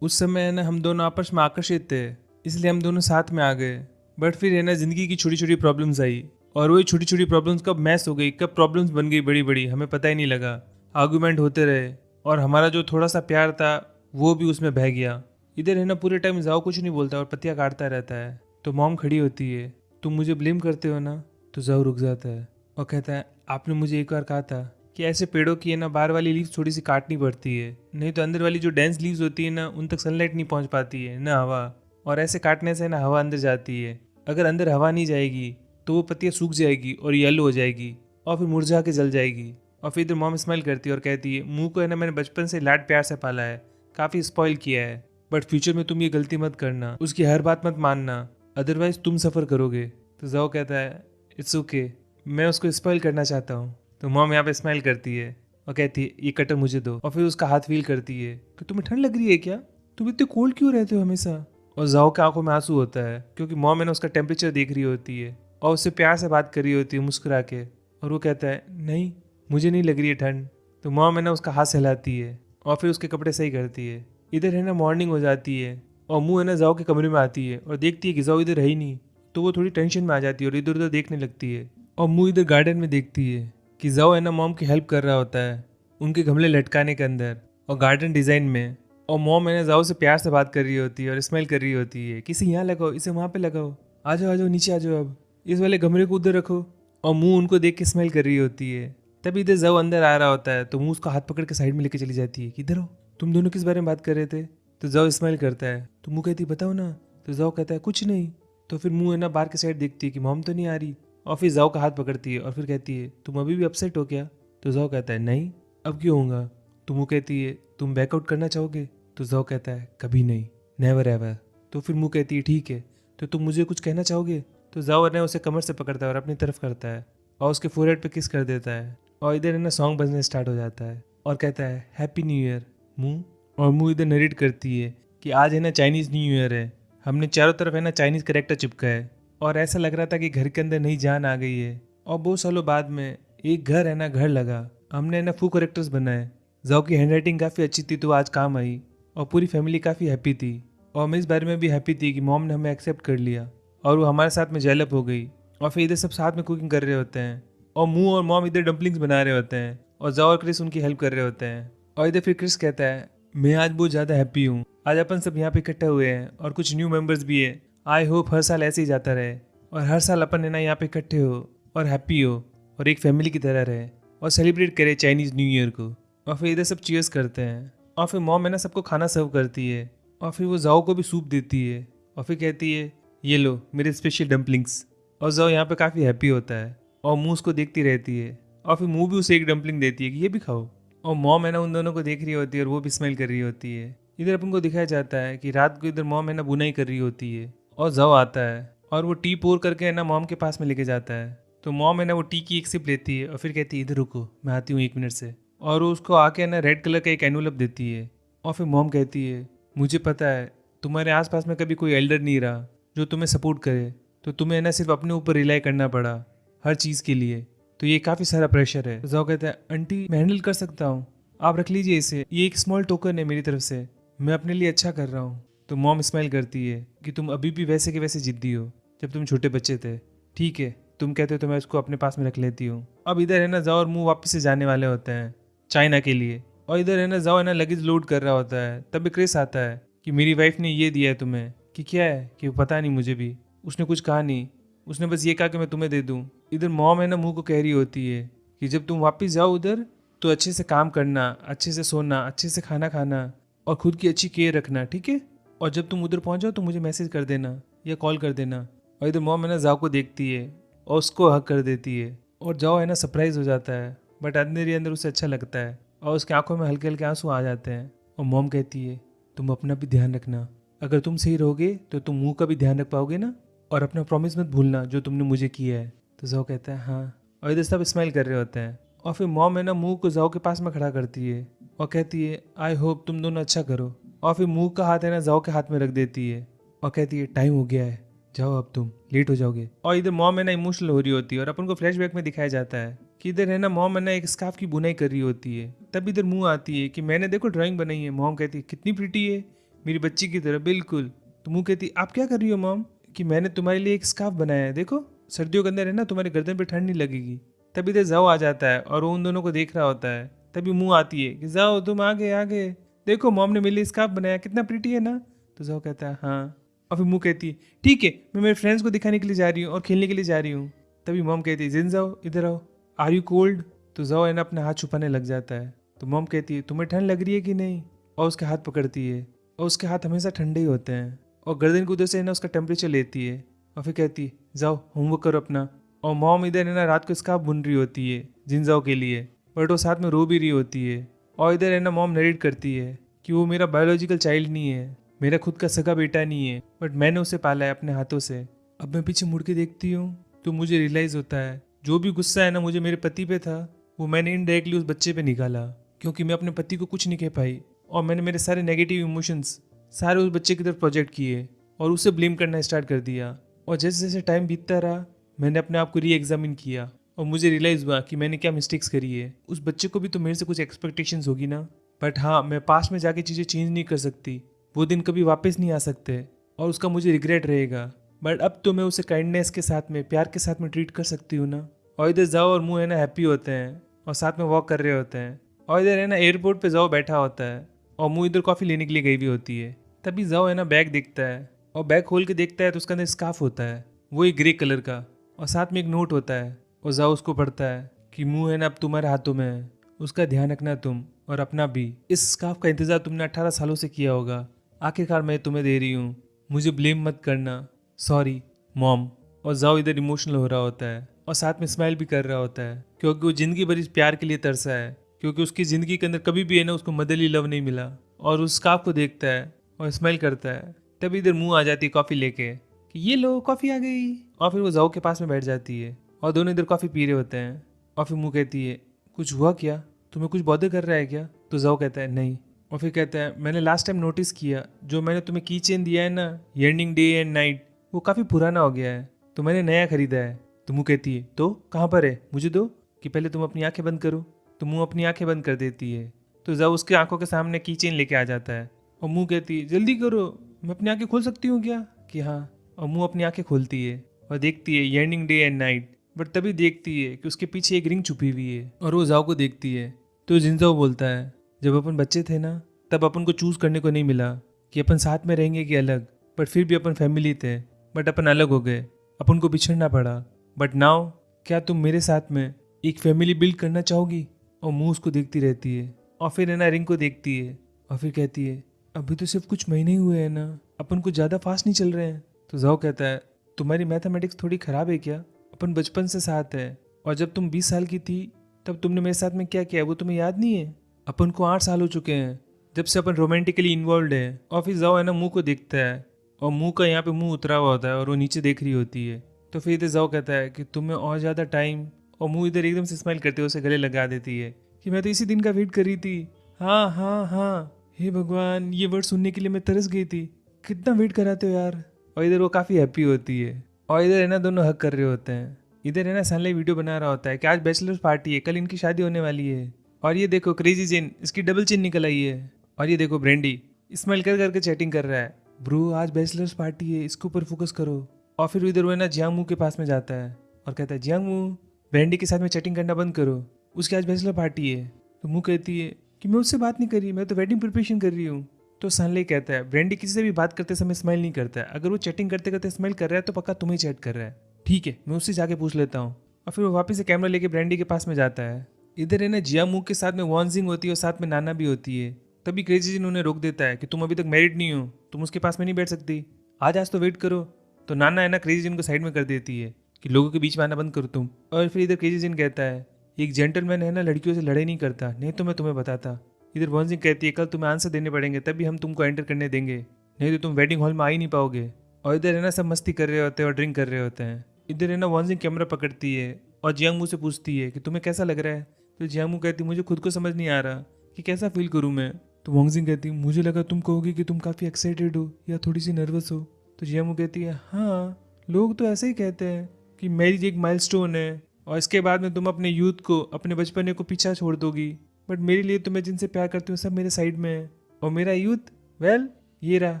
उस समय है ना हम दोनों आपस में आकर्षित थे, इसलिए हम दोनों साथ में आ गए। बट फिर है ना ज़िंदगी की छोटी छोटी प्रॉब्लम्स आई और वही छोटी छोटी प्रॉब्लम्स कब मैस हो गई, कब प्रॉब्लम्स बन गई बड़ी बड़ी, हमें पता ही नहीं लगा। आर्गूमेंट होते रहे और हमारा जो थोड़ा सा प्यार था वो भी उसमें बह गया। इधर है ना पूरे टाइम जाओ कुछ नहीं बोलता और पत्तियाँ काटता रहता है। तो मॉम खड़ी होती है, तुम मुझे ब्लेम करते हो ना। तो जाओ रुक जाता है और कहता है आपने मुझे एक बार कहा था कि ऐसे पेड़ों की है ना बाहर वाली लीव्स थोड़ी सी काटनी पड़ती है, नहीं तो अंदर वाली जो डेंस लीव्स होती है ना उन तक सनलाइट नहीं पहुंच पाती है ना हवा, और ऐसे काटने से ना हवा अंदर जाती है, अगर अंदर हवा नहीं जाएगी तो वो पत्तियाँ सूख जाएगी और येलो हो जाएगी और फिर मुरझा के जल जाएगी। और फिर इधर मॉम स्माइल करती है और कहती है मुँह को है ना मैंने बचपन से लाड प्यार से पाला है, काफ़ी स्पॉइल किया है, बट फ्यूचर में तुम ये गलती मत करना, उसकी हर बात मत मानना, अदरवाइज तुम सफ़र करोगे। तो जाओ कहता है इट्स ओके, मैं उसको स्पॉइल करना चाहता हूँ। तो मॉम यहाँ पे स्माइल करती है और कहती है ये कटर मुझे दो, और फिर उसका हाथ फील करती है कि तुम्हें ठंड लग रही है क्या, तुम इतने कोल्ड क्यों रहते हो हमेशा। और जाओ के आंखों में आंसू होता है क्योंकि मॉम है ना उसका टेम्परेचर देख रही होती है और उससे प्यार से बात कर रही होती है मुस्कुरा के, और वो कहता है नहीं मुझे नहीं लग रही है ठंड। तो मॉम है ना उसका हाथ सहलाती है और फिर उसके कपड़े सही करती है। इधर है ना मॉर्निंग हो जाती है और मुँह है ना जाओ के कमरे में आती है और देखती है कि जाओ इधर है ही नहीं, तो वो थोड़ी टेंशन में आ जाती है और इधर उधर देखने लगती है। और मुँह इधर गार्डन में देखती है कि जाओ है ना मॉम की हेल्प कर रहा होता है उनके गमले लटकाने के अंदर और गार्डन डिज़ाइन में, और मॉम है ना जाओ से प्यार से बात कर रही होती है और स्माइल कर रही होती है कि इसे यहाँ लगाओ, इसे वहाँ पे लगाओ, आ जाओ नीचे आ जाओ, अब इस वाले गमले को उधर रखो, और मुँह उनको देख के स्माइल कर रही होती है। तभी इधर जाओ अंदर आ रहा होता है तो मुँह उसका हाथ पकड़ के साइड में लेके चली जाती है कि इधर हो, तुम दोनों किस बारे में बात कर रहे थे। तो जाओ स्माइल करता है तो मुँह कहती बताओ ना। तो जाओ कहता है कुछ नहीं। तो फिर मुँह है ना बाहर की साइड देखती है कि मॉम तो नहीं आ रही, और फिर जाओ का हाथ पकड़ती है और फिर कहती है तुम अभी भी अपसेट हो क्या। तो जाओ कहता है नहीं, अब क्यों होगा। तो मुँह कहती है तुम बैकआउट करना चाहोगे। तो जाओ कहता है कभी नहीं, नेवर एवर। तो फिर मुँह कहती है ठीक है, तो तुम मुझे कुछ कहना चाहोगे। तो जाओ ने उसे कमर से पकड़ता है और अपनी तरफ करता है और उसके फोरहेड पे किस कर देता है, और इधर है ना सॉन्ग बजने स्टार्ट हो जाता है और कहता है हैप्पी न्यू ईयर मुँह। और मुँह इधर नरेट करती है कि आज है ना चाइनीज़ न्यू ईयर है, हमने चारों तरफ है ना चाइनीज़ करेक्टर चिपका है और ऐसा लग रहा था कि घर के अंदर नई जान आ गई है। और बहुत सालों बाद में एक घर है ना घर लगा, हमने है ना फू करेक्टर्स बनाए, जाओ की हैंड राइटिंग काफ़ी अच्छी थी तो आज काम आई, और पूरी फैमिली काफ़ी हैप्पी थी, और मैं इस बारे में भी हैप्पी थी कि मॉम ने हमें एक्सेप्ट कर लिया और वो हमारे साथ में जेलअप हो गई। और फिर इधर सब साथ में कुकिंग कर रहे होते हैं और मुँह और मॉम इधर डम्पलिंग्स बना रहे होते हैं और जाओ और क्रिस उनकी हेल्प कर रहे होते हैं। और इधर फिर क्रिस कहता है मैं आज बहुत ज़्यादा हैप्पी हूँ, आज अपन सब यहाँ पे इकट्ठे हुए हैं और कुछ न्यू मेंबर्स भी है, आई होप हर साल ऐसे ही जाता रहे और हर साल अपन है ना यहाँ पे इकट्ठे हो और हैप्पी हो और एक फैमिली की तरह रहे और सेलिब्रेट करे चाइनीज़ न्यू ईयर को। और फिर इधर सब चीयर्स करते हैं और फिर मॉम है ना सबको खाना सर्व करती है और फिर वो जाओ को भी सूप देती है और फिर कहती है ये लो मेरे स्पेशल डम्पलिंग्स। और जाओ यहाँ पे काफ़ी हैप्पी होता है और मुँह उसको देखती रहती है और फिर मुँह भी उसे एक डम्पलिंग देती है कि ये भी खाओ। और मॉम है ना उन दोनों को देख रही होती है और वो भी स्माइल कर रही होती है। इधर अपन को दिखाया जाता है कि रात को इधर मॉम है ना बुनाई कर रही होती है और जाओ आता है और वो टी पोर करके है ना मॉम के पास में लेके जाता है। तो मॉम है ना वो टी की एक सिप लेती है और फिर कहती है इधर रुको मैं आती हूँ 1 मिनट से। और वो उसको आके ना रेड कलर का एक एनवलप देती है। और फिर मॉम कहती है, मुझे पता है तुम्हारे आसपास में कभी कोई एल्डर नहीं रहा जो तुम्हें सपोर्ट करे, तो तुम्हें ना सिर्फ अपने ऊपर रिलाई करना पड़ा हर चीज़ के लिए, तो ये काफ़ी सारा प्रेशर है। तो जाओ कहता है, आंटी मैं हैंडल कर सकता हूँ, आप रख लीजिए इसे, ये एक स्मॉल टोकन है मेरी तरफ से, मैं अपने लिए अच्छा कर रहा हूँ। तो मॉम स्माइल करती है कि तुम अभी भी वैसे के वैसे जिद्दी हो जब तुम छोटे बच्चे थे। ठीक है, तुम कहते हो तो मैं उसको अपने पास में रख लेती हूँ। अब इधर है ना जाओ और मुंह वापस से जाने वाले होते हैं चाइना के लिए, और इधर है ना जाओ है ना लगेज लोड कर रहा होता है। तभी क्रिस आता है कि मेरी वाइफ ने ये दिया है तुम्हें, कि क्या है कि पता नहीं, मुझे भी उसने कुछ कहा नहीं, उसने बस ये कहा कि मैं तुम्हें दे दूँ। इधर मॉम है ना मुंह को कह रही होती है कि जब तुम वापस जाओ उधर तो अच्छे से काम करना, अच्छे से सोना, अच्छे से खाना खाना और खुद की अच्छी केयर रखना, ठीक है। और जब तुम उधर पहुंच जाओ तो मुझे मैसेज कर देना या कॉल कर देना। और इधर मॉम है ना जाओ को देखती है और उसको हक कर देती है, और जाओ है ना सरप्राइज हो जाता है, बट अंदर ही अंदर उसे अच्छा लगता है और उसकी आंखों में हल्के हल्के आंसू आ जाते हैं। और मॉम कहती है, तुम अपना भी ध्यान रखना, अगर तुम सही रहोगे तो तुम मुंह का भी ध्यान रख पाओगे ना, और अपना प्रॉमिस मत भूलना जो तुमने मुझे किया है। तो जाओ कहता है हाँ, और इधर सब स्माइल कर रहे होते हैं। और फिर मॉम है ना मुंह को जाओ के पास में खड़ा करती है और कहती है, आई होप तुम दोनों अच्छा करो। और फिर मुंह का हाथ है ना जाओ के हाथ में रख देती है और कहती है, टाइम हो गया है, जाओ अब तुम लेट हो जाओगे। और इधर मॉम है ना इमोशनल हो रही होती है और अपन को फ्लैशबैक में दिखाया जाता है कि इधर है ना मॉम है ना एक स्कार्फ की बुनाई कर रही होती है। तब इधर मुंह आती है कि मैंने देखो ड्राइंग बनाई है। मॉम कहती है, कितनी प्रिटी है, मेरी बच्ची की तरह बिल्कुल। तो मुंह कहती है, आप क्या कर रही हो मॉम, कि मैंने तुम्हारे लिए एक स्कार्फ बनाया है, देखो सर्दियों के अंदर है ना तुम्हारे गर्दन पे ठंड नहीं लगेगी। तभी इधर जाओ आ जाता है और वो उन दोनों को देख रहा होता है। तभी मुंह आती है कि जाओ तुम आगे आगे, देखो मॉम ने मेरे लिए स्कार्फ बनाया, कितना प्रिटी है ना। तो जाओ कहता है हाँ। और फिर मुंह कहती है, ठीक है मैं मेरे फ्रेंड्स को दिखाने के लिए जा रही हूँ और खेलने के लिए जा रही हूँ। तभी मॉम कहती है, जिन जाओ इधर आओ, आर यू कोल्ड। तो जाओ है ना अपना हाथ छुपाने लग जाता है। तो मॉम कहती है, तुम्हें ठंड लग रही है कि नहीं, और उसके हाथ पकड़ती है और उसके हाथ हमेशा ठंडे ही होते हैं और गर्दन की उधर से है ना उसका टेम्परेचर लेती है और फिर कहती है, जाओ होमवर्क करो अपना। और मॉम इधर है ना रात को स्कार्फ बुन रही होती है जिनजाओ के लिए, बट वो साथ में रो भी रही होती है। और इधर है ना मॉम नरेट करती है कि वो मेरा बायोलॉजिकल चाइल्ड नहीं है, मेरा खुद का सगा बेटा नहीं है, बट मैंने उसे पाला है अपने हाथों से। अब मैं पीछे मुड़ के देखती हूँ तो मुझे रियलाइज होता है जो भी गुस्सा है ना मुझे मेरे पति पे था वो मैंने इनडायरेक्टली उस बच्चे पे निकाला, क्योंकि मैं अपने पति को कुछ नहीं कह पाई और मैंने मेरे सारे नेगेटिव इमोशंस सारे उस बच्चे की तरफ प्रोजेक्ट किए और उसे ब्लेम करना स्टार्ट कर दिया। और जैसे जैसे टाइम बीतता रहा मैंने अपने आप को री एग्जामिन किया और मुझे रियलाइज़ हुआ कि मैंने क्या मिस्टेक्स करी है। उस बच्चे को भी तो मेरे से कुछ एक्सपेक्टेशंस होगी ना, बट हाँ मैं पास्ट में जाके चीज़ें चेंज नहीं कर सकती, वो दिन कभी वापस नहीं आ सकते और उसका मुझे रिग्रेट रहेगा। बट अब तो मैं उसे काइंडनेस के साथ में, प्यार के साथ में ट्रीट कर सकती हूँ ना। और इधर जाओ और मुँह है ना हैप्पी होते हैं और साथ में वॉक कर रहे होते हैं। और इधर है ना एयरपोर्ट पे जाओ बैठा होता है और मुँह इधर कॉफ़ी लेने के लिए गई भी होती है। तभी जाओ है ना बैग दिखता है और बैग खोल के देखता है तो उसके अंदर स्कार्फ होता है, वही ग्रे कलर का, और साथ में एक नोट होता है। और जाओ उसको पढ़ता है कि मुँह है ना अब तुम्हारे हाथों में है, उसका ध्यान रखना तुम और अपना भी। इस स्कार्फ का इंतज़ार तुमने 18 सालों से किया होगा, आखिरकार मैं तुम्हें दे रही हूँ, मुझे ब्लेम मत करना, सॉरी मॉम। और जाओ इधर इमोशनल हो रहा होता है और साथ में स्माइल भी कर रहा होता है क्योंकि वो जिंदगी भर इस प्यार के लिए तरसा है, क्योंकि उसकी ज़िंदगी के अंदर कभी भी है ना उसको मदरली लव नहीं मिला। और उस स्कार्फ को देखता है और स्माइल करता है। तभी इधर मुंह आ जाती है कॉफ़ी लेके कि ये लो कॉफ़ी आ गई। और फिर वो जाओ के पास में बैठ जाती है और दोनों इधर कॉफ़ी पी रहे होते हैं। और फिर मुंह कहती है, कुछ हुआ क्या, तुम्हें कुछ बॉदर कर रहा है क्या। तो जाओ कहता है नहीं। और फिर कहता है, मैंने लास्ट टाइम नोटिस किया जो मैंने तुम्हें की चेन दिया है ना यर्निंग डे एंड नाइट, वो काफ़ी पुराना हो गया है तो मैंने नया खरीदा है। तो मुँह कहती है, तो कहाँ पर है, मुझे दो, कि पहले तुम अपनी आंखें बंद करो। तो मुँह अपनी आंखें बंद कर देती है। तो जाओ उसकी आंखों के सामने की चेन लेके आ जाता है और मुँह कहती है, जल्दी करो, मैं अपनी आंखें खोल सकती हूँ क्या, कि हाँ। और मुँह अपनी आंखें खोलती है और देखती है yearning day and night, but तभी देखती है कि उसके पीछे एक रिंग छुपी हुई है और वो जाओ को देखती है। तो जिनजाओ बोलता है, जब अपन बच्चे थे ना तब अपन को चूज करने को नहीं मिला कि अपन साथ में रहेंगे कि अलग, बट फिर भी अपन फैमिली थे, बट अपन अलग हो गए, अपन को बिछड़ना पड़ा। बट नाउ क्या तुम मेरे साथ में एक फैमिली बिल्ड करना चाहोगी। और मुँह उसको देखती रहती है और फिर है ना रिंग को देखती है और फिर कहती है, अभी तो सिर्फ कुछ महीने ही हुए हैं ना, अपन कुछ ज़्यादा फास्ट नहीं चल रहे हैं। तो जाओ कहता है, तुम्हारी मैथमेटिक्स थोड़ी ख़राब है क्या, अपन बचपन से साथ है और जब तुम 20 साल की थी तब तुमने मेरे साथ में क्या किया वो तुम्हें याद नहीं है। अपन को 8 साल हो चुके हैं जब से अपन रोमांटिकली इन्वॉल्व है। और फिर जाओ है ना मुँह को देखता है और मुँह का यहाँ पे मुँह उतरा हुआ होता है और वो नीचे देख रही होती है। तो फिर इधर जाओ कहता है कि तुम्हें और ज़्यादा टाइम, और मुँह इधर एकदम से स्माइल करते हुए उसे गले लगा देती है कि मैं तो इसी दिन का वेट कर रही थी। हाँ हाँ हाँ, हे भगवान, ये वर्ड सुनने के लिए मैं तरस गई थी। कितना वेट कराते हो यार। और इधर वो काफ़ी हैप्पी होती है और इधर है ना दोनों हक कर रहे होते हैं। इधर है ना सनले वीडियो बना रहा होता है कि आज बैचलर्स पार्टी है, कल इनकी शादी होने वाली है। और ये देखो क्रेजी जिन, इसकी डबल चिन निकल आई है। और ये देखो ब्रेंडी स्माइल कर करके चैटिंग कर रहा है। ब्रो आज बैचलर्स पार्टी है, इसके ऊपर फोकस करो। और फिर इधर वो है ना जियांगमू के पास में जाता है और कहता है जियांगमू ब्रेंडी के साथ में चैटिंग करना बंद करो, उसकी आज बैचलर पार्टी है। तो मुँह कहती है कि मैं उससे बात नहीं कर रही, मैं तो वेडिंग प्रिपरेशन कर रही हूँ। तो सनले कहता है ब्रेंडी किसी से भी बात करते समय स्माइल नहीं करता है, अगर वो चैटिंग करते करते स्माइल कर रहा है तो पक्का तुम्हें चैट कर रहा है। ठीक है, मैं उससे जाके पूछ लेता हूँ। और फिर वो वापस से कैमरा लेके ब्रेंडी के पास में जाता है। इधर है ना जियांगमू के साथ में वॉन्जिंग होती है और साथ में नाना भी होती है। तभी क्रेजी जिन उन्हें रोक देता है कि तुम अभी तक मैरिड नहीं हो, तुम उसके पास में नहीं बैठ सकती, आज तो वेट करो। तो नाना है ना क्रेजी जिन को साइड में कर देती है कि लोगों के बीच में आना बंद करो तुम। और फिर इधर क्रेजी जिन कहता है एक जेंटलमैन है ना लड़कियों से लड़ाई नहीं करता, नहीं तो मैं तुम्हें बताता। इधर वॉन्जिंग कहती है कल तुम्हें आंसर देने पड़ेंगे तभी हम तुमको एंटर करने देंगे, नहीं तो तुम वेडिंग हॉल में आ ही नहीं पाओगे। और इधर है ना सब मस्ती कर रहे होते हैं और ड्रिंक कर रहे होते हैं। इधर है ना वॉन्जिंग कैमरा पकड़ती है और जियांगमू से पूछती है कि तुम्हें कैसा लग रहा है। तो जियांगमू कहती है मुझे खुद को समझ नहीं आ रहा कि कैसा फील करूँ मैं। तो वॉन्जिंग कहती है मुझे लगा तुम कहोगी कि तुम काफ़ी एक्साइटेड हो या थोड़ी सी नर्वस हो। तो जियांगमू कहती है हाँ, लोग तो ऐसे ही कहते हैं कि मैरिज एक माइलस्टोन है और इसके बाद में तुम अपने यूथ को, अपने बचपने को पीछा छोड़ दोगी, बट मेरे लिए तो मैं जिनसे प्यार करती हूँ सब मेरे साइड में है और मेरा यूथ वेल ये रहा।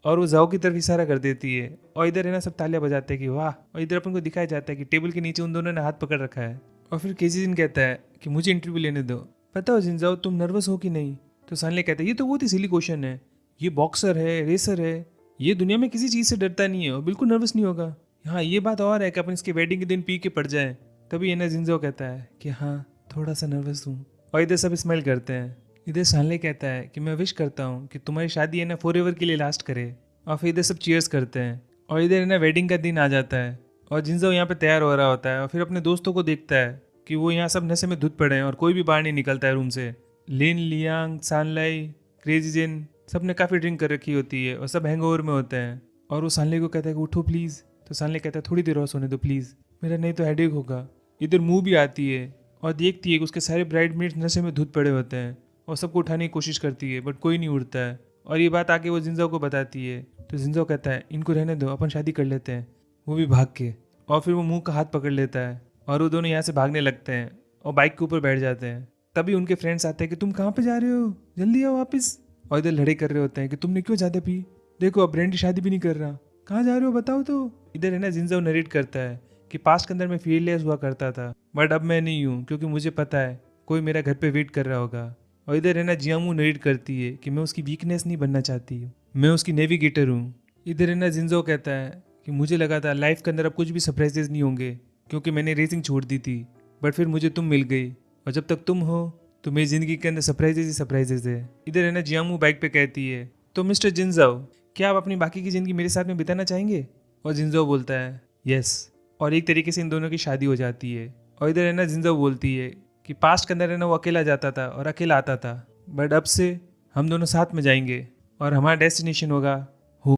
और वो जाओ की तरफ इशारा कर देती है और इधर है ना सब तालियां बजाते हैं कि वाह। और इधर अपन को दिखाया जाता है कि टेबल के नीचे उन दोनों ने हाथ पकड़ रखा है। और फिर केजी जिन कहता है कि मुझे इंटरव्यू लेने दो, पता हो जिनजाओ तुम नर्वस हो कि नहीं। तो सनले कहता है ये तो बहुत ही सिली क्वेश्चन है, ये बॉक्सर है, रेसर है, ये दुनिया में किसी चीज़ से डरता नहीं है और बिल्कुल नर्वस नहीं होगा। हाँ ये बात और है कि अपन इसके वेडिंग के दिन पी के पड़ जाए। तभी है ना जिनजाओ कहता है कि हाँ थोड़ा सा नर्वस हूँ। और इधर सब स्माइल करते हैं। इधर सनले कहता है कि मैं विश करता हूँ कि तुम्हारी शादी है ना फॉरएवर के लिए लास्ट करे। और फिर इधर सब चीयर्स करते हैं और इधर है ना वेडिंग का दिन आ जाता है और जिनजाओ यहाँ पे तैयार हो रहा होता है और फिर अपने दोस्तों को देखता है कि वो यहाँ सब नशे में धुत पड़े हैं और कोई भी बाहर नहीं निकलता है रूम से। लिन, लियांग, सानलाई, क्रेजी जिन सब ने काफ़ी ड्रिंक कर रखी होती है और सब हैंगओवर में होते हैं। और वो सानले को कहता है कि उठो प्लीज़। तो सानले कहता है थोड़ी देर और सोने दो प्लीज़, मेरा नहीं तो हेडेक होगा। इधर मुँह भी आती है और देखती है कि उसके सारे ब्राइडमेड्स नशे में धुत पड़े होते हैं और सबको उठाने की कोशिश करती है बट कोई नहीं उठता है। और ये बात आके वो जिनजाओ को बताती है। तो जिनजाओ कहता है इनको रहने दो, अपन शादी कर लेते हैं, वो भी भाग के। और फिर वो मुंह का हाथ पकड़ लेता है और वो दोनों यहाँ से भागने लगते हैं और बाइक के ऊपर बैठ जाते हैं। तभी उनके फ्रेंड्स आते हैं कि तुम कहाँ पे जा रहे हो, जल्दी आओ वापस। और इधर लड़ाई कर रहे होते हैं कि तुमने क्यों ज़्यादा पी, देखो अब ब्रेंडी शादी भी नहीं कर रहा, कहाँ जा रहे हो बताओ। तो इधर है ना जिनजाओ नरेट करता है कि पास्ट के अंदर मैं फीयरलेस हुआ करता था बट अब मैं नहीं हूँ क्योंकि मुझे पता है कोई मेरा घर पे वेट कर रहा होगा। और इधर है ना जियांगमू नरेट करती है कि मैं उसकी वीकनेस नहीं बनना चाहती हूँ, मैं उसकी नेविगेटर हूँ। इधर है ना जिनजाओ कहता है कि मुझे लगा था लाइफ के अंदर अब कुछ भी सरप्राइजेज नहीं होंगे क्योंकि मैंने रेसिंग छोड़ दी थी, बट फिर मुझे तुम मिल गई और जब तक तुम हो तो मेरी ज़िंदगी के अंदर सरप्राइजेज ही सरप्राइजेज है। इधर है ना जियांगमू बाइक पे कहती है तो मिस्टर जिनजाओ क्या आप अपनी बाकी की ज़िंदगी मेरे साथ में बिताना चाहेंगे। और जिनजाओ बोलता है यस। और एक तरीके से इन दोनों की शादी हो जाती है। और इधर है ना जिनजाओ बोलती है कि पास्ट के अंदर है ना वो अकेला जाता था और अकेला आता था, बट अब से हम दोनों साथ में जाएंगे और हमारा डेस्टिनेशन होगा